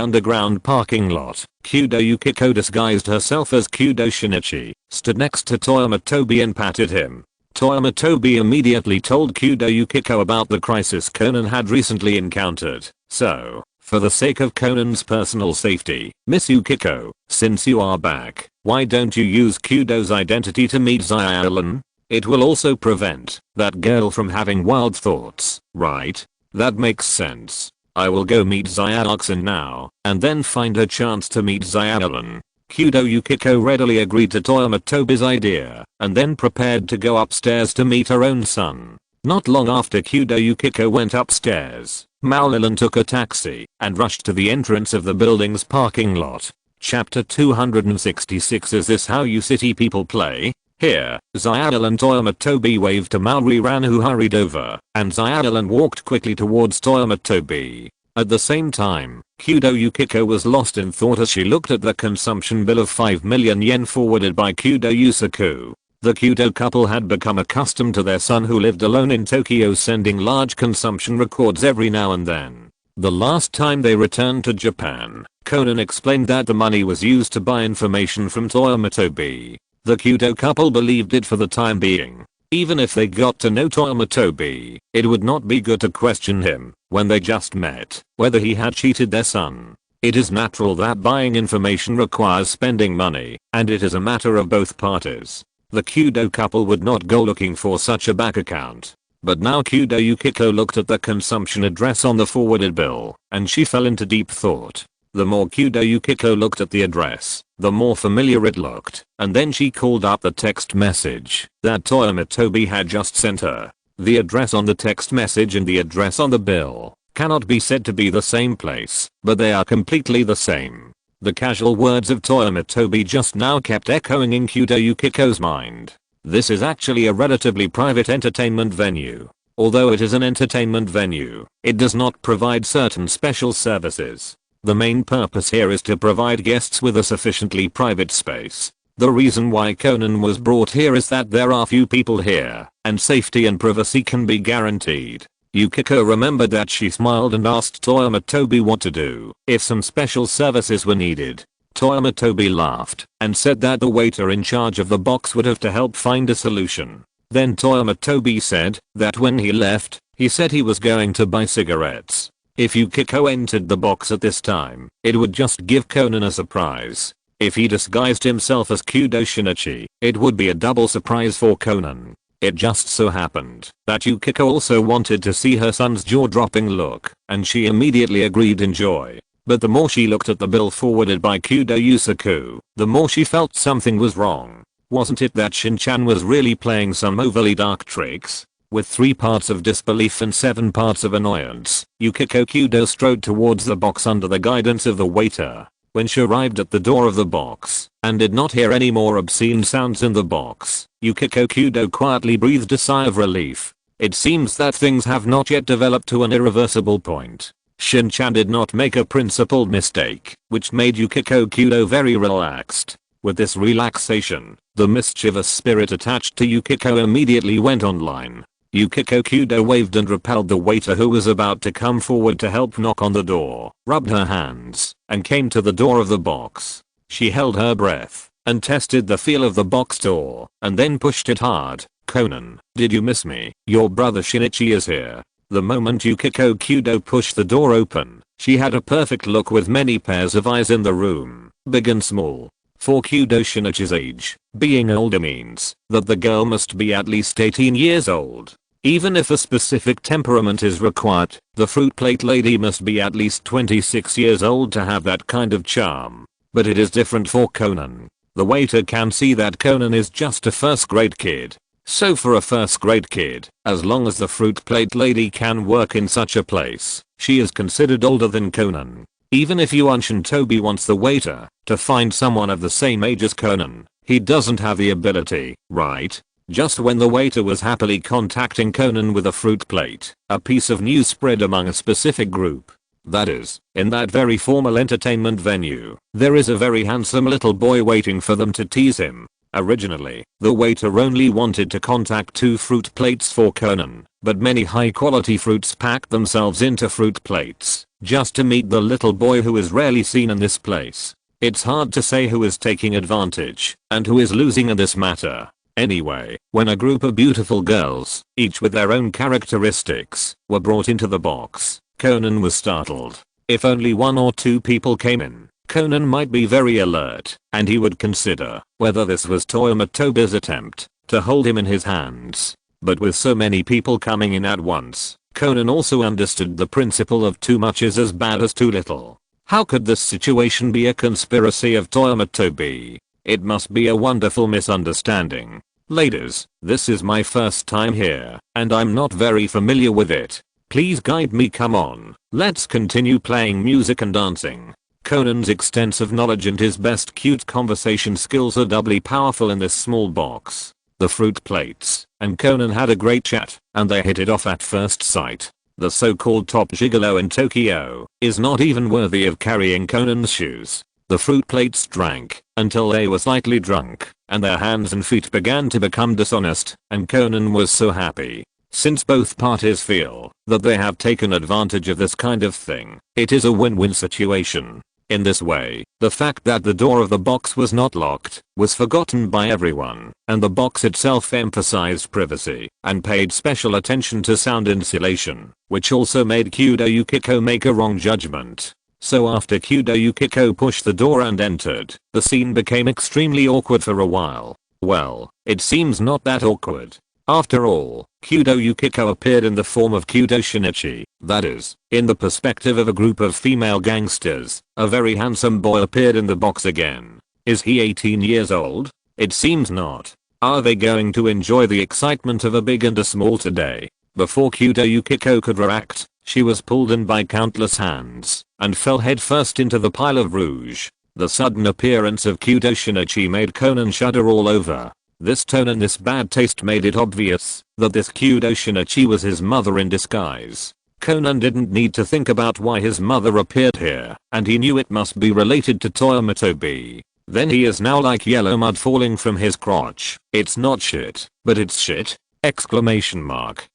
underground parking lot, Kudo Yukiko disguised herself as Kudo Shinichi, stood next to Toyama Tobi and patted him. Toyama Tobi immediately told Kudo Yukiko about the crisis Conan had recently encountered. So, for the sake of Conan's personal safety, Miss Yukiko, since you are back, why don't you use Kudo's identity to meet Xiaolan? It will also prevent that girl from having wild thoughts, right? That makes sense. I will go meet Xiaolan now, and then find a chance to meet Xiaolan. Kudo Yukiko readily agreed to Toyama Tobi's idea, and then prepared to go upstairs to meet her own son. Not long after Kudo Yukiko went upstairs, Maolilan took a taxi, and rushed to the entrance of the building's parking lot. Chapter 266. Is this how you city people play? Here, Xiaolan. Toyama Tobi waved to Maori-ran who hurried over, and Xiaolan walked quickly towards Toyama Tobi. At the same time, Kudo Yukiko was lost in thought as she looked at the consumption bill of 5 million yen forwarded by Kudo Yusaku. The Kudo couple had become accustomed to their son who lived alone in Tokyo sending large consumption records every now and then. The last time they returned to Japan, Conan explained that the money was used to buy information from Toyama Tobi. The Kudo couple believed it for the time being. Even if they got to know Toyama Tobi, it would not be good to question him, when they just met, whether he had cheated their son. It is natural that buying information requires spending money, and it is a matter of both parties. The Kudo couple would not go looking for such a bank account. But now Kudo Yukiko looked at the consumption address on the forwarded bill, and she fell into deep thought. The more Kudo Yukiko looked at the address, the more familiar it looked, and then she called up the text message that Toyama Tobi had just sent her. The address on the text message and the address on the bill cannot be said to be the same place, but they are completely the same. The casual words of Toyama Tobi just now kept echoing in Kudo Yukiko's mind. This is actually a relatively private entertainment venue. Although it is an entertainment venue, it does not provide certain special services. The main purpose here is to provide guests with a sufficiently private space. The reason why Conan was brought here is that there are few people here, and safety and privacy can be guaranteed. Yukiko remembered that she smiled and asked Toyama Tobi what to do if some special services were needed. Toyama Tobi laughed and said that the waiter in charge of the box would have to help find a solution. Then Toyama Tobi said that when he left, he said he was going to buy cigarettes. If Yukiko entered the box at this time, it would just give Conan a surprise. If he disguised himself as Kudo Shinichi, it would be a double surprise for Conan. It just so happened that Yukiko also wanted to see her son's jaw-dropping look, and she immediately agreed in joy. But the more she looked at the bill forwarded by Kudo Yusaku, the more she felt something was wrong. Wasn't it that Shin-chan was really playing some overly dark tricks? With 3 parts of disbelief and 7 parts of annoyance, Yukiko Kudo strode towards the box under the guidance of the waiter. When she arrived at the door of the box, and did not hear any more obscene sounds in the box, Yukiko Kudo quietly breathed a sigh of relief. It seems that things have not yet developed to an irreversible point. Shin-chan did not make a principled mistake, which made Yukiko Kudo very relaxed. With this relaxation, the mischievous spirit attached to Yukiko immediately went online. Yukiko Kudo waved and repelled the waiter who was about to come forward to help knock on the door, rubbed her hands, and came to the door of the box. She held her breath and tested the feel of the box door, and then pushed it hard. "Conan, did you miss me? Your brother Shinichi is here." The moment Yukiko Kudo pushed the door open, she had a perfect look with many pairs of eyes in the room, big and small. For Kudo Shinichi's age, being older means that the girl must be at least 18 years old. Even if a specific temperament is required, the fruit plate lady must be at least 26 years old to have that kind of charm. But it is different for Conan. The waiter can see that Conan is just a first grade kid. So for a first grade kid, as long as the fruit plate lady can work in such a place, she is considered older than Conan. Even if Yuan-chan Tobi wants the waiter to find someone of the same age as Conan, he doesn't have the ability, right? Just when the waiter was happily contacting Conan with a fruit plate, a piece of news spread among a specific group. That is, in that very formal entertainment venue, there is a very handsome little boy waiting for them to tease him. Originally, the waiter only wanted to contact 2 fruit plates for Conan, but many high quality fruits packed themselves into fruit plates, just to meet the little boy who is rarely seen in this place. It's hard to say who is taking advantage, and who is losing in this matter. Anyway, when a group of beautiful girls, each with their own characteristics, were brought into the box, Conan was startled. If only 1 or 2 people came in, Conan might be very alert, and he would consider whether this was Toyama Tobi's attempt to hold him in his hands. But with so many people coming in at once, Conan also understood the principle of too much is as bad as too little. How could this situation be a conspiracy of Toyama Tobi? It must be a wonderful misunderstanding. Ladies, this is my first time here, and I'm not very familiar with it. Please guide me, come on. Let's continue playing music and dancing. Conan's extensive knowledge and his best cute conversation skills are doubly powerful in this small box. The fruit plates and Conan had a great chat, and they hit it off at first sight. The so-called top gigolo in Tokyo is not even worthy of carrying Conan's shoes. The fruit plates drank until they were slightly drunk, and their hands and feet began to become dishonest, and Conan was so happy. Since both parties feel that they have taken advantage of this kind of thing, it is a win-win situation. In this way, the fact that the door of the box was not locked was forgotten by everyone, and the box itself emphasized privacy and paid special attention to sound insulation, which also made Kudo Yukiko make a wrong judgment. So after Kudo Yukiko pushed the door and entered, the scene became extremely awkward for a while. Well, it seems not that awkward. After all, Kudo Yukiko appeared in the form of Kudo Shinichi, that is, in the perspective of a group of female gangsters. A very handsome boy appeared in the box again. Is he 18 years old? It seems not. Are they going to enjoy the excitement of a big and a small today? Before Kudo Yukiko could react, she was pulled in by countless hands and fell headfirst into the pile of rouge. The sudden appearance of Kudo Shinichi made Conan shudder all over. This tone and this bad taste made it obvious that this Kudo Shinichi was his mother in disguise. Conan didn't need to think about why his mother appeared here, and he knew it must be related to Toyama Tobi. Then he is now like yellow mud falling from his crotch. It's not shit, but it's shit! Exclamation mark.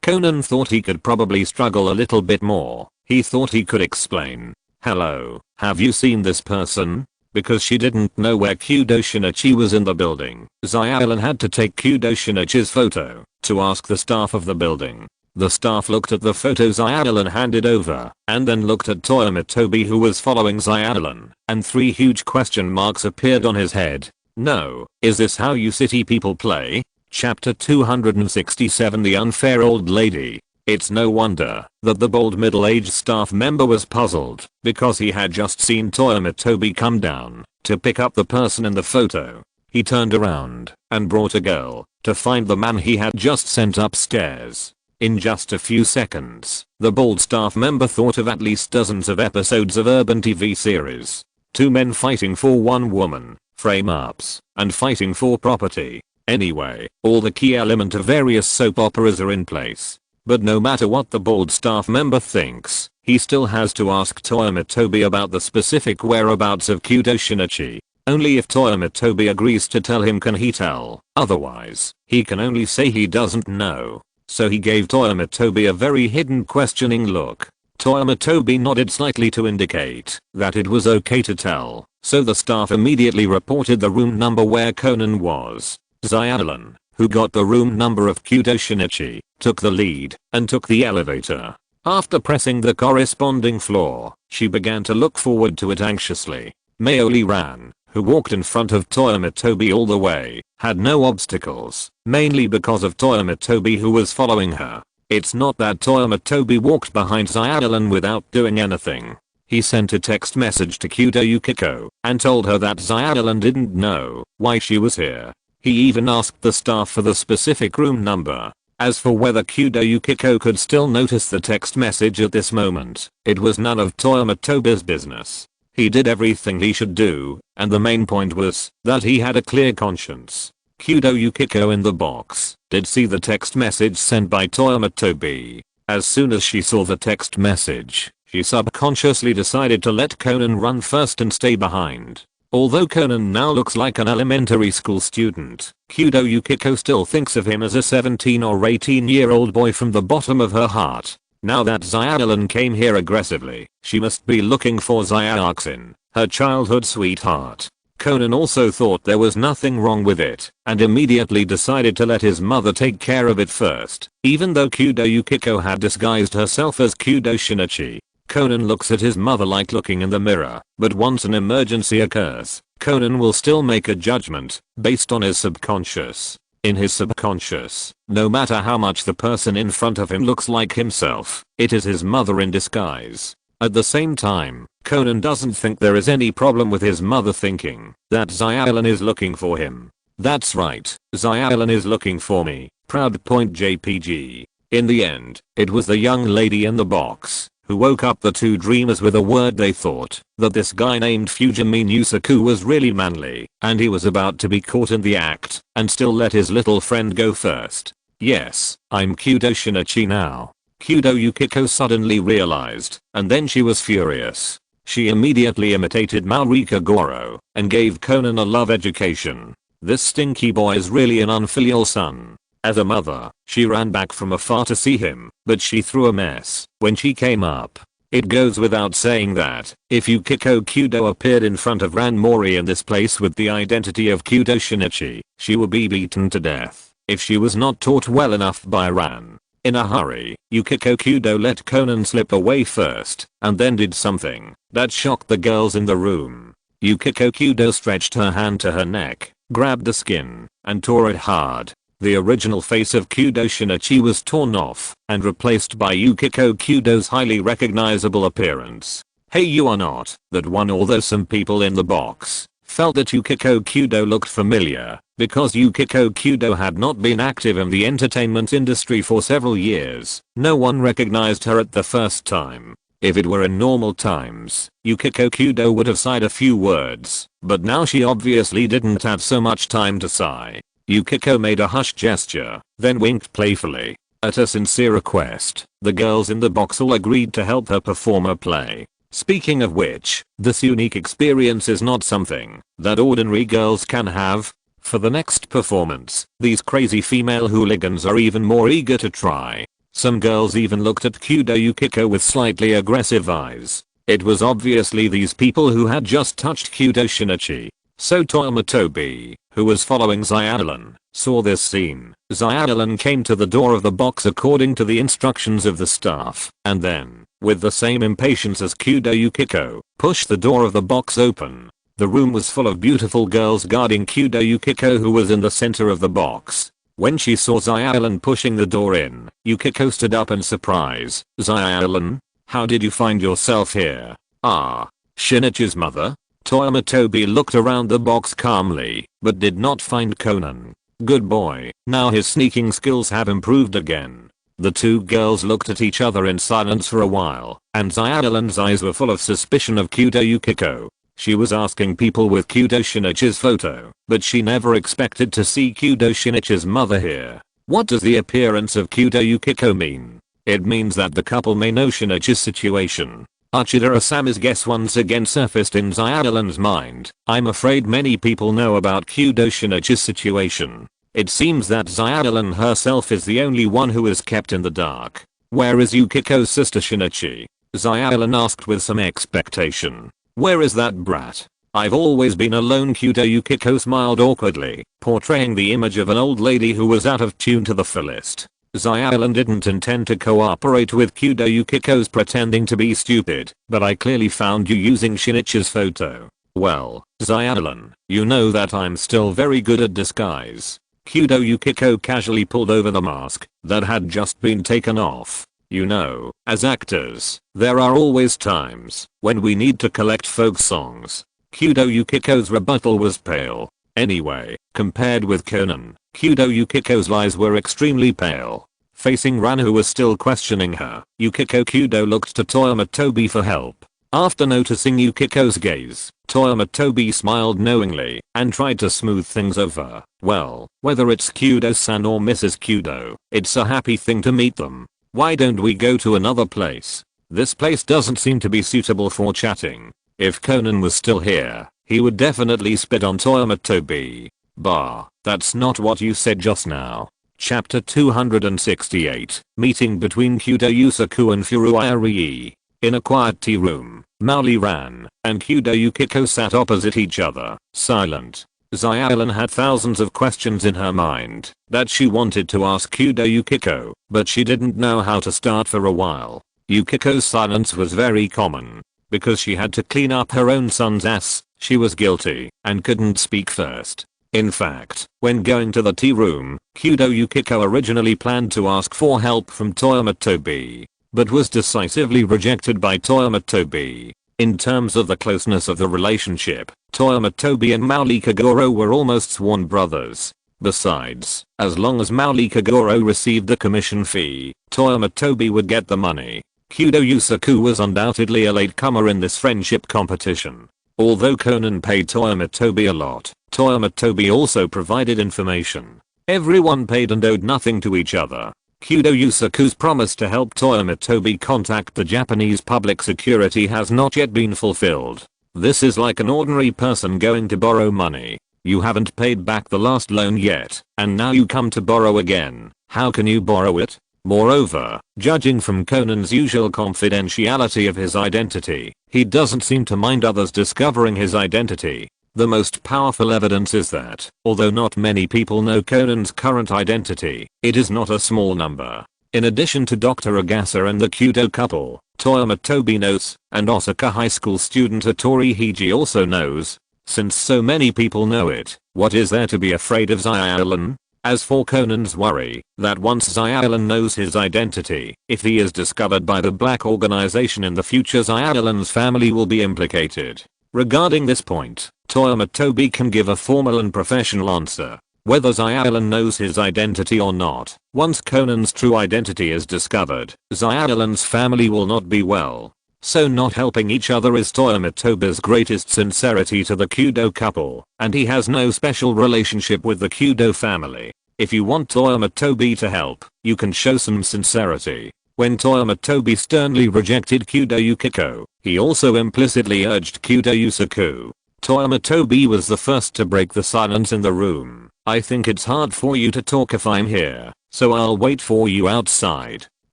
Conan thought he could probably struggle a little bit more. He thought he could explain. Hello, have you seen this person? Because she didn't know where Kudo Shinichi was in the building, Zyallen had to take Kudo Shinichi's photo to ask the staff of the building. The staff looked at the photo Zyallen handed over, and then looked at Toyama Tobi who was following Zyallen, and 3 huge question marks appeared on his head. No, is this how you city people play? Chapter 267 The Unfair Old Lady. It's no wonder that the bold middle-aged staff member was puzzled, because he had just seen Toyama Tobi come down to pick up the person in the photo. He turned around and brought a girl to find the man he had just sent upstairs. In just a few seconds, the bold staff member thought of at least dozens of episodes of urban TV series. 2 men fighting for 1 woman, frame-ups, and fighting for property. Anyway, all the key elements of various soap operas are in place. But no matter what the bald staff member thinks, he still has to ask Toyama Tobi about the specific whereabouts of Kudo Shinichi. Only if Toyama Tobi agrees to tell him can he tell, otherwise, he can only say he doesn't know. So he gave Toyama Tobi a very hidden questioning look. Toyama Tobi nodded slightly to indicate that it was okay to tell, so the staff immediately reported the room number where Conan was. Xiaolin, who got the room number of Kudo Shinichi, took the lead and took the elevator. After pressing the corresponding floor, she began to look forward to it anxiously. Mayoli Ran, who walked in front of Toyama Tobi all the way, had no obstacles, mainly because of Toyama Tobi who was following her. It's not that Toyama Tobi walked behind Xiaolin without doing anything. He sent a text message to Kudo Yukiko and told her that Xiaolin didn't know why she was here. He even asked the staff for the specific room number. As for whether Kudo Yukiko could still notice the text message at this moment, it was none of Toyama Tobi's business. He did everything he should do, and the main point was that he had a clear conscience. Kudo Yukiko in the box did see the text message sent by Toyama Tobi. As soon as she saw the text message, she subconsciously decided to let Conan run first and stay behind. Although Conan now looks like an elementary school student, Kudo Yukiko still thinks of him as a 17 or 18-year-old boy from the bottom of her heart. Now that Xiaolin came here aggressively, she must be looking for Xiaoxin, her childhood sweetheart. Conan also thought there was nothing wrong with it, and immediately decided to let his mother take care of it first. Even though Kudo Yukiko had disguised herself as Kudo Shinichi, Conan looks at his mother like looking in the mirror, but once an emergency occurs, Conan will still make a judgment, based on his subconscious. In his subconscious, no matter how much the person in front of him looks like himself, it is his mother in disguise. At the same time, Conan doesn't think there is any problem with his mother thinking that Xiaolin is looking for him. That's right, Xiaolin is looking for me, proud point JPG. In the end, it was the young lady in the box who woke up the two dreamers with a word. They thought that this guy named Fujimi Nusaku was really manly, and he was about to be caught in the act, and still let his little friend go first. Yes, I'm Kudo Shinichi now. Kudo Yukiko suddenly realized, and then she was furious. She immediately imitated Maurika Goro, and gave Conan a love education. This stinky boy is really an unfilial son. As a mother, she ran back from afar to see him, but she threw a mess when she came up. It goes without saying that, if Yukiko Kudo appeared in front of Ran Mori in this place with the identity of Kudo Shinichi, she would be beaten to death, if she was not taught well enough by Ran. In a hurry, Yukiko Kudo let Conan slip away first, and then did something that shocked the girls in the room. Yukiko Kudo stretched her hand to her neck, grabbed the skin, and tore it hard. The original face of Kudo Shinichi was torn off and replaced by Yukiko Kudo's highly recognizable appearance. Hey, you are not that one, although some people in the box felt that Yukiko Kudo looked familiar because Yukiko Kudo had not been active in the entertainment industry for several years. No one recognized her at the first time. If it were in normal times, Yukiko Kudo would have sighed a few words, but now she obviously didn't have so much time to sigh. Yukiko made a hush gesture, then winked playfully. At a sincere request, the girls in the box all agreed to help her perform a play. Speaking of which, this unique experience is not something that ordinary girls can have. For the next performance, these crazy female hooligans are even more eager to try. Some girls even looked at Kudo Yukiko with slightly aggressive eyes. It was obviously these people who had just touched Kudo Shinichi. So Toyama Tobi, who was following Xiaolin, saw this scene. Xiaolin came to the door of the box according to the instructions of the staff, and then, with the same impatience as Kudo Yukiko, pushed the door of the box open. The room was full of beautiful girls guarding Kudo Yukiko, who was in the center of the box. When she saw Xiaolin pushing the door in, Yukiko stood up in surprise. Xiaolin, how did you find yourself here? Ah, Shinichi's mother? Toyama Tobi looked around the box calmly, but did not find Conan. Good boy, now his sneaking skills have improved again. The two girls looked at each other in silence for a while, and Xiaolin's eyes were full of suspicion of Kudo Yukiko. She was asking people with Kudo Shinichi's photo, but she never expected to see Kudo Shinichi's mother here. What does the appearance of Kudo Yukiko mean? It means that the couple may know Shinichi's situation. Uchida Asami's guess once again surfaced in Xyalan's mind. I'm afraid many people know about Kudo Shinichi's situation. It seems that Xyalan herself is the only one who is kept in the dark. Where is Yukiko's sister Shinichi? Xyalan asked with some expectation. Where is that brat? I've always been alone. Kudo Yukiko smiled awkwardly, portraying the image of an old lady who was out of tune to the fullest. Xyalan didn't intend to cooperate with Kudo Yukiko's pretending to be stupid, but I clearly found you using Shinichi's photo. Well, Xyalan, you know that I'm still very good at disguise. Kudo Yukiko casually pulled over the mask that had just been taken off. You know, as actors, there are always times when we need to collect folk songs. Kudo Yukiko's rebuttal was pale. Anyway, compared with Conan, Kudo Yukiko's lies were extremely pale. Facing Ran, who was still questioning her, Yukiko Kudo looked to Toyama Tobi for help. After noticing Yukiko's gaze, Toyama Tobi smiled knowingly and tried to smooth things over. Well, whether it's Kudo-san or Mrs. Kudo, it's a happy thing to meet them. Why don't we go to another place? This place doesn't seem to be suitable for chatting. If Conan was still here, he would definitely spit on Toyama Tobi. Bah, that's not what you said just now. Chapter 268, Meeting between Kudo Yusaku and Furuya Rii. In a quiet tea room, Maoli Ran and Kudo Yukiko sat opposite each other, silent. Xyalan had thousands of questions in her mind that she wanted to ask Kudo Yukiko, but she didn't know how to start for a while. Yukiko's silence was very common. Because she had to clean up her own son's ass, she was guilty and couldn't speak first. In fact, when going to the tea room, Kudo Yukiko originally planned to ask for help from Toyama Tobi, but was decisively rejected by Toyama Tobi. In terms of the closeness of the relationship, Toyama Tobi and Maoli Kagoro were almost sworn brothers. Besides, as long as Maoli Kagoro received the commission fee, Toyama Tobi would get the money. Kudo Yusaku was undoubtedly a latecomer in this friendship competition. Although Conan paid Toyama Tobi a lot, Toyama Tobi also provided information. Everyone paid and owed nothing to each other. Kudo Yusaku's promise to help Toyama Tobi contact the Japanese public security has not yet been fulfilled. This is like an ordinary person going to borrow money. You haven't paid back the last loan yet, and now you come to borrow again. How can you borrow it? Moreover, judging from Conan's usual confidentiality of his identity, he doesn't seem to mind others discovering his identity. The most powerful evidence is that, although not many people know Conan's current identity, it is not a small number. In addition to Dr. Agasa and the Kudo couple, Toyama Tobi knows, and Osaka High School student Hattori Hiji also knows. Since so many people know it, what is there to be afraid of Xyalan? As for Conan's worry, that once Xyalan knows his identity, if he is discovered by the black organization in the future, Xyalan's family will be implicated. Regarding this point, Toyama Tobi can give a formal and professional answer. Whether Xyalan knows his identity or not, once Conan's true identity is discovered, Xyalan's family will not be well. So not helping each other is Toyama Tobi's greatest sincerity to the Kudo couple, and he has no special relationship with the Kudo family. If you want Toyama Tobi to help, you can show some sincerity. When Toyama Tobi sternly rejected Kudo Yukiko, he also implicitly urged Kudo Yusaku. Toyama Tobi was the first to break the silence in the room. I think it's hard for you to talk if I'm here, so I'll wait for you outside.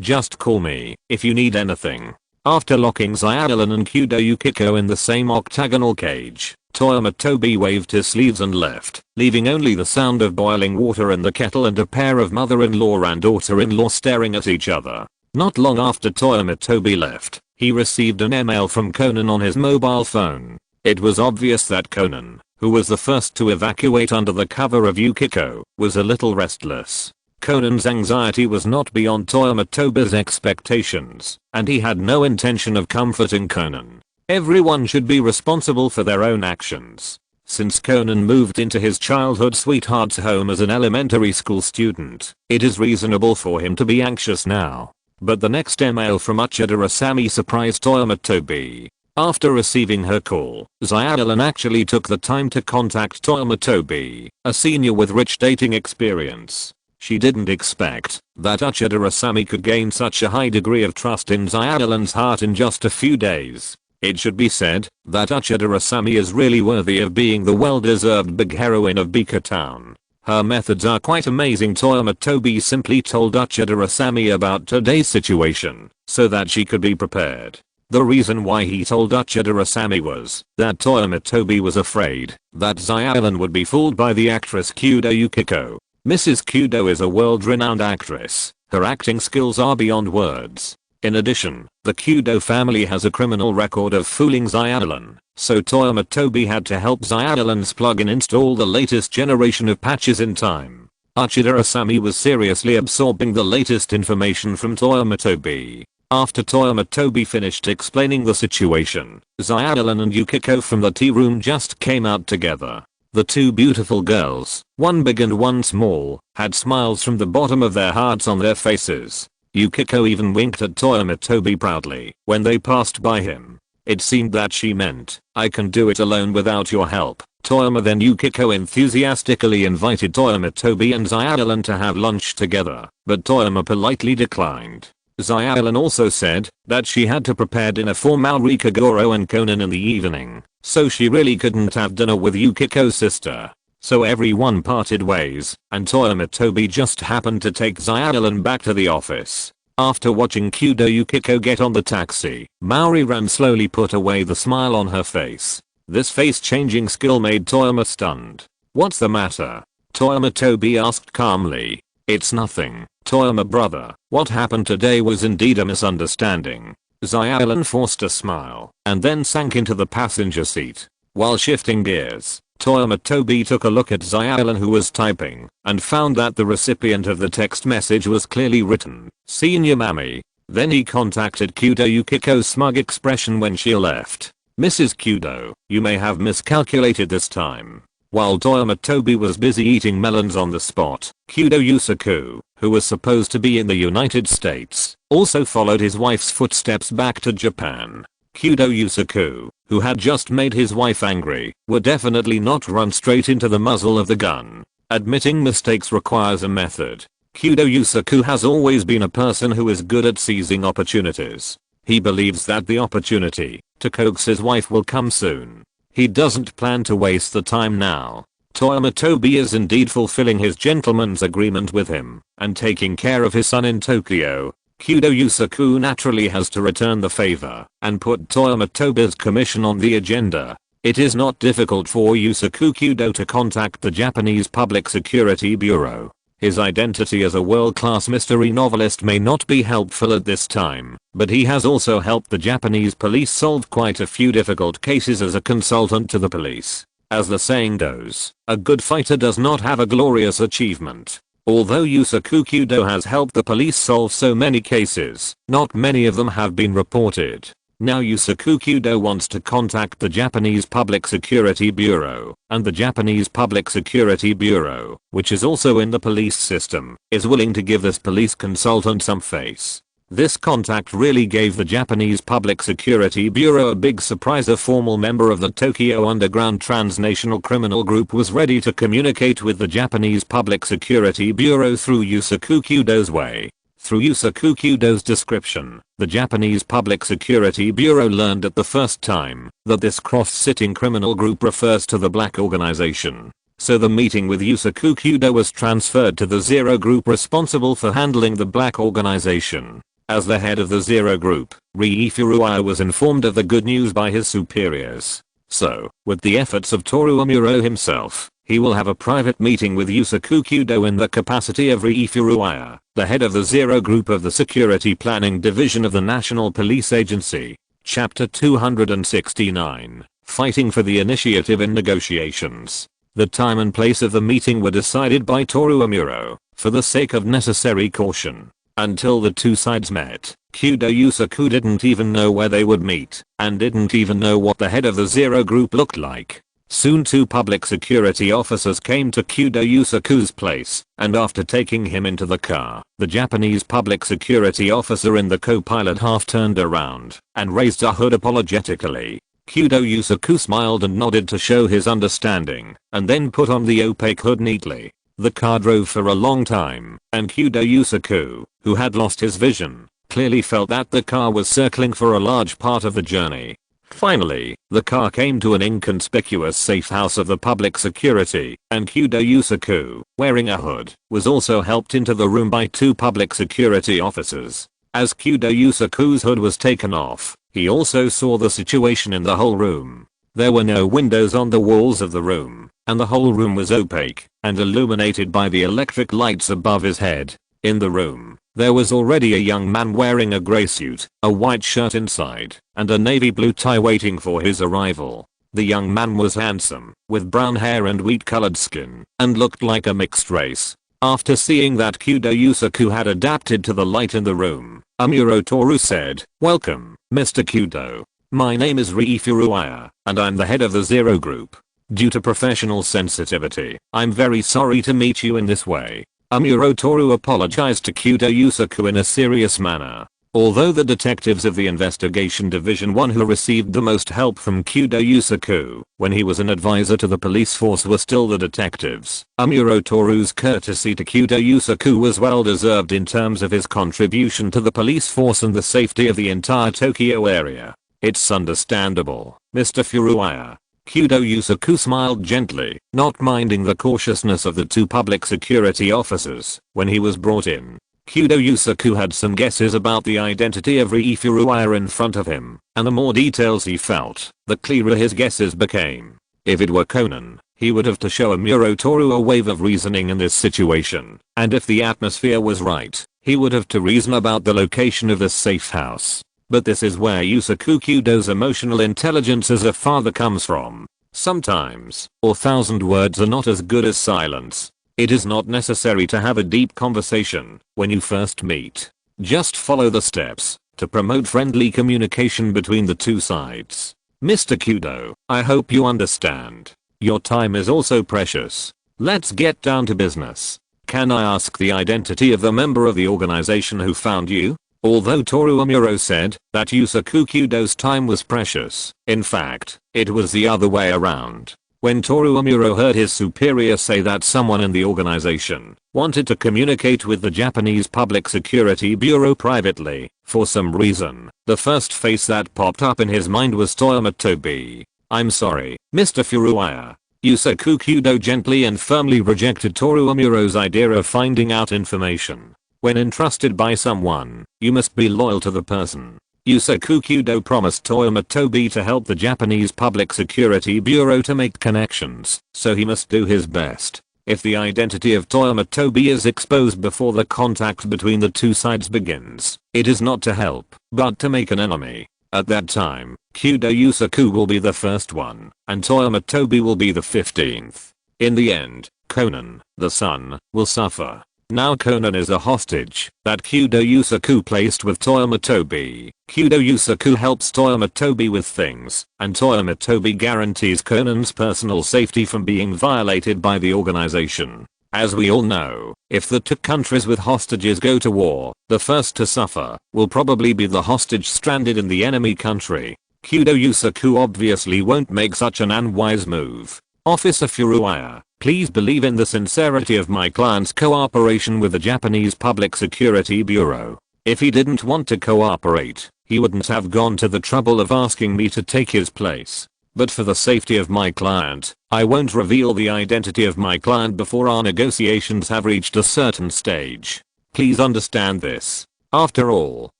Just call me if you need anything. After locking Xyalan and Kudo Yukiko in the same octagonal cage, Toyama Tobi waved his sleeves and left, leaving only the sound of boiling water in the kettle and a pair of mother-in-law and daughter-in-law staring at each other. Not long after Toyama Tobi left, he received an email from Conan on his mobile phone. It was obvious that Conan, who was the first to evacuate under the cover of Yukiko, was a little restless. Conan's anxiety was not beyond Toyama Tobi's expectations, and he had no intention of comforting Conan. Everyone should be responsible for their own actions. Since Conan moved into his childhood sweetheart's home as an elementary school student, it is reasonable for him to be anxious now. But the next email from Uchida Asami surprised Toyama Tobi. After receiving her call, Xyalan actually took the time to contact Toyama Tobi, a senior with rich dating experience. She didn't expect that Uchida Asami could gain such a high degree of trust in Xyadalan's heart in just a few days. It should be said that Uchida Asami is really worthy of being the well-deserved big heroine of Bika Town. Her methods are quite amazing. Toyama Tobi simply told Uchida Asami about today's situation so that she could be prepared. The reason why he told Uchida Asami was that Toyama Tobi was afraid that Xyadalan would be fooled by the actress Kudo Yukiko. Mrs. Kudo is a world-renowned actress. Her acting skills are beyond words. In addition, the Kudo family has a criminal record of fooling Xyadalan, so Toyama Tobi had to help Xyadalan's plug-in install the latest generation of patches in time. Uchida Asami was seriously absorbing the latest information from Toyama Tobi. After Toyama Tobi finished explaining the situation, Xyadalan and Yukiko from the tea room just came out together. The two beautiful girls, one big and one small, had smiles from the bottom of their hearts on their faces. Yukiko even winked at Toyama Tobi proudly when they passed by him. It seemed that she meant, "I can do it alone without your help." Toyama then Yukiko enthusiastically invited Toyama Tobi and Xyadalan to have lunch together, but Toyama politely declined. Xyadalan also said that she had to prepare dinner for Maori Kagoro and Conan in the evening, so she really couldn't have dinner with Yukiko's sister. So everyone parted ways, and Toyama Tobi just happened to take Xyadalan back to the office. After watching Kudo Yukiko get on the taxi, Maori Ran slowly put away the smile on her face. This face-changing skill made Toyama stunned. "What's the matter?" Toyama Tobi asked calmly. "It's nothing, Toyama brother. What happened today was indeed a misunderstanding." Xyadalan forced a smile and then sank into the passenger seat. While shifting gears, Toyama Tobi took a look at Xyadalan, who was typing, and found that the recipient of the text message was clearly written, "Senior Mami." Then he contacted Kudo Yukiko's smug expression when she left. "Mrs. Kudo, you may have miscalculated this time." While Toyama Tobi was busy eating melons on the spot, Kudo Yusaku, who was supposed to be in the United States, also followed his wife's footsteps back to Japan. Kudo Yusaku, who had just made his wife angry, would definitely not run straight into the muzzle of the gun. Admitting mistakes requires a method. Kudo Yusaku has always been a person who is good at seizing opportunities. He believes that the opportunity to coax his wife will come soon. He doesn't plan to waste the time now. Toyama Tobi is indeed fulfilling his gentleman's agreement with him and taking care of his son in Tokyo. Kudo Yusaku naturally has to return the favor and put Toyama Tobi's commission on the agenda. It is not difficult for Yusaku Kudo to contact the Japanese Public Security Bureau. His identity as a world-class mystery novelist may not be helpful at this time, but he has also helped the Japanese police solve quite a few difficult cases as a consultant to the police. As the saying goes, a good fighter does not have a glorious achievement. Although Yusaku Kudo has helped the police solve so many cases, not many of them have been reported. Now Yusaku Kudo wants to contact the Japanese Public Security Bureau, and the Japanese Public Security Bureau, which is also in the police system, is willing to give this police consultant some face. This contact really gave the Japanese Public Security Bureau a big surprise. A formal member of the Tokyo Underground Transnational Criminal Group was ready to communicate with the Japanese Public Security Bureau through Yusaku Kudo's way. Through Yusaku Kudo's description, the Japanese Public Security Bureau learned at the first time that this cross-sitting criminal group refers to the Black Organization. So the meeting with Yusaku Kudo was transferred to the Zero Group responsible for handling the Black Organization. As the head of the Zero Group, Rii Furuya was informed of the good news by his superiors. So, with the efforts of Toru Amuro himself, he will have a private meeting with Yusaku Kudo in the capacity of Rii Furuya, the head of the Zero Group of the Security Planning Division of the National Police Agency. Chapter 269. Fighting for the Initiative in Negotiations. The time and place of the meeting were decided by Toru Amuro, for the sake of necessary caution. Until the two sides met, Kudo Yusaku didn't even know where they would meet, and didn't even know what the head of the Zero Group looked like. Soon two public security officers came to Kudo Yusaku's place, and after taking him into the car, the Japanese public security officer in the co-pilot half turned around and raised a hood apologetically. Kudo Yusaku smiled and nodded to show his understanding, and then put on the opaque hood neatly. The car drove for a long time, and Kyudo Yusaku, who had lost his vision, clearly felt that the car was circling for a large part of the journey. Finally, the car came to an inconspicuous safe house of the public security, and Kyudo Yusaku, wearing a hood, was also helped into the room by 2 public security officers. As Kyudo Yusaku's hood was taken off, he also saw the situation in the whole room. There were no windows on the walls of the room, and the whole room was opaque and illuminated by the electric lights above his head. In the room, there was already a young man wearing a grey suit, a white shirt inside, and a navy blue tie waiting for his arrival. The young man was handsome, with brown hair and wheat-colored skin, and looked like a mixed race. After seeing that Kyudo Yusaku had adapted to the light in the room, Amuro Toru said, "Welcome, Mr. Kyudo. My name is Rii Furuaya, and I'm the head of the Zero Group. Due to professional sensitivity, I'm very sorry to meet you in this way." Amuro Toru apologized to Kyudo Yusaku in a serious manner. Although the detectives of the Investigation Division 1 who received the most help from Kyudo Yusaku when he was an advisor to the police force were still the detectives, Amuro Toru's courtesy to Kyudo Yusaku was well deserved in terms of his contribution to the police force and the safety of the entire Tokyo area. "It's understandable, Mr. Furuaya." Kyudo Yusaku smiled gently, not minding the cautiousness of the 2 public security officers. When he was brought in, Kyudo Yusaku had some guesses about the identity of Rii Furuaya in front of him, and the more details he felt, the clearer his guesses became. If it were Conan, he would have to show Amuro Toru a wave of reasoning in this situation, and if the atmosphere was right, he would have to reason about the location of the safe house. But this is where Yusaku Kyudo's emotional intelligence as a father comes from. Sometimes, 1,000 words are not as good as silence. It is not necessary to have a deep conversation when you first meet. Just follow the steps to promote friendly communication between the 2 sides. Mr. Kyudo, I hope you understand. Your time is also precious. Let's get down to business. Can I ask the identity of the member of the organization who found you? Although Toru Amuro said that Yusaku Kyudo's time was precious, in fact, it was the other way around. When Toru Amuro heard his superior say that someone in the organization wanted to communicate with the Japanese Public Security Bureau privately, for some reason, the first face that popped up in his mind was Toyama Tobi. "I'm sorry, Mr. Furuaya." Yusaku Kyudo gently and firmly rejected Toru Amuro's idea of finding out information. When entrusted by someone, you must be loyal to the person. Yusaku Kyudo promised Toyama Tobi to help the Japanese Public Security Bureau to make connections, so he must do his best. If the identity of Toyama Tobi is exposed before the contact between the 2 sides begins, it is not to help, but to make an enemy. At that time, Kyudo Yusaku will be the first one, and Toyama Tobi will be the 15th. In the end, Conan, the son, will suffer. Now Conan is a hostage that Kyudo Yusaku placed with Toyama Tobi. Kyudo Yusaku helps Toyama Tobi with things, and Toyama Tobi guarantees Conan's personal safety from being violated by the organization. As we all know, if the 2 countries with hostages go to war, the first to suffer will probably be the hostage stranded in the enemy country. Kyudo Yusaku obviously won't make such an unwise move. Officer Furuaya, please believe in the sincerity of my client's cooperation with the Japanese Public Security Bureau. If he didn't want to cooperate, he wouldn't have gone to the trouble of asking me to take his place. But for the safety of my client, I won't reveal the identity of my client before our negotiations have reached a certain stage. Please understand this. After all,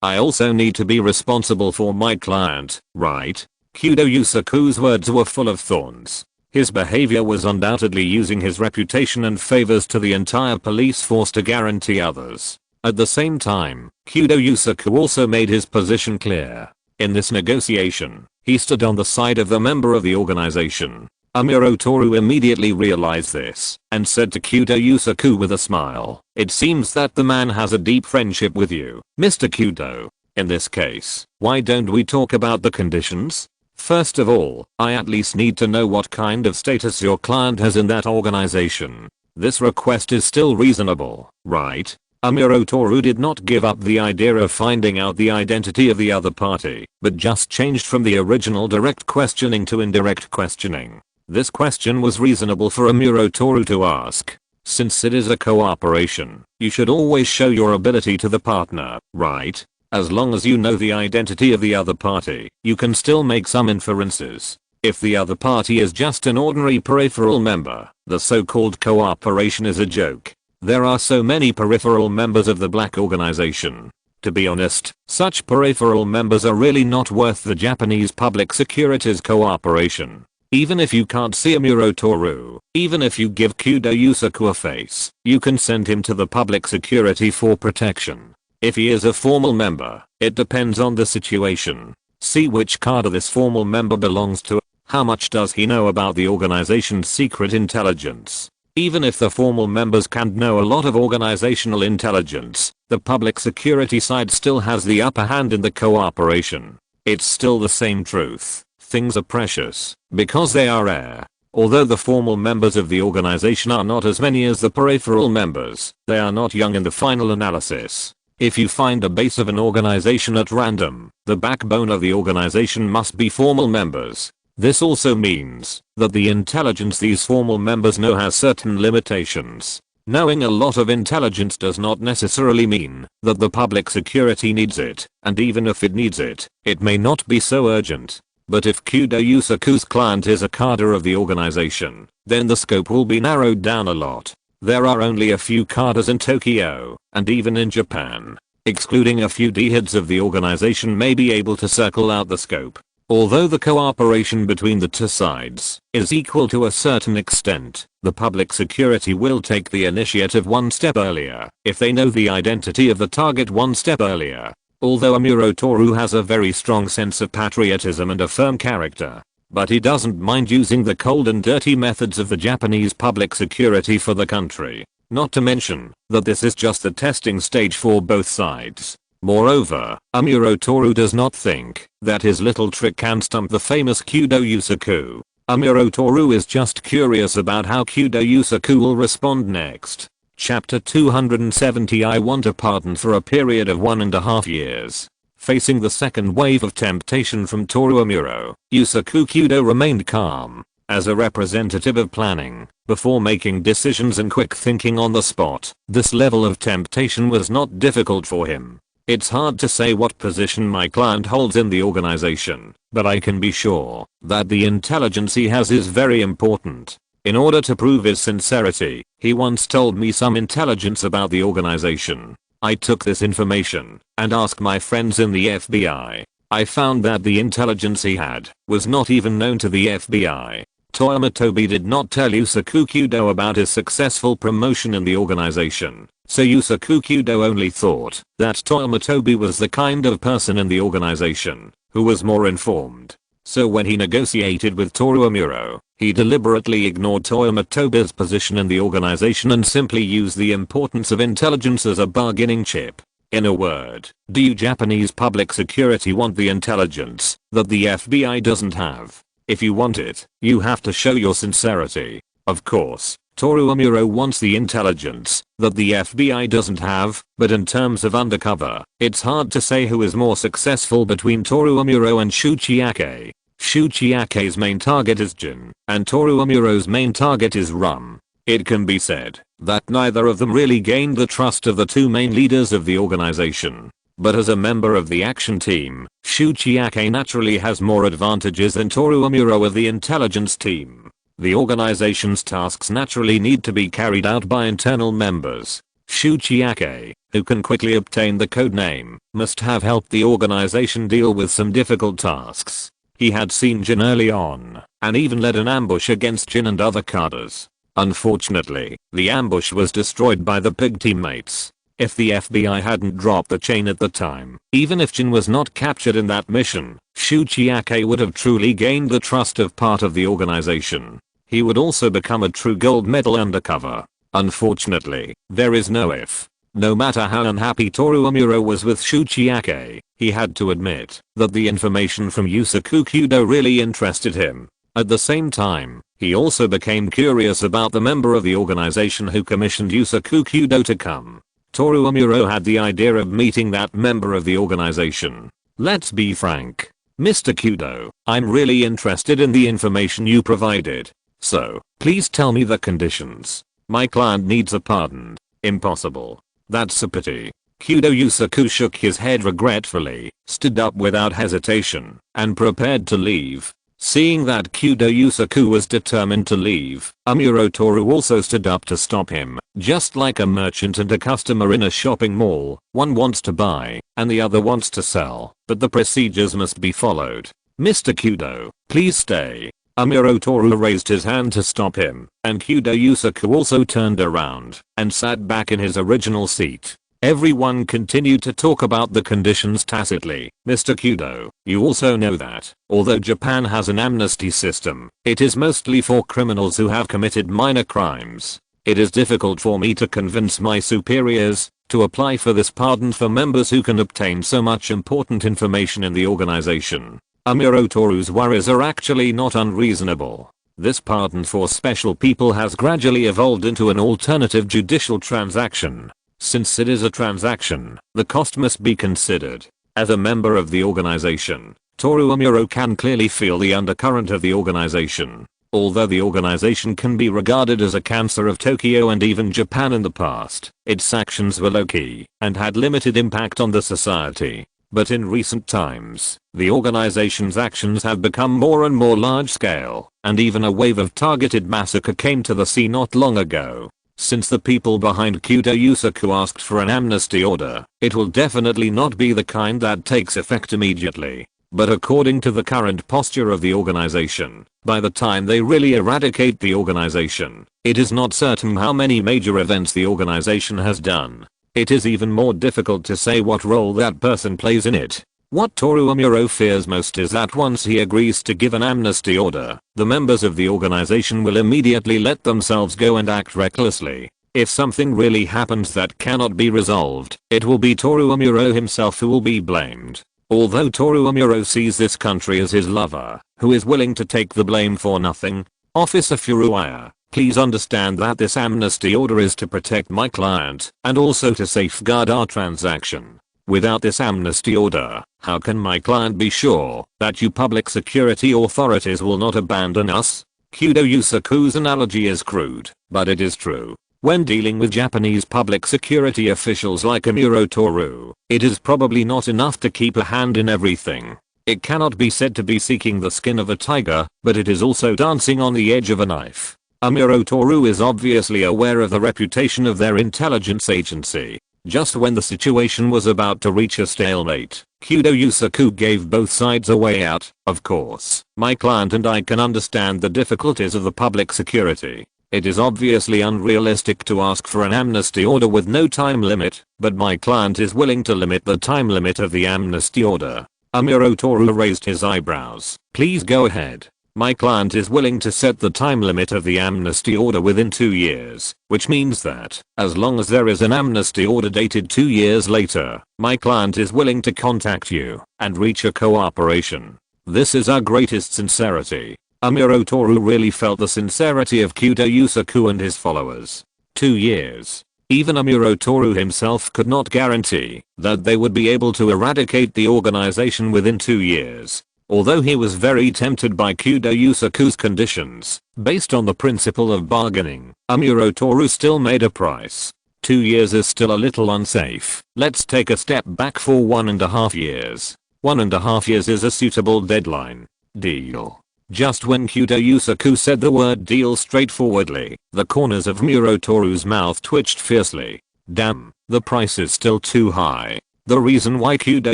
I also need to be responsible for my client, right? Kyudo Yusaku's words were full of thorns. His behavior was undoubtedly using his reputation and favors to the entire police force to guarantee others. At the same time, Kyudo Yusaku also made his position clear. In this negotiation, he stood on the side of the member of the organization. Amuro Toru immediately realized this and said to Kyudo Yusaku with a smile, "It seems that the man has a deep friendship with you, Mr. Kyudo. In this case, why don't we talk about the conditions? First of all, I at least need to know what kind of status your client has in that organization. This request is still reasonable, right?" Amuro Toru did not give up the idea of finding out the identity of the other party, but just changed from the original direct questioning to indirect questioning. This question was reasonable for Amuro Toru to ask. Since it is a cooperation, you should always show your ability to the partner, right? As long as you know the identity of the other party, you can still make some inferences. If the other party is just an ordinary peripheral member, the so-called cooperation is a joke. There are so many peripheral members of the black organization. To be honest, such peripheral members are really not worth the Japanese public security's cooperation. Even if you can't see Amuro Toru, even if you give Kudo Yusaku a face, you can send him to the public security for protection. If he is a formal member, it depends on the situation. See which cadre this formal member belongs to. How much does he know about the organization's secret intelligence? Even if the formal members can't know a lot of organizational intelligence, the public security side still has the upper hand in the cooperation. It's still the same truth. Things are precious because they are rare. Although the formal members of the organization are not as many as the peripheral members, they are not young in the final analysis. If you find a base of an organization at random, the backbone of the organization must be formal members. This also means that the intelligence these formal members know has certain limitations. Knowing a lot of intelligence does not necessarily mean that the public security needs it, and even if it needs it, it may not be so urgent. But if Kudo Yusaku's client is a cadre of the organization, then the scope will be narrowed down a lot. There are only a few cadres in Tokyo, and even in Japan. Excluding a few D-heads of the organization may be able to circle out the scope. Although the cooperation between the two sides is equal to a certain extent, the public security will take the initiative one step earlier if they know the identity of the target one step earlier. Although Amuro Toru has a very strong sense of patriotism and a firm character, but he doesn't mind using the cold and dirty methods of the Japanese public security for the country. Not to mention that this is just the testing stage for both sides. Moreover, Amuro Toru does not think that his little trick can stump the famous Kudo Yusaku. Amuro Toru is just curious about how Kudo Yusaku will respond next. Chapter 270 I want a pardon for a period of 1.5 years. Facing the second wave of temptation from Toru Amuro, Yusaku Kudo remained calm. As a representative of planning, before making decisions and quick thinking on the spot, this level of temptation was not difficult for him. It's hard to say what position my client holds in the organization, but I can be sure that the intelligence he has is very important. In order to prove his sincerity, he once told me some intelligence about the organization. I took this information and asked my friends in the FBI. I found that the intelligence he had was not even known to the FBI. Toyama Tobi did not tell Yusaku Kudo about his successful promotion in the organization, so Yusaku Kudo only thought that Toyama Tobi was the kind of person in the organization who was more informed. So when he negotiated with Toru Amuro, he deliberately ignored Toyama Tobi's position in the organization and simply used the importance of intelligence as a bargaining chip. In a word, do you Japanese public security want the intelligence that the FBI doesn't have? If you want it, you have to show your sincerity. Of course, Toru Amuro wants the intelligence that the FBI doesn't have, but in terms of undercover, it's hard to say who is more successful between Toru Amuro and Shuchiake. Shuchiake's main target is Gin, and Toru Amuro's main target is Rum. It can be said that neither of them really gained the trust of the two main leaders of the organization. But as a member of the action team, Shuchiake naturally has more advantages than Toru Amuro of the intelligence team. The organization's tasks naturally need to be carried out by internal members. Shuchiake, who can quickly obtain the code name, must have helped the organization deal with some difficult tasks. He had seen Gin early on, and even led an ambush against Gin and other cadres. Unfortunately, the ambush was destroyed by the pig teammates. If the FBI hadn't dropped the chain at the time, even if Gin was not captured in that mission, Shuchiake would have truly gained the trust of part of the organization. He would also become a true gold medal undercover. Unfortunately, there is no if. No matter how unhappy Toru Amuro was with Shuchiake, he had to admit that the information from Yusaku Kudo really interested him. At the same time, he also became curious about the member of the organization who commissioned Yusaku Kudo to come. Toru Amuro had the idea of meeting that member of the organization. Let's be frank. Mr. Kudo, I'm really interested in the information you provided. So, please tell me the conditions. My client needs a pardon. Impossible. That's a pity. Kudo Yusaku shook his head regretfully, stood up without hesitation, and prepared to leave. Seeing that Kudo Yusaku was determined to leave, Amuro Toru also stood up to stop him. Just like a merchant and a customer in a shopping mall, one wants to buy, and the other wants to sell, but the procedures must be followed. Mr. Kudo, please stay. Amuro Toru raised his hand to stop him, and Kudo Yusaku also turned around and sat back in his original seat. Everyone continued to talk about the conditions tacitly. Mr. Kudo, you also know that, although Japan has an amnesty system, it is mostly for criminals who have committed minor crimes. It is difficult for me to convince my superiors to apply for this pardon for members who can obtain so much important information in the organization. Amuro Toru's worries are actually not unreasonable. This pardon for special people has gradually evolved into an alternative judicial transaction. Since it is a transaction, the cost must be considered. As a member of the organization, Toru Amuro can clearly feel the undercurrent of the organization. Although the organization can be regarded as a cancer of Tokyo and even Japan in the past, its actions were low-key and had limited impact on the society. But in recent times, the organization's actions have become more and more large-scale, and even a wave of targeted massacre came to the sea not long ago. Since the people behind Kudo Yusaku asked for an amnesty order, it will definitely not be the kind that takes effect immediately. But according to the current posture of the organization, by the time they really eradicate the organization, it is not certain how many major events the organization has done. It is even more difficult to say what role that person plays in it. What Toru Amuro fears most is that once he agrees to give an amnesty order, the members of the organization will immediately let themselves go and act recklessly. If something really happens that cannot be resolved, it will be Toru Amuro himself who will be blamed. Although Toru Amuro sees this country as his lover, who is willing to take the blame for nothing, Officer Furuya, please understand that this amnesty order is to protect my client and also to safeguard our transaction. Without this amnesty order, how can my client be sure that you public security authorities will not abandon us? Kudo Yusaku's analogy is crude, but it is true. When dealing with Japanese public security officials like Amuro Toru, it is probably not enough to keep a hand in everything. It cannot be said to be seeking the skin of a tiger, but it is also dancing on the edge of a knife. Amuro Toru is obviously aware of the reputation of their intelligence agency. Just when the situation was about to reach a stalemate, Kudo Yusaku gave both sides a way out. Of course, my client and I can understand the difficulties of the public security. It is obviously unrealistic to ask for an amnesty order with no time limit, but my client is willing to limit the time limit of the amnesty order. Amuro Toru raised his eyebrows. Please go ahead. My client is willing to set the time limit of the amnesty order within 2 years, which means that, as long as there is an amnesty order dated 2 years later, my client is willing to contact you and reach a cooperation. This is our greatest sincerity. Amuro Toru really felt the sincerity of Kudo Yusaku and his followers. 2 years. Even Amuro Toru himself could not guarantee that they would be able to eradicate the organization within 2 years. Although he was very tempted by Kudo Yusaku's conditions, based on the principle of bargaining, Amuro Toru still made a price. 2 years is still a little unsafe. Let's take a step back for 1.5 years. 1.5 years is a suitable deadline. Deal. Just when Kudo Yusaku said the word deal straightforwardly, the corners of Amuro Toru's mouth twitched fiercely. Damn, the price is still too high. The reason why Kudo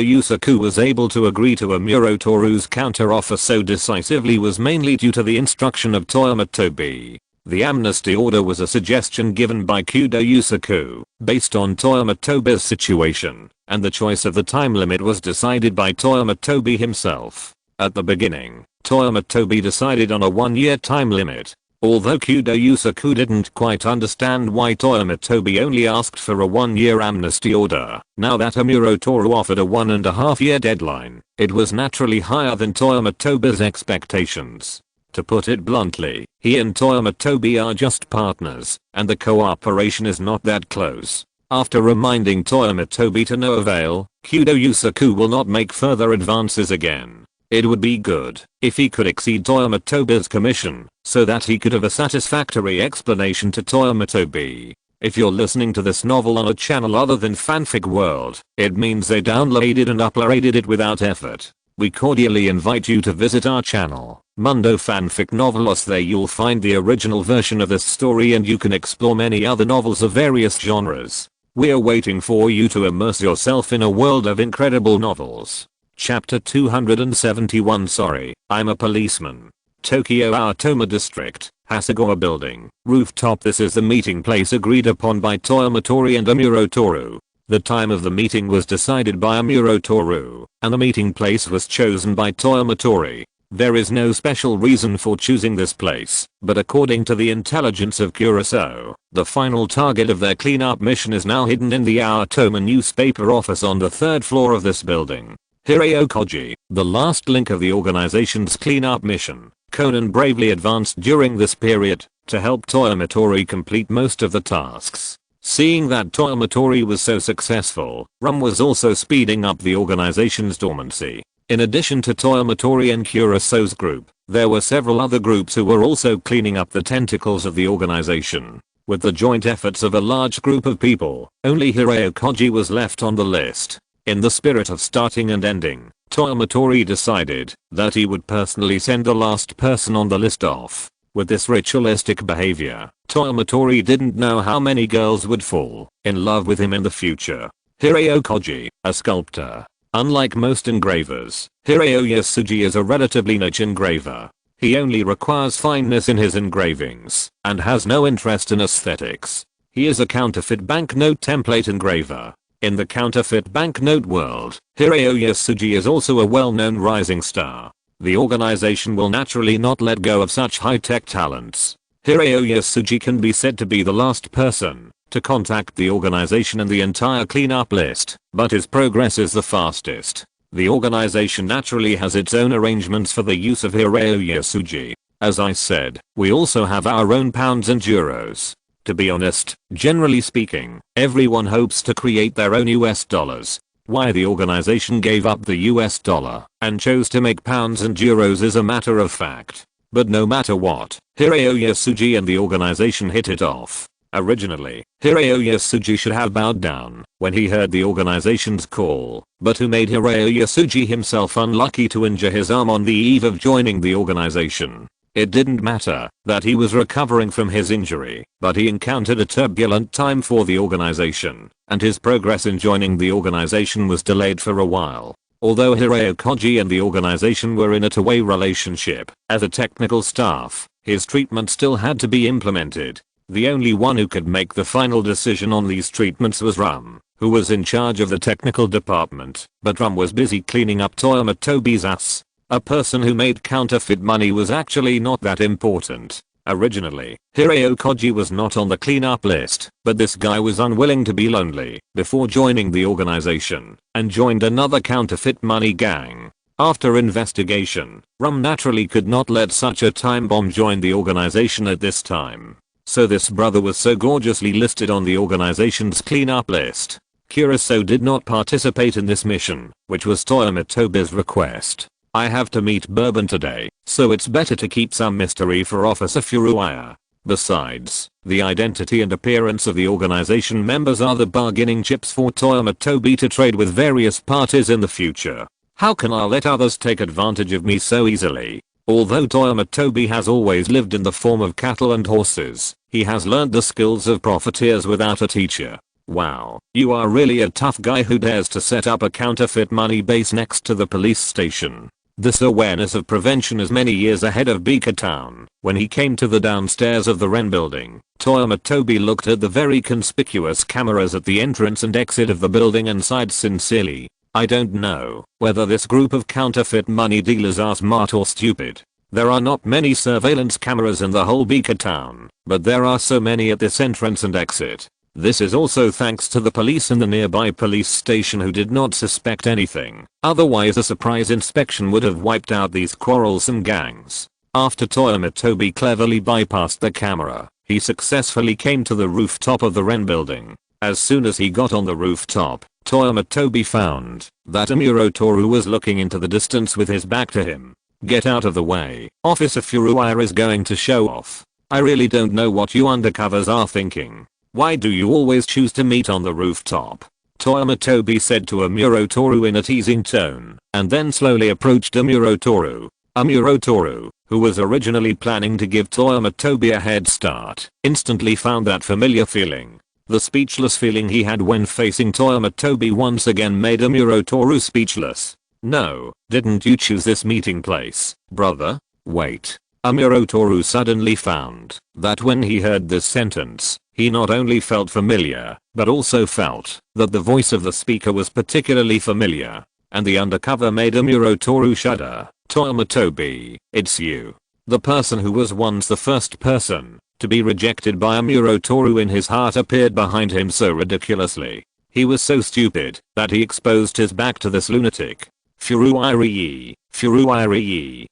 Yusaku was able to agree to Amuro Toru's counteroffer so decisively was mainly due to the instruction of Toyama Tobi. The amnesty order was a suggestion given by Kudo Yusaku, based on Toyama Tobi's situation, and the choice of the time limit was decided by Toyama Tobi himself. At the beginning, Toyama Tobi decided on a 1-year time limit. Although Kudo Yusaku didn't quite understand why Toyama Tobi only asked for a 1-year amnesty order, now that Amuro Toru offered a 1.5-year deadline, it was naturally higher than Toyama Tobi's expectations. To put it bluntly, he and Toyama Tobi are just partners, and the cooperation is not that close. After reminding Toyama Tobi to no avail, Kudo Yusaku will not make further advances again. It would be good if he could exceed Toyama Tobi's commission so that he could have a satisfactory explanation to Toyama Tobi. If you're listening to this novel on a channel other than Fanfic World, it means they downloaded and uploaded it without effort. We cordially invite you to visit our channel, Mundo Fanfic Novelos. There you'll find the original version of this story and you can explore many other novels of various genres. We're waiting for you to immerse yourself in a world of incredible novels. Chapter 271. Sorry, I'm a policeman. Tokyo Aotoma District, Hasegawa Building, rooftop. This is the meeting place agreed upon by Toyama Tori and Amuro Toru. The time of the meeting was decided by Amuro Toru, and the meeting place was chosen by Toyama Tori. There is no special reason for choosing this place, but according to the intelligence of Kuroso, the final target of their cleanup mission is now hidden in the Aotoma newspaper office on the 3rd floor of this building. Hirao Koji, the last link of the organization's cleanup mission. Conan bravely advanced during this period to help Toyama Tori complete most of the tasks. Seeing that Toyama Tori was so successful, Rum was also speeding up the organization's dormancy. In addition to Toyama Tori and Kuroso's group, there were several other groups who were also cleaning up the tentacles of the organization. With the joint efforts of a large group of people, only Hirao Koji was left on the list. In the spirit of starting and ending, Toyama Tori decided that he would personally send the last person on the list off. With this ritualistic behavior, Toyama Tori didn't know how many girls would fall in love with him in the future. Hirao Koji, a sculptor. Unlike most engravers, Hirao Yasuji is a relatively niche engraver. He only requires fineness in his engravings and has no interest in aesthetics. He is a counterfeit banknote template engraver. In the counterfeit banknote world, Hirao Yasuji is also a well-known rising star. The organization will naturally not let go of such high-tech talents. Hirao Yasuji can be said to be the last person to contact the organization in the entire cleanup list, but his progress is the fastest. The organization naturally has its own arrangements for the use of Hirao Yasuji. As I said, we also have our own pounds and euros. To be honest, generally speaking, everyone hopes to create their own US dollars. Why the organization gave up the US dollar and chose to make pounds and euros is a matter of fact. But no matter what, Hirao Yasuji and the organization hit it off. Originally, Hirao Yasuji should have bowed down when he heard the organization's call, but who made Hirao Yasuji himself unlucky to injure his arm on the eve of joining the organization. It didn't matter that he was recovering from his injury, but he encountered a turbulent time for the organization, and his progress in joining the organization was delayed for a while. Although Hirao Koji and the organization were in a two-way relationship, as a technical staff, his treatment still had to be implemented. The only one who could make the final decision on these treatments was Rum, who was in charge of the technical department, but Rum was busy cleaning up Toyama Tobi's ass. A person who made counterfeit money was actually not that important. Originally, Hirao Koji was not on the cleanup list, but this guy was unwilling to be lonely before joining the organization and joined another counterfeit money gang. After investigation, Rum naturally could not let such a time bomb join the organization at this time. So this brother was so gorgeously listed on the organization's cleanup list. Kuroso did not participate in this mission, which was Toyama Tobi's request. I have to meet Bourbon today, so it's better to keep some mystery for Officer Furuya. Besides, the identity and appearance of the organization members are the bargaining chips for Toyama Tobi to trade with various parties in the future. How can I let others take advantage of me so easily? Although Toyama Tobi has always lived in the form of cattle and horses, he has learned the skills of profiteers without a teacher. Wow, you are really a tough guy who dares to set up a counterfeit money base next to the police station. This awareness of prevention is many years ahead of Beaker Town. When he came to the downstairs of the Ren building, Toyama Tobi looked at the very conspicuous cameras at the entrance and exit of the building and sighed sincerely. I don't know whether this group of counterfeit money dealers are smart or stupid. There are not many surveillance cameras in the whole Beaker Town, but there are so many at this entrance and exit. This is also thanks to the police in the nearby police station who did not suspect anything. Otherwise a surprise inspection would have wiped out these quarrelsome gangs. After Toyama Tobi cleverly bypassed the camera, he successfully came to the rooftop of the Ren building. As soon as he got on the rooftop, Toyama Tobi found that Amuro Toru was looking into the distance with his back to him. Get out of the way. Officer Furuya is going to show off. I really don't know what you undercovers are thinking. Why do you always choose to meet on the rooftop? Toyama Tobi said to Amuro Toru in a teasing tone, and then slowly approached Amuro Toru. Amuro Toru, who was originally planning to give Toyama Tobi a head start, instantly found that familiar feeling. The speechless feeling he had when facing Toyama Tobi once again made Amuro Toru speechless. No, didn't you choose this meeting place, brother? Wait. Amuro Toru suddenly found that when he heard this sentence, he not only felt familiar, but also felt that the voice of the speaker was particularly familiar. And the undercover made Amuro Toru shudder. Toyama Tobi, it's you. The person who was once the first person to be rejected by Amuro Toru in his heart appeared behind him so ridiculously. He was so stupid that he exposed his back to this lunatic. Furuya,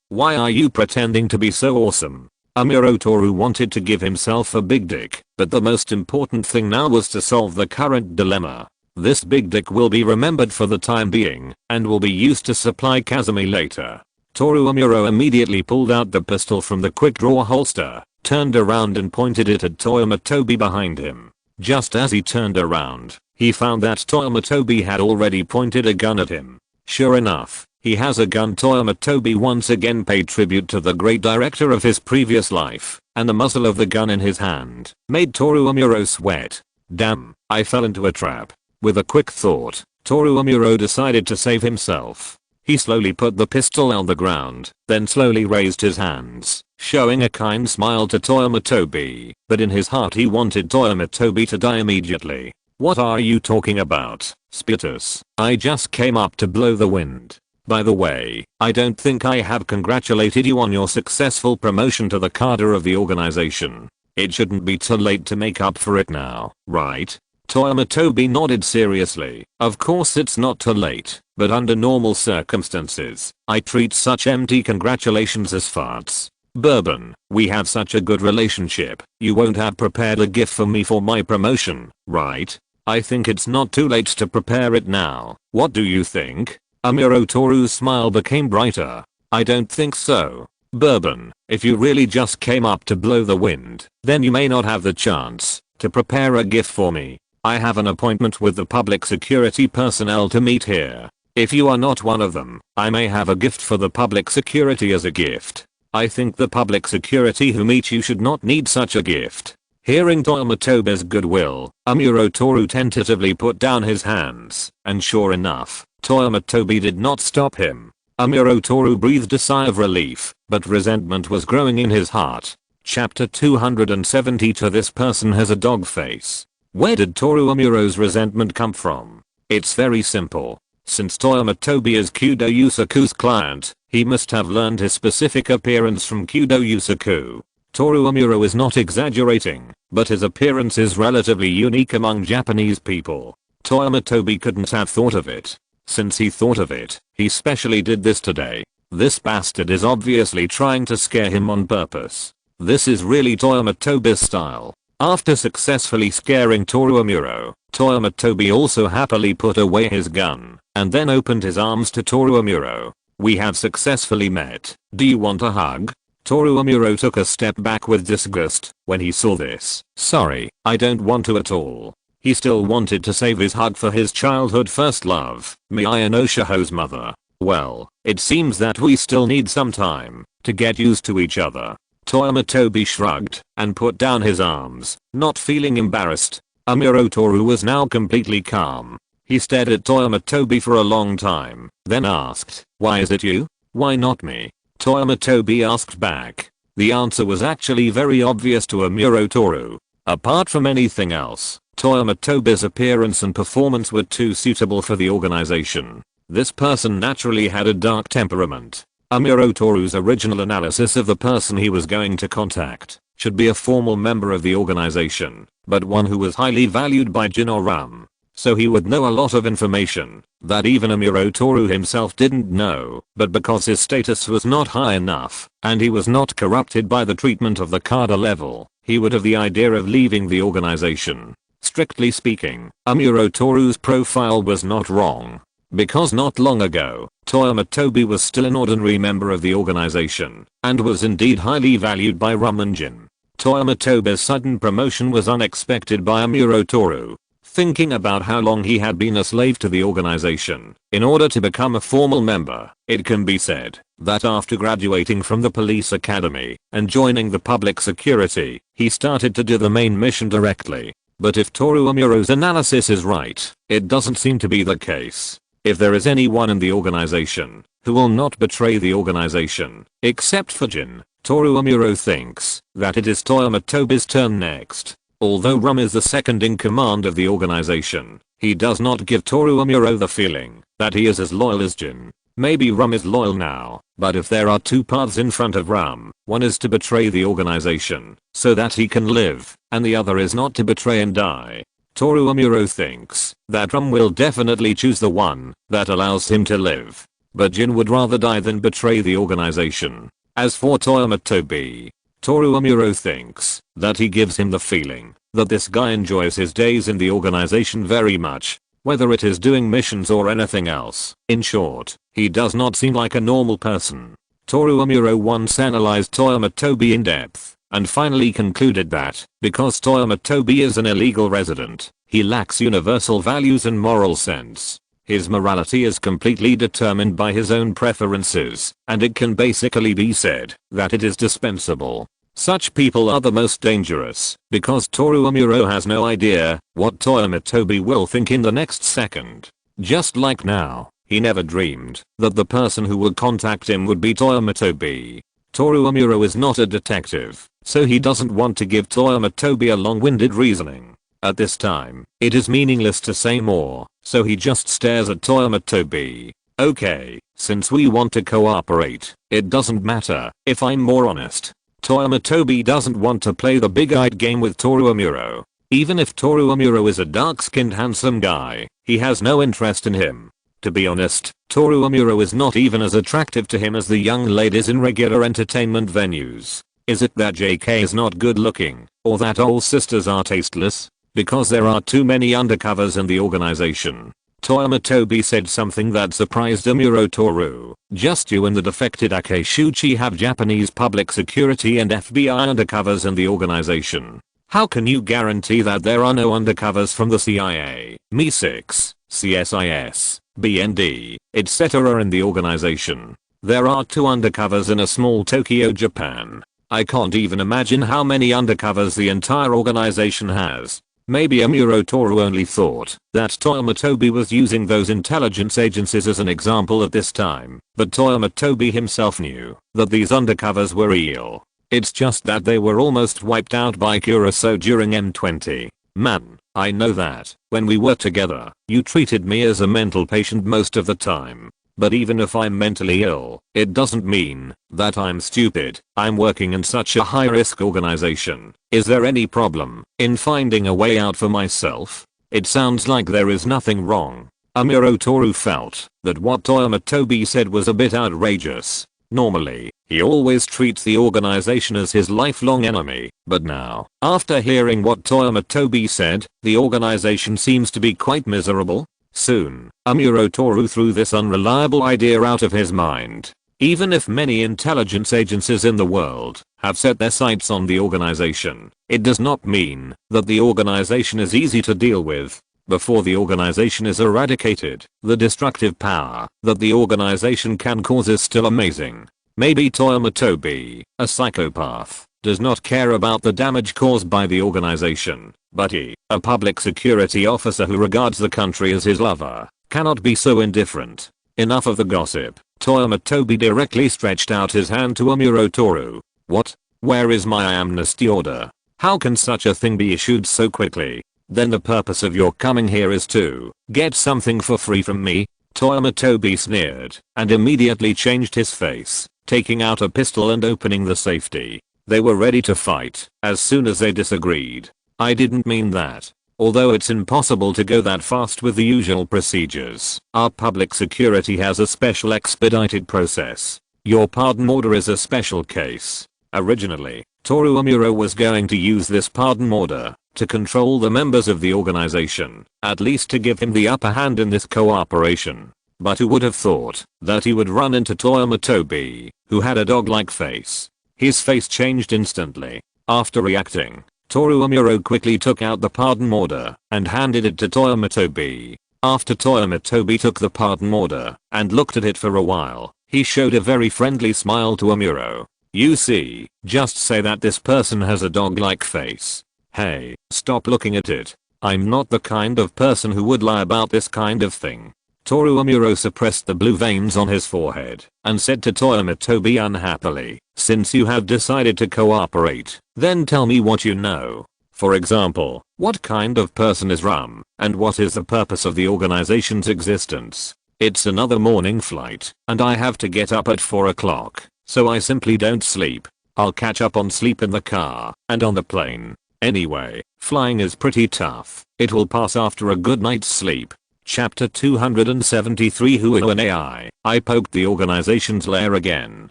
why are you pretending to be so awesome? Amuro Toru wanted to give himself a big dick, but the most important thing now was to solve the current dilemma. This big dick will be remembered for the time being, and will be used to supply Kazumi later. Toru Amuro immediately pulled out the pistol from the quick draw holster, turned around and pointed it at Toyama Tobi behind him. Just as he turned around, he found that Toyama Tobi had already pointed a gun at him. Sure enough, he has a gun. Toyama Tobi once again paid tribute to the great director of his previous life, and the muzzle of the gun in his hand made Toru Amuro sweat. Damn, I fell into a trap. With a quick thought, Toru Amuro decided to save himself. He slowly put the pistol on the ground, then slowly raised his hands, showing a kind smile to Toyama Tobi, but in his heart he wanted Toyama Tobi to die immediately. What are you talking about, Spiritus? I just came up to blow the wind. By the way, I don't think I have congratulated you on your successful promotion to the cadre of the organization. It shouldn't be too late to make up for it now, right? Toyama Tobi nodded seriously. Of course it's not too late, but under normal circumstances, I treat such empty congratulations as farts. Bourbon, we have such a good relationship, you won't have prepared a gift for me for my promotion, right? I think it's not too late to prepare it now. What do you think? Amuro Toru's smile became brighter. I don't think so. Bourbon, if you really just came up to blow the wind, then you may not have the chance to prepare a gift for me. I have an appointment with the public security personnel to meet here. If you are not one of them, I may have a gift for the public security as a gift. I think the public security who meet you should not need such a gift. Hearing Toyama Tobi's goodwill, Amuro Toru tentatively put down his hands, and sure enough, Toyama Tobi did not stop him. Amuro Toru breathed a sigh of relief, but resentment was growing in his heart. Chapter 270. To this person has a dog face. Where did Toru Amuro's resentment come from? It's very simple. Since Toyama Tobi is Kudo Yusaku's client, he must have learned his specific appearance from Kudo Yusaku. Toru Amuro is not exaggerating, but his appearance is relatively unique among Japanese people. Toyama Tobi couldn't have thought of it. Since he thought of it, he specially did this today. This bastard is obviously trying to scare him on purpose. This is really Toyama Tobi's style. After successfully scaring Toru Amuro, Toyama Tobi also happily put away his gun, and then opened his arms to Toru Amuro. We have successfully met. Do you want a hug? Toru Amuro took a step back with disgust when he saw this. Sorry, I don't want to at all. He still wanted to save his hug for his childhood first love, Miya no Shiho's mother. Well, it seems that we still need some time to get used to each other. Toyama Tobi shrugged and put down his arms, not feeling embarrassed. Amuro Toru was now completely calm. He stared at Toyama Tobi for a long time, then asked, "Why is it you? Why not me?" Toyama Tobi asked back. The answer was actually very obvious to Amuro Toru. Apart from anything else, Toyama Tobi's appearance and performance were too suitable for the organization. This person naturally had a dark temperament. Amuro Toru's original analysis of the person he was going to contact should be a formal member of the organization, but one who was highly valued by Gin and Rum. So he would know a lot of information that even Amuro Toru himself didn't know, but because his status was not high enough, and he was not corrupted by the treatment of the cadre level, he would have the idea of leaving the organization. Strictly speaking, Amuro Toru's profile was not wrong. Because not long ago, Toyama Tobi was still an ordinary member of the organization, and was indeed highly valued by Rum and Gin. Toyama Tobi's sudden promotion was unexpected by Amuro Toru. Thinking about how long he had been a slave to the organization, in order to become a formal member, it can be said that after graduating from the police academy and joining the public security, he started to do the main mission directly. But if Toru Amuro's analysis is right, it doesn't seem to be the case. If there is anyone in the organization who will not betray the organization, except for Gin, Toru Amuro thinks that it is Toyama Tobi's turn next. Although Rum is the second in command of the organization, he does not give Toru Amuro the feeling that he is as loyal as Gin. Maybe Rum is loyal now, but if there are two paths in front of Rum, one is to betray the organization so that he can live, and the other is not to betray and die. Toru Amuro thinks that Rum will definitely choose the one that allows him to live. But Gin would rather die than betray the organization. As for Toyama Tobi, Toru Amuro thinks that he gives him the feeling that this guy enjoys his days in the organization very much, whether it is doing missions or anything else. In short, he does not seem like a normal person. Toru Amuro once analyzed Toyama Tobi in depth, and finally concluded that, because Toyama Tobi is an illegal resident, he lacks universal values and moral sense. His morality is completely determined by his own preferences, and it can basically be said that it is dispensable. Such people are the most dangerous, because Toru Amuro has no idea what Toyama Tobi will think in the next second. Just like now, he never dreamed that the person who would contact him would be Toyama Tobi. Toru Amuro is not a detective, so he doesn't want to give Toyama Tobi a long-winded reasoning. At this time, it is meaningless to say more, so he just stares at Toyama Tobi. Okay, since we want to cooperate, it doesn't matter if I'm more honest. Toyama Tobi doesn't want to play the big-eyed game with Toru Amuro. Even if Toru Amuro is a dark-skinned handsome guy, he has no interest in him. To be honest, Toru Amuro is not even as attractive to him as the young ladies in regular entertainment venues. Is it that JK is not good looking, or that all sisters are tasteless? Because there are too many undercovers in the organization. Toyama Tobi said something that surprised Amuro Toru. Just you and the defected Akeshuchi have Japanese public security and FBI undercovers in the organization. How can you guarantee that there are no undercovers from the CIA, MI6, CSIS, BND, etc. in the organization? There are 2 undercovers in a small Tokyo, Japan. I can't even imagine how many undercovers the entire organization has. Maybe Amuro Toru only thought that Toyama Tobi was using those intelligence agencies as an example at this time, but Toyama Tobi himself knew that these undercovers were real. It's just that they were almost wiped out by Kuroso during M20. Man, I know that when we were together, you treated me as a mental patient most of the time. But even if I'm mentally ill, it doesn't mean that I'm stupid. I'm working in such a high-risk organization. Is there any problem in finding a way out for myself? It sounds like there is nothing wrong. Amuro Toru felt that what Toyama Tobi said was a bit outrageous. Normally, he always treats the organization as his lifelong enemy, but now, after hearing what Toyama Tobi said, the organization seems to be quite miserable. Soon, Amuro Toru threw this unreliable idea out of his mind. Even if many intelligence agencies in the world have set their sights on the organization, it does not mean that the organization is easy to deal with. Before the organization is eradicated, the destructive power that the organization can cause is still amazing. Maybe Toyama Tobi, a psychopath, does not care about the damage caused by the organization, but he, a public security officer who regards the country as his lover, cannot be so indifferent. Enough of the gossip. Toyama Tobi directly stretched out his hand to Amuro Toru. What? Where is my amnesty order? How can such a thing be issued so quickly? Then the purpose of your coming here is to get something for free from me? Toyama Tobi sneered and immediately changed his face, taking out a pistol and opening the safety. They were ready to fight as soon as they disagreed. I didn't mean that. Although it's impossible to go that fast with the usual procedures, our public security has a special expedited process. Your pardon order is a special case. Originally, Toru Amuro was going to use this pardon order to control the members of the organization, at least to give him the upper hand in this cooperation. But who would have thought that he would run into Toyama Tobi, who had a dog-like face. His face changed instantly. After reacting, Toru Amuro quickly took out the pardon order and handed it to Toyama Tobi. After Toyama Tobi took the pardon order and looked at it for a while, he showed a very friendly smile to Amuro. You see, just say that this person has a dog-like face. Hey, stop looking at it. I'm not the kind of person who would lie about this kind of thing. Toru Amuro suppressed the blue veins on his forehead and said to Toyama Tobi unhappily, since you have decided to cooperate, then tell me what you know. For example, what kind of person is Rum, and what is the purpose of the organization's existence? It's another morning flight, and I have to get up at 4 o'clock, so I simply don't sleep. I'll catch up on sleep in the car and on the plane. Anyway, flying is pretty tough. It will pass after a good night's sleep. Chapter 273 Who an AI? I poked the organization's lair again.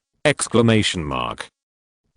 Exclamation mark.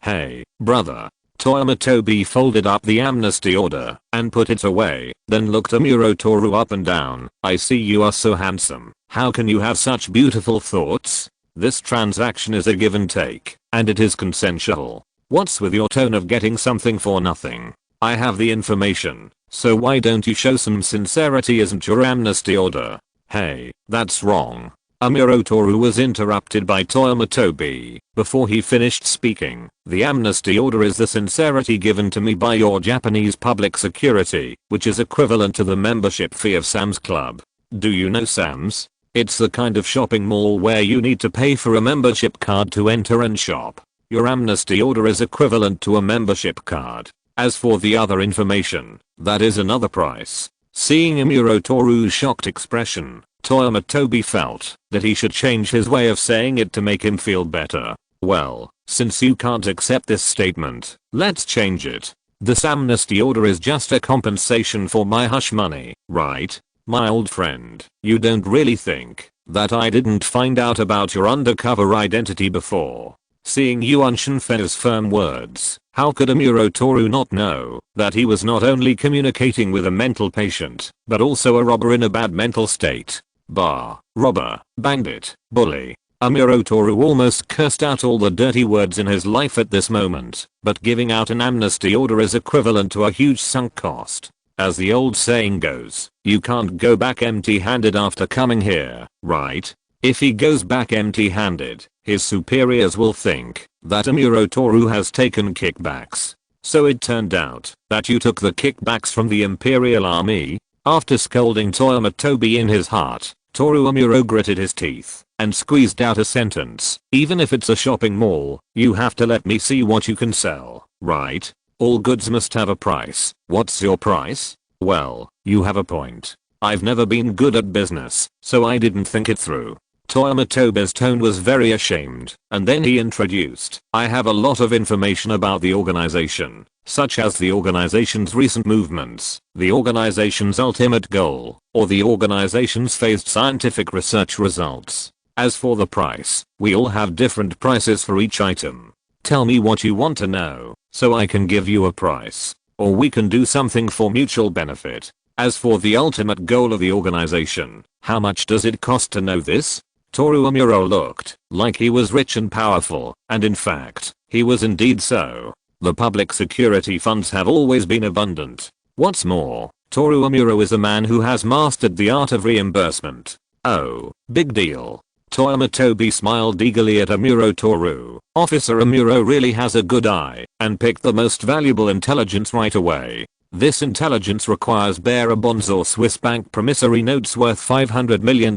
Hey, brother. Toyama Tobi folded up the amnesty order and put it away, then looked Amuro Toru up and down. I see you are so handsome. How can you have such beautiful thoughts? This transaction is a give and take, and it is consensual. What's with your tone of getting something for nothing? I have the information, so why don't you show some sincerity? Isn't your amnesty order? Hey, that's wrong. Amuro Toru was interrupted by Toyama Tobi before he finished speaking. The amnesty order is the sincerity given to me by your Japanese public security, which is equivalent to the membership fee of Sam's Club. Do you know Sam's? It's the kind of shopping mall where you need to pay for a membership card to enter and shop. Your amnesty order is equivalent to a membership card. As for the other information, that is another price. Seeing Amuro Toru's shocked expression, Toyama Tobi felt that he should change his way of saying it to make him feel better. Well, since you can't accept this statement, let's change it. This amnesty order is just a compensation for my hush money, right? My old friend, you don't really think that I didn't find out about your undercover identity before? Seeing Yuan Shinfei's firm words, how could Amuro Toru not know that he was not only communicating with a mental patient, but also a robber in a bad mental state? Robber, bandit, bully. Amuro Toru almost cursed out all the dirty words in his life at this moment, but giving out an amnesty order is equivalent to a huge sunk cost. As the old saying goes, you can't go back empty-handed after coming here, right? If he goes back empty-handed, his superiors will think that Amuro Toru has taken kickbacks. So it turned out that you took the kickbacks from the Imperial Army? After scolding Toyama Tobi in his heart, Toru Amuro gritted his teeth and squeezed out a sentence. Even if it's a shopping mall, you have to let me see what you can sell, right? All goods must have a price. What's your price? Well, you have a point. I've never been good at business, so I didn't think it through. Toyama Tobi's tone was very ashamed, and then he introduced, I have a lot of information about the organization, such as the organization's recent movements, the organization's ultimate goal, or the organization's phased scientific research results. As for the price, we all have different prices for each item. Tell me what you want to know, so I can give you a price, or we can do something for mutual benefit. As for the ultimate goal of the organization, how much does it cost to know this? Toru Amuro looked like he was rich and powerful, and in fact, he was indeed so. The public security funds have always been abundant. What's more, Toru Amuro is a man who has mastered the art of reimbursement. Oh, big deal. Toyama Tobi smiled eagerly at Amuro Toru. Officer Amuro really has a good eye and picked the most valuable intelligence right away. This intelligence requires bearer bonds or Swiss bank promissory notes worth $500 million.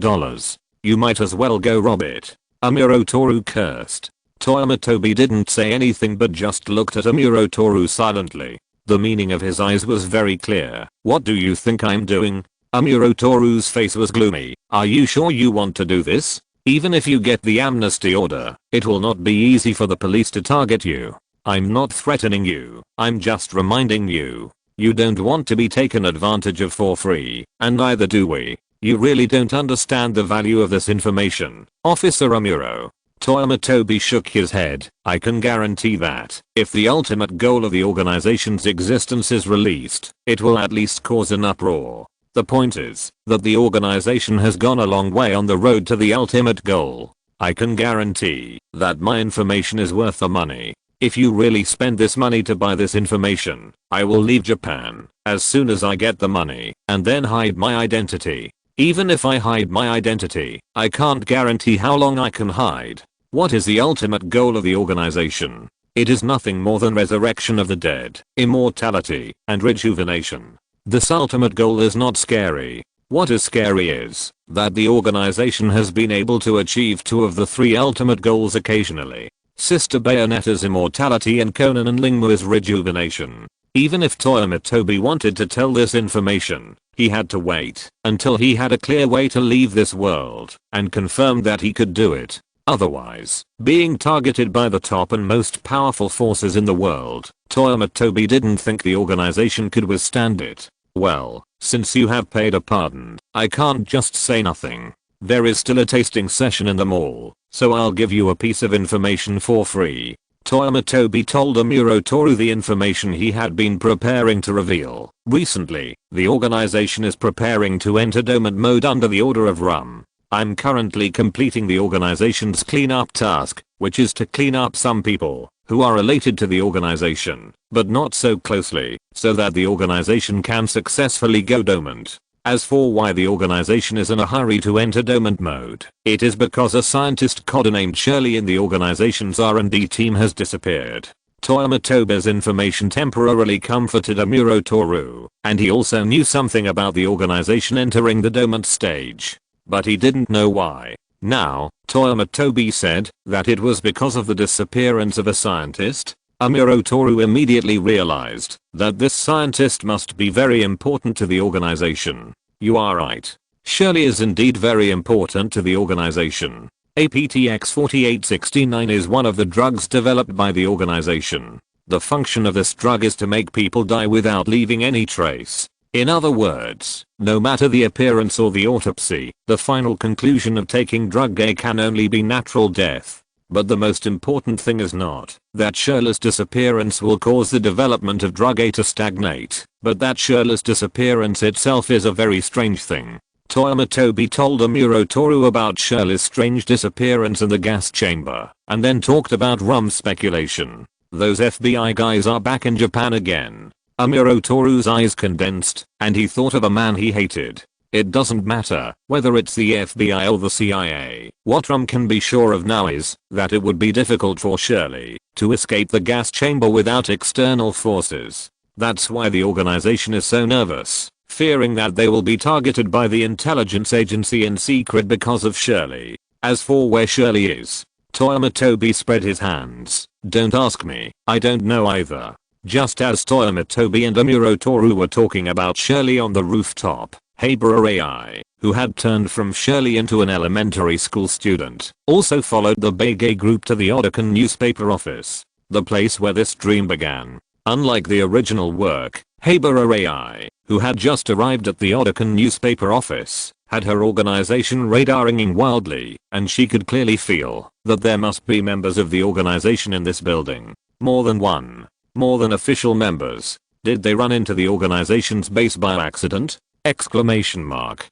You might as well go rob it. Amuro Toru cursed. Toyama Tobi didn't say anything but just looked at Amuro Toru silently. The meaning of his eyes was very clear. What do you think I'm doing? Amuro Toru's face was gloomy. Are you sure you want to do this? Even if you get the amnesty order, it will not be easy for the police to target you. I'm not threatening you. I'm just reminding you. You don't want to be taken advantage of for free, and neither do we. You really don't understand the value of this information, Officer Amuro. Toyama Tobi shook his head. I can guarantee that if the ultimate goal of the organization's existence is released, it will at least cause an uproar. The point is that the organization has gone a long way on the road to the ultimate goal. I can guarantee that my information is worth the money. If you really spend this money to buy this information, I will leave Japan as soon as I get the money and then hide my identity. Even if I hide my identity, I can't guarantee how long I can hide. What is the ultimate goal of the organization? It is nothing more than resurrection of the dead, immortality, and rejuvenation. This ultimate goal is not scary. What is scary is that the organization has been able to achieve 2 of the 3 ultimate goals occasionally. Sister Bayonetta's immortality and Conan and Lingmu's rejuvenation. Even if Toyama Tobi wanted to tell this information, he had to wait until he had a clear way to leave this world and confirmed that he could do it. Otherwise, being targeted by the top and most powerful forces in the world, Toyama Tobi didn't think the organization could withstand it. Well, since you have paid a pardon, I can't just say nothing. There is still a tasting session in the mall, so I'll give you a piece of information for free. Toyama Tobi told Amuro Toru the information he had been preparing to reveal. Recently, the organization is preparing to enter dormant mode under the Order of Rum. I'm currently completing the organization's cleanup task, which is to clean up some people who are related to the organization, but not so closely, so that the organization can successfully go dormant. As for why the organization is in a hurry to enter dormant mode, it is because a scientist codenamed Shirley in the organization's R&D team has disappeared. Toyama Tobi's information temporarily comforted Amuro Toru, and he also knew something about the organization entering the dormant stage. But he didn't know why. Now, Toyama Tobi said that it was because of the disappearance of a scientist. Amuro Toru immediately realized that this scientist must be very important to the organization. You are right. Shirley is indeed very important to the organization. APTX-4869 is one of the drugs developed by the organization. The function of this drug is to make people die without leaving any trace. In other words, no matter the appearance or the autopsy, the final conclusion of taking drug A can only be natural death. But the most important thing is not that Shirley's disappearance will cause the development of drug A to stagnate, but that Shirley's disappearance itself is a very strange thing. Toyama Tobi told Amuro Toru about Shirley's strange disappearance in the gas chamber, and then talked about rum speculation. Those FBI guys are back in Japan again. Amuro Toru's eyes condensed, and he thought of a man he hated. It doesn't matter whether it's the FBI or the CIA. What Rum can be sure of now is that it would be difficult for Shirley to escape the gas chamber without external forces. That's why the organization is so nervous, fearing that they will be targeted by the intelligence agency in secret because of Shirley. As for where Shirley is, Toyama Tobi spread his hands. Don't ask me, I don't know either. Just as Toyama Tobi and Amuro Toru were talking about Shirley on the rooftop, Habara AI, who had turned from Shirley into an elementary school student, also followed the Beige group to the Otakon newspaper office, the place where this dream began. Unlike the original work, Habara AI, who had just arrived at the Otakon newspaper office, had her organization radaring wildly, and she could clearly feel that there must be members of the organization in this building. More than one. More than official members. Did they run into the organization's base by accident? Exclamation mark.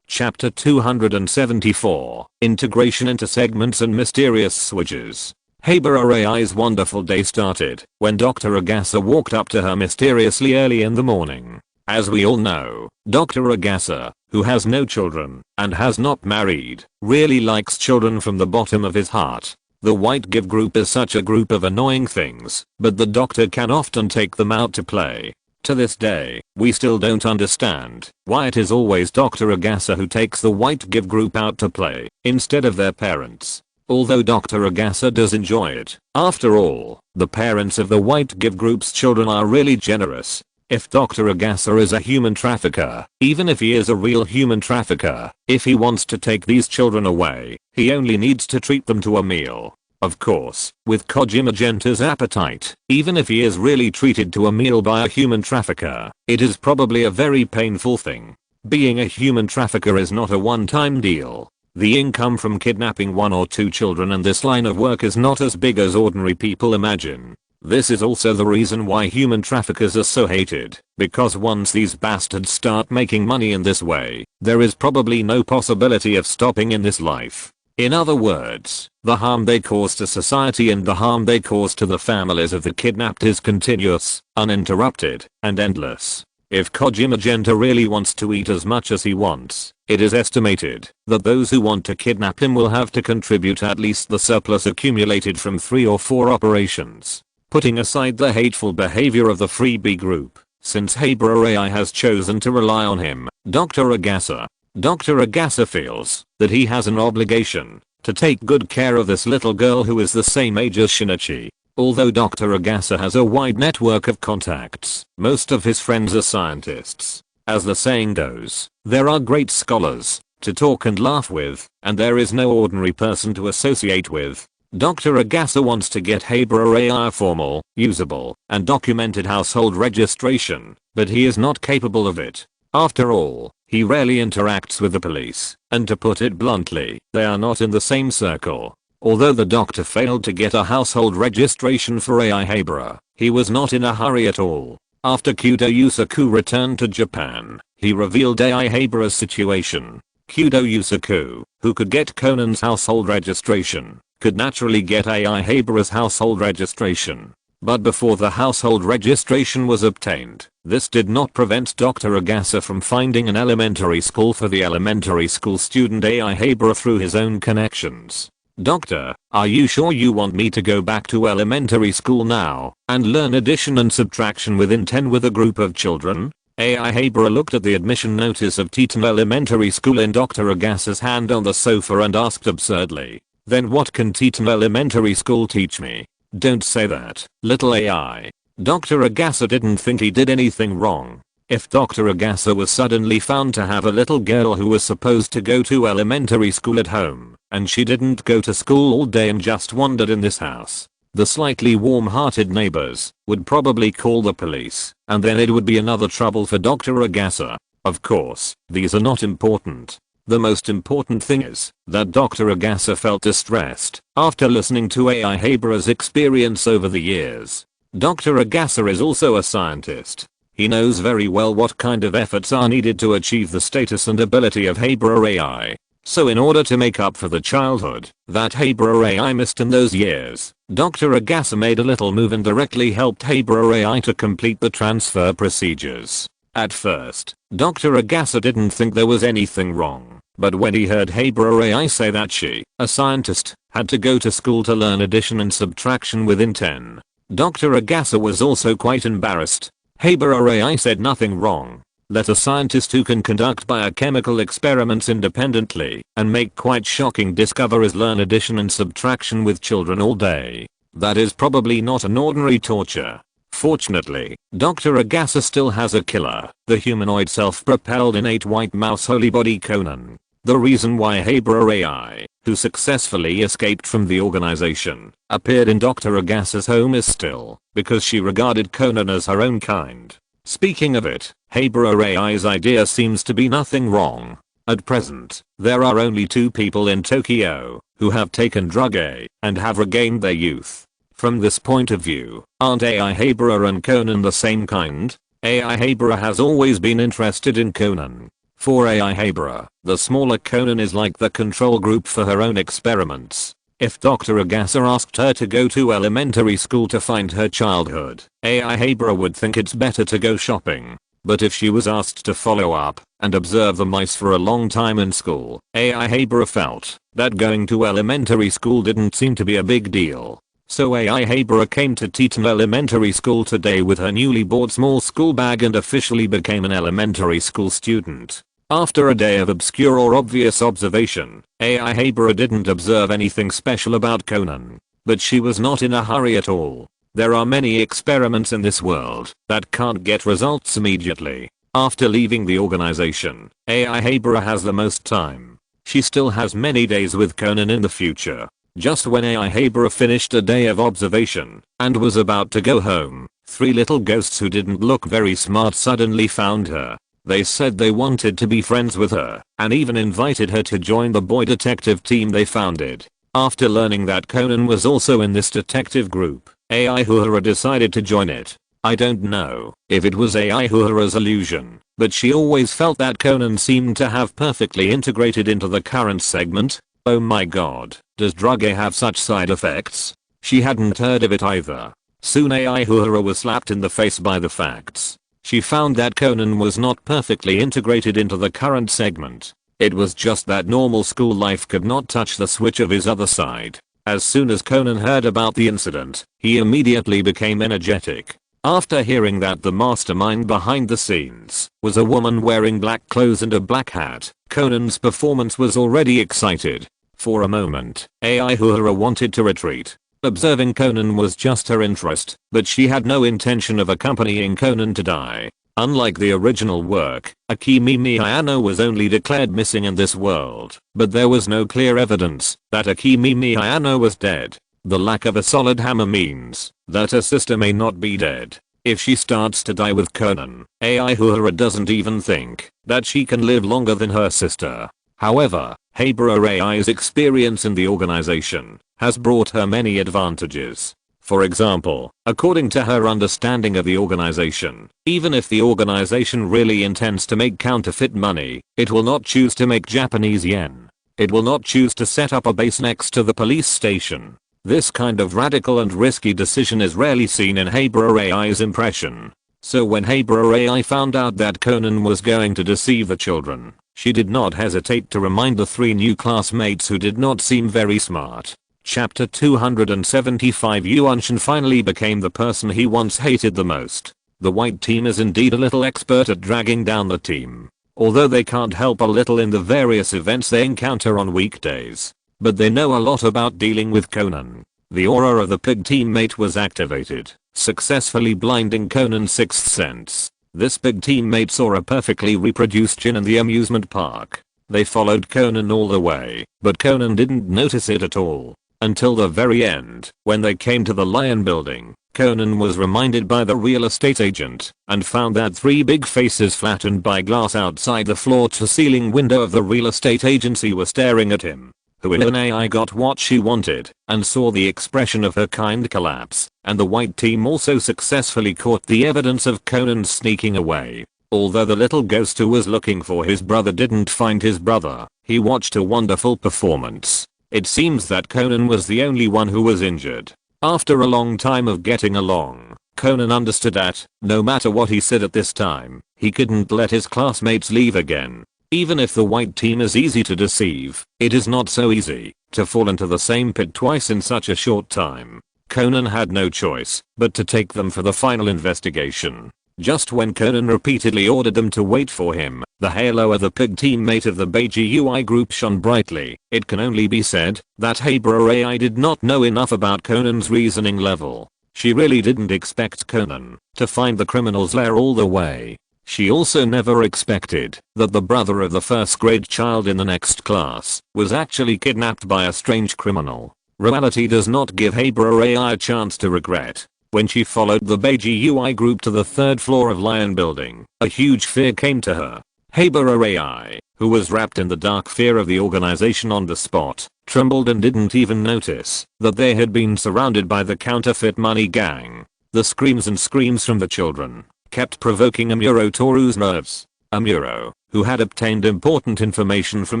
Chapter 274. Integration into segments and mysterious switches. Habara AI's wonderful day started when Dr. Agasa walked up to her mysteriously early in the morning. As we all know, Dr. Agasa, who has no children and has not married, really likes children from the bottom of his heart. The White Give group is such a group of annoying things, but the doctor can often take them out to play. To this day, we still don't understand why it is always Dr. Agasa who takes the White Give group out to play, instead of their parents. Although Dr. Agasa does enjoy it. After all, the parents of the White Give group's children are really generous. If Dr. Agasa is a human trafficker, even if he is a real human trafficker, if he wants to take these children away, he only needs to treat them to a meal. Of course, with Kojima Genta's appetite, even if he is really treated to a meal by a human trafficker, it is probably a very painful thing. Being a human trafficker is not a one-time deal. The income from kidnapping 1 or 2 children in this line of work is not as big as ordinary people imagine. This is also the reason why human traffickers are so hated, because once these bastards start making money in this way, there is probably no possibility of stopping in this life. In other words, the harm they cause to society and the harm they cause to the families of the kidnapped is continuous, uninterrupted, and endless. If Kojima Genta really wants to eat as much as he wants, it is estimated that those who want to kidnap him will have to contribute at least the surplus accumulated from 3 or 4 operations. Putting aside the hateful behavior of the freebie group, since Habra AI has chosen to rely on him, Dr. Agasa feels that he has an obligation to take good care of this little girl who is the same age as Shinichi. Although Dr. Agasa has a wide network of contacts, most of his friends are scientists. As the saying goes, there are great scholars to talk and laugh with, and there is no ordinary person to associate with. Dr. Agasa wants to get Habra AI a formal, usable, and documented household registration, but he is not capable of it. After all, he rarely interacts with the police, and to put it bluntly, they are not in the same circle. Although the doctor failed to get a household registration for AI Habra, he was not in a hurry at all. After Kudo Yusaku returned to Japan, he revealed AI Habra's situation. Kudo Yusaku, who could get Conan's household registration, could naturally get AI Habra's household registration. But before the household registration was obtained, this did not prevent Dr. Agasa from finding an elementary school for the elementary school student AI Habra through his own connections. Doctor, are you sure you want me to go back to elementary school now and learn addition and subtraction within 10 with a group of children? AI Habra looked at the admission notice of Titan Elementary School in Dr. Agasa's hand on the sofa and asked absurdly, then what can Titan Elementary School teach me? Don't say that, little AI. Dr. Agasa didn't think he did anything wrong. If Dr. Agasa was suddenly found to have a little girl who was supposed to go to elementary school at home, and she didn't go to school all day and just wandered in this house, the slightly warm-hearted neighbors would probably call the police, and then it would be another trouble for Dr. Agasa. Of course, these are not important. The most important thing is that Dr. Agasa felt distressed after listening to AI Habra's experience over the years. Dr. Agasa is also a scientist. He knows very well what kind of efforts are needed to achieve the status and ability of Habra AI. So in order to make up for the childhood that Habra AI missed in those years, Dr. Agasa made a little move and directly helped Habra AI to complete the transfer procedures. At first, Dr. Agasa didn't think there was anything wrong, but when he heard Habra AI say that she, a scientist, had to go to school to learn addition and subtraction within 10, Dr. Agasa was also quite embarrassed. Habra AI said nothing wrong. Let a scientist who can conduct biochemical experiments independently and make quite shocking discoveries learn addition and subtraction with children all day. That is probably not an ordinary torture. Fortunately, Dr. Agasa still has a killer, the humanoid self-propelled innate white mouse holy body Conan. The reason why Habra AI, who successfully escaped from the organization, appeared in Dr. Agasa's home is still because she regarded Conan as her own kind. Speaking of it, Habra AI's idea seems to be nothing wrong. At present, there are only 2 people in Tokyo who have taken drug A and have regained their youth. From this point of view, aren't AI Habra and Conan the same kind? AI Habra has always been interested in Conan. For AI Habra, the smaller Conan is like the control group for her own experiments. If Dr. Agasa asked her to go to elementary school to find her childhood, AI Habra would think it's better to go shopping. But if she was asked to follow up and observe the mice for a long time in school, AI Habra felt that going to elementary school didn't seem to be a big deal. So AI Habra came to Titan Elementary School today with her newly bought small school bag and officially became an elementary school student. After a day of obscure or obvious observation, AI Habra didn't observe anything special about Conan. But she was not in a hurry at all. There are many experiments in this world that can't get results immediately. After leaving the organization, AI Habra has the most time. She still has many days with Conan in the future. Just when AI Habra finished a day of observation and was about to go home, 3 little ghosts who didn't look very smart suddenly found her. They said they wanted to be friends with her and even invited her to join the boy detective team they founded. After learning that Conan was also in this detective group, Aihura decided to join it. I don't know if it was Aihura's illusion, but she always felt that Conan seemed to have perfectly integrated into the current segment. Oh my god, does drug A have such side effects? She hadn't heard of it either. Soon Aihura was slapped in the face by the facts. She found that Conan was not perfectly integrated into the current segment. It was just that normal school life could not touch the switch of his other side. As soon as Conan heard about the incident, he immediately became energetic. After hearing that the mastermind behind the scenes was a woman wearing black clothes and a black hat, Conan's performance was already excited. For a moment, Aihura wanted to retreat. Observing Conan was just her interest, but she had no intention of accompanying Conan to die. Unlike the original work, Akemi Hayano was only declared missing in this world, but there was no clear evidence that Akemi Hayano was dead. The lack of a solid hammer means that her sister may not be dead. If she starts to die with Conan, Aihura doesn't even think that she can live longer than her sister. However, Heiberai's experience in the organization has brought her many advantages. For example, according to her understanding of the organization, even if the organization really intends to make counterfeit money, it will not choose to make Japanese yen. It will not choose to set up a base next to the police station. This kind of radical and risky decision is rarely seen in Heiberai's impression. So when Heiberai found out that Conan was going to deceive the children, she did not hesitate to remind the 3 new classmates who did not seem very smart. Chapter 275 Yuanshin finally became the person he once hated the most. The white team is indeed a little expert at dragging down the team. Although they can't help a little in the various events they encounter on weekdays. But they know a lot about dealing with Conan. The aura of the pig teammate was activated, successfully blinding Conan's sixth sense. This pig teammate saw a perfectly reproduced Jin in the amusement park. They followed Conan all the way, but Conan didn't notice it at all. Until the very end, when they came to the Lion building, Conan was reminded by the real estate agent and found that 3 big faces flattened by glass outside the floor-to-ceiling window of the real estate agency were staring at him. Huinai got what she wanted and saw the expression of her kind collapse, and the white team also successfully caught the evidence of Conan sneaking away. Although the little ghost who was looking for his brother didn't find his brother, he watched a wonderful performance. It seems that Conan was the only one who was injured. After a long time of getting along, Conan understood that, no matter what he said at this time, he couldn't let his classmates leave again. Even if the white team is easy to deceive, it is not so easy to fall into the same pit twice in such a short time. Conan had no choice but to take them for the final investigation. Just when Conan repeatedly ordered them to wait for him, the halo of the pig teammate of the Beiji UI group shone brightly. It can only be said that Heiberai did not know enough about Conan's reasoning level. She really didn't expect Conan to find the criminal's lair all the way. She also never expected that the brother of the first grade child in the next class was actually kidnapped by a strange criminal. Reality does not give Heiberai a chance to regret. When she followed the Beiji UI group to the 3rd floor of Lion Building, a huge fear came to her. Heiberai, who was wrapped in the dark fear of the organization on the spot, trembled and didn't even notice that they had been surrounded by the counterfeit money gang. The screams and screams from the children kept provoking Amuro Toru's nerves. Amuro, who had obtained important information from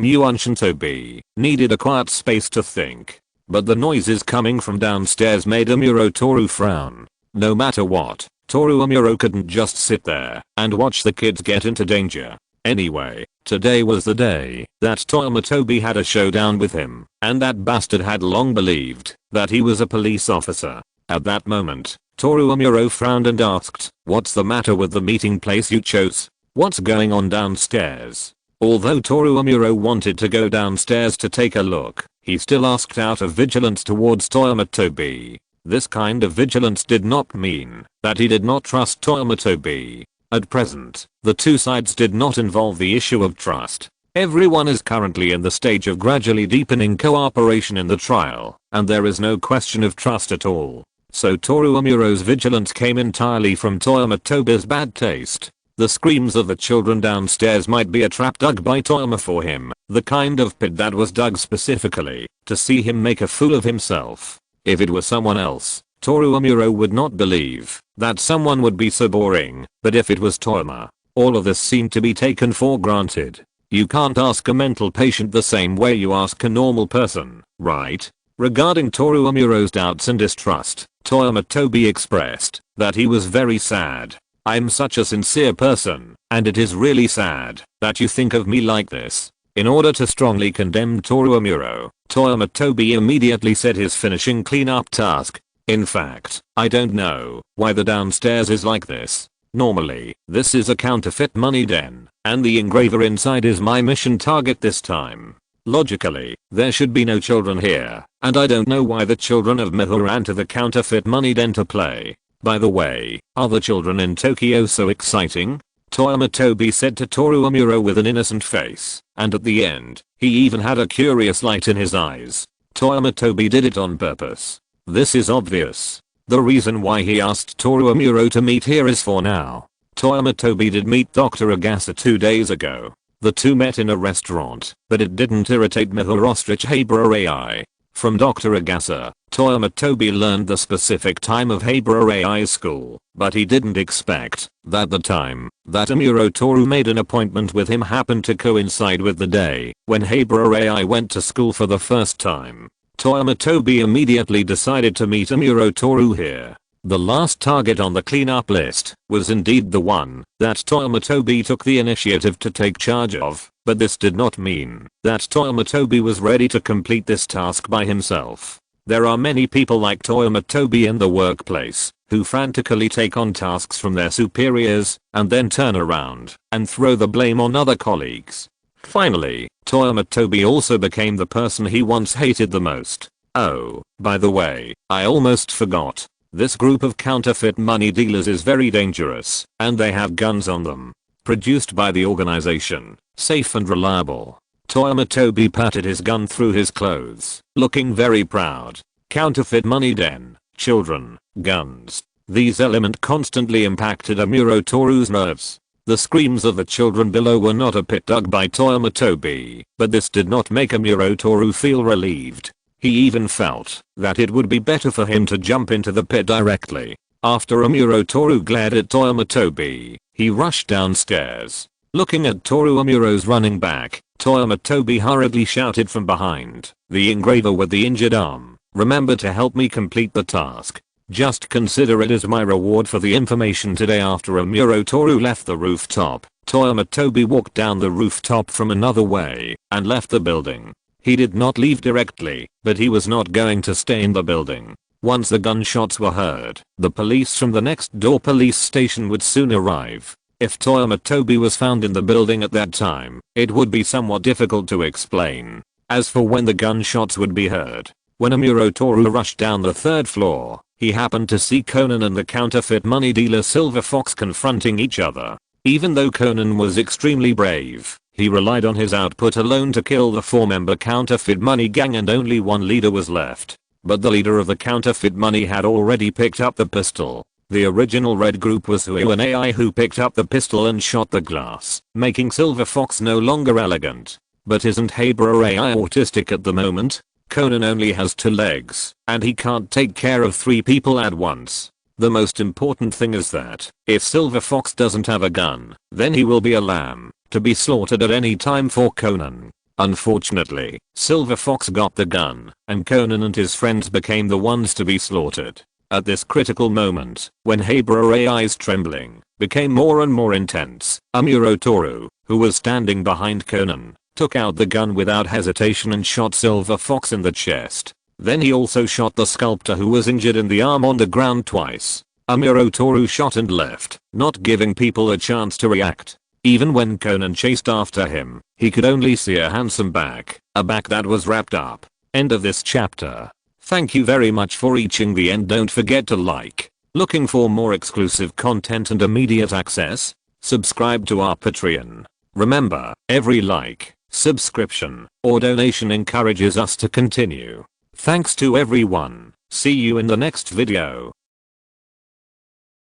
Yuanshin Tobi, needed a quiet space to think. But the noises coming from downstairs made Amuro Toru frown. No matter what, Toru Amuro couldn't just sit there and watch the kids get into danger. Anyway, today was the day that Toyama Tobi had a showdown with him, and that bastard had long believed that he was a police officer. At that moment, Toru Amuro frowned and asked, "What's the matter with the meeting place you chose? What's going on downstairs?" Although Toru Amuro wanted to go downstairs to take a look, he still asked out of vigilance towards Toyama Tobi. This kind of vigilance did not mean that he did not trust Toyama Tobi. At present, the two sides did not involve the issue of trust. Everyone is currently in the stage of gradually deepening cooperation in the trial, and there is no question of trust at all. So Toru Amuro's vigilance came entirely from Toyama Tobi's bad taste. The screams of the children downstairs might be a trap dug by Toyama for him, the kind of pit that was dug specifically to see him make a fool of himself. If it was someone else, Toru Amuro would not believe that someone would be so boring, but if it was Toyama, all of this seemed to be taken for granted. You can't ask a mental patient the same way you ask a normal person, right? Regarding Toru Amuro's doubts and distrust, Toyama Tobi expressed that he was very sad. I'm such a sincere person, and it is really sad that you think of me like this. In order to strongly condemn Toru Amuro, Toyama Tobi immediately said his finishing cleanup task. In fact, I don't know why the downstairs is like this. Normally, this is a counterfeit money den, and the engraver inside is my mission target this time. Logically, there should be no children here, and I don't know why the children of Miho ran to the counterfeit money den to play. By the way, are the children in Tokyo so exciting? Toyama Tobi said to Toru Amuro with an innocent face, and at the end, he even had a curious light in his eyes. Toyama Tobi did it on purpose. This is obvious. The reason why he asked Toru Amuro to meet here is for now. Toyama Tobi did meet Dr. Agasa 2 days ago. The two met in a restaurant, but it didn't irritate Miho Ostrich Habra AI. From Dr. Agasa, Toyama Tobi learned the specific time of Habra AI's school, but he didn't expect that the time that Amuro Toru made an appointment with him happened to coincide with the day when Habra AI went to school for the first time. Toyama Tobi immediately decided to meet Amuro Toru here. The last target on the cleanup list was indeed the one that Toyama Tobi took the initiative to take charge of, but this did not mean that Toyama Tobi was ready to complete this task by himself. There are many people like Toyama Tobi in the workplace who frantically take on tasks from their superiors and then turn around and throw the blame on other colleagues. Finally, Toyama Tobi also became the person he once hated the most. Oh, by the way, I almost forgot. This group of counterfeit money dealers is very dangerous, and they have guns on them. Produced by the organization, safe and reliable. Toyama Tobi patted his gun through his clothes, looking very proud. Counterfeit money den, children, guns. These elements constantly impacted Amuro Toru's nerves. The screams of the children below were not a pit dug by Toyama Tobi, but this did not make Amuro Toru feel relieved. He even felt that it would be better for him to jump into the pit directly. After Amuro Toru glared at Toyama Tobi, he rushed downstairs. Looking at Toru Amuro's running back, Toyama Tobi hurriedly shouted from behind the engraver with the injured arm, "Remember to help me complete the task. Just consider it as my reward for the information today." After Amuro Toru left the rooftop, Toyama Tobi walked down the rooftop from another way and left the building. He did not leave directly, but he was not going to stay in the building. Once the gunshots were heard, the police from the next door police station would soon arrive. If Toyama Tobi was found in the building at that time, it would be somewhat difficult to explain. As for when the gunshots would be heard, when Amuro Toru rushed down the 3rd floor, he happened to see Conan and the counterfeit money dealer Silver Fox confronting each other. Even though Conan was extremely brave, he relied on his output alone to kill the 4-member counterfeit money gang, and only one leader was left. But the leader of the counterfeit money had already picked up the pistol. The original red group was an AI who picked up the pistol and shot the glass, making Silver Fox no longer elegant. But isn't Habra AI autistic at the moment? Conan only has 2 legs, and he can't take care of 3 people at once. The most important thing is that, if Silver Fox doesn't have a gun, then he will be a lamb, to be slaughtered at any time for Conan. Unfortunately, Silver Fox got the gun, and Conan and his friends became the ones to be slaughtered. At this critical moment, when Habra AI's trembling became more and more intense, Amuro Toru, who was standing behind Conan, took out the gun without hesitation and shot Silver Fox in the chest. Then he also shot the sculptor who was injured in the arm on the ground twice. Amuro Toru shot and left, not giving people a chance to react. Even when Conan chased after him, he could only see a handsome back, a back that was wrapped up. End of this chapter. Thank you very much for reaching the end. Don't forget to like. Looking for more exclusive content and immediate access? Subscribe to our Patreon. Remember, every like, subscription, or donation encourages us to continue. Thanks to everyone. See you in the next video.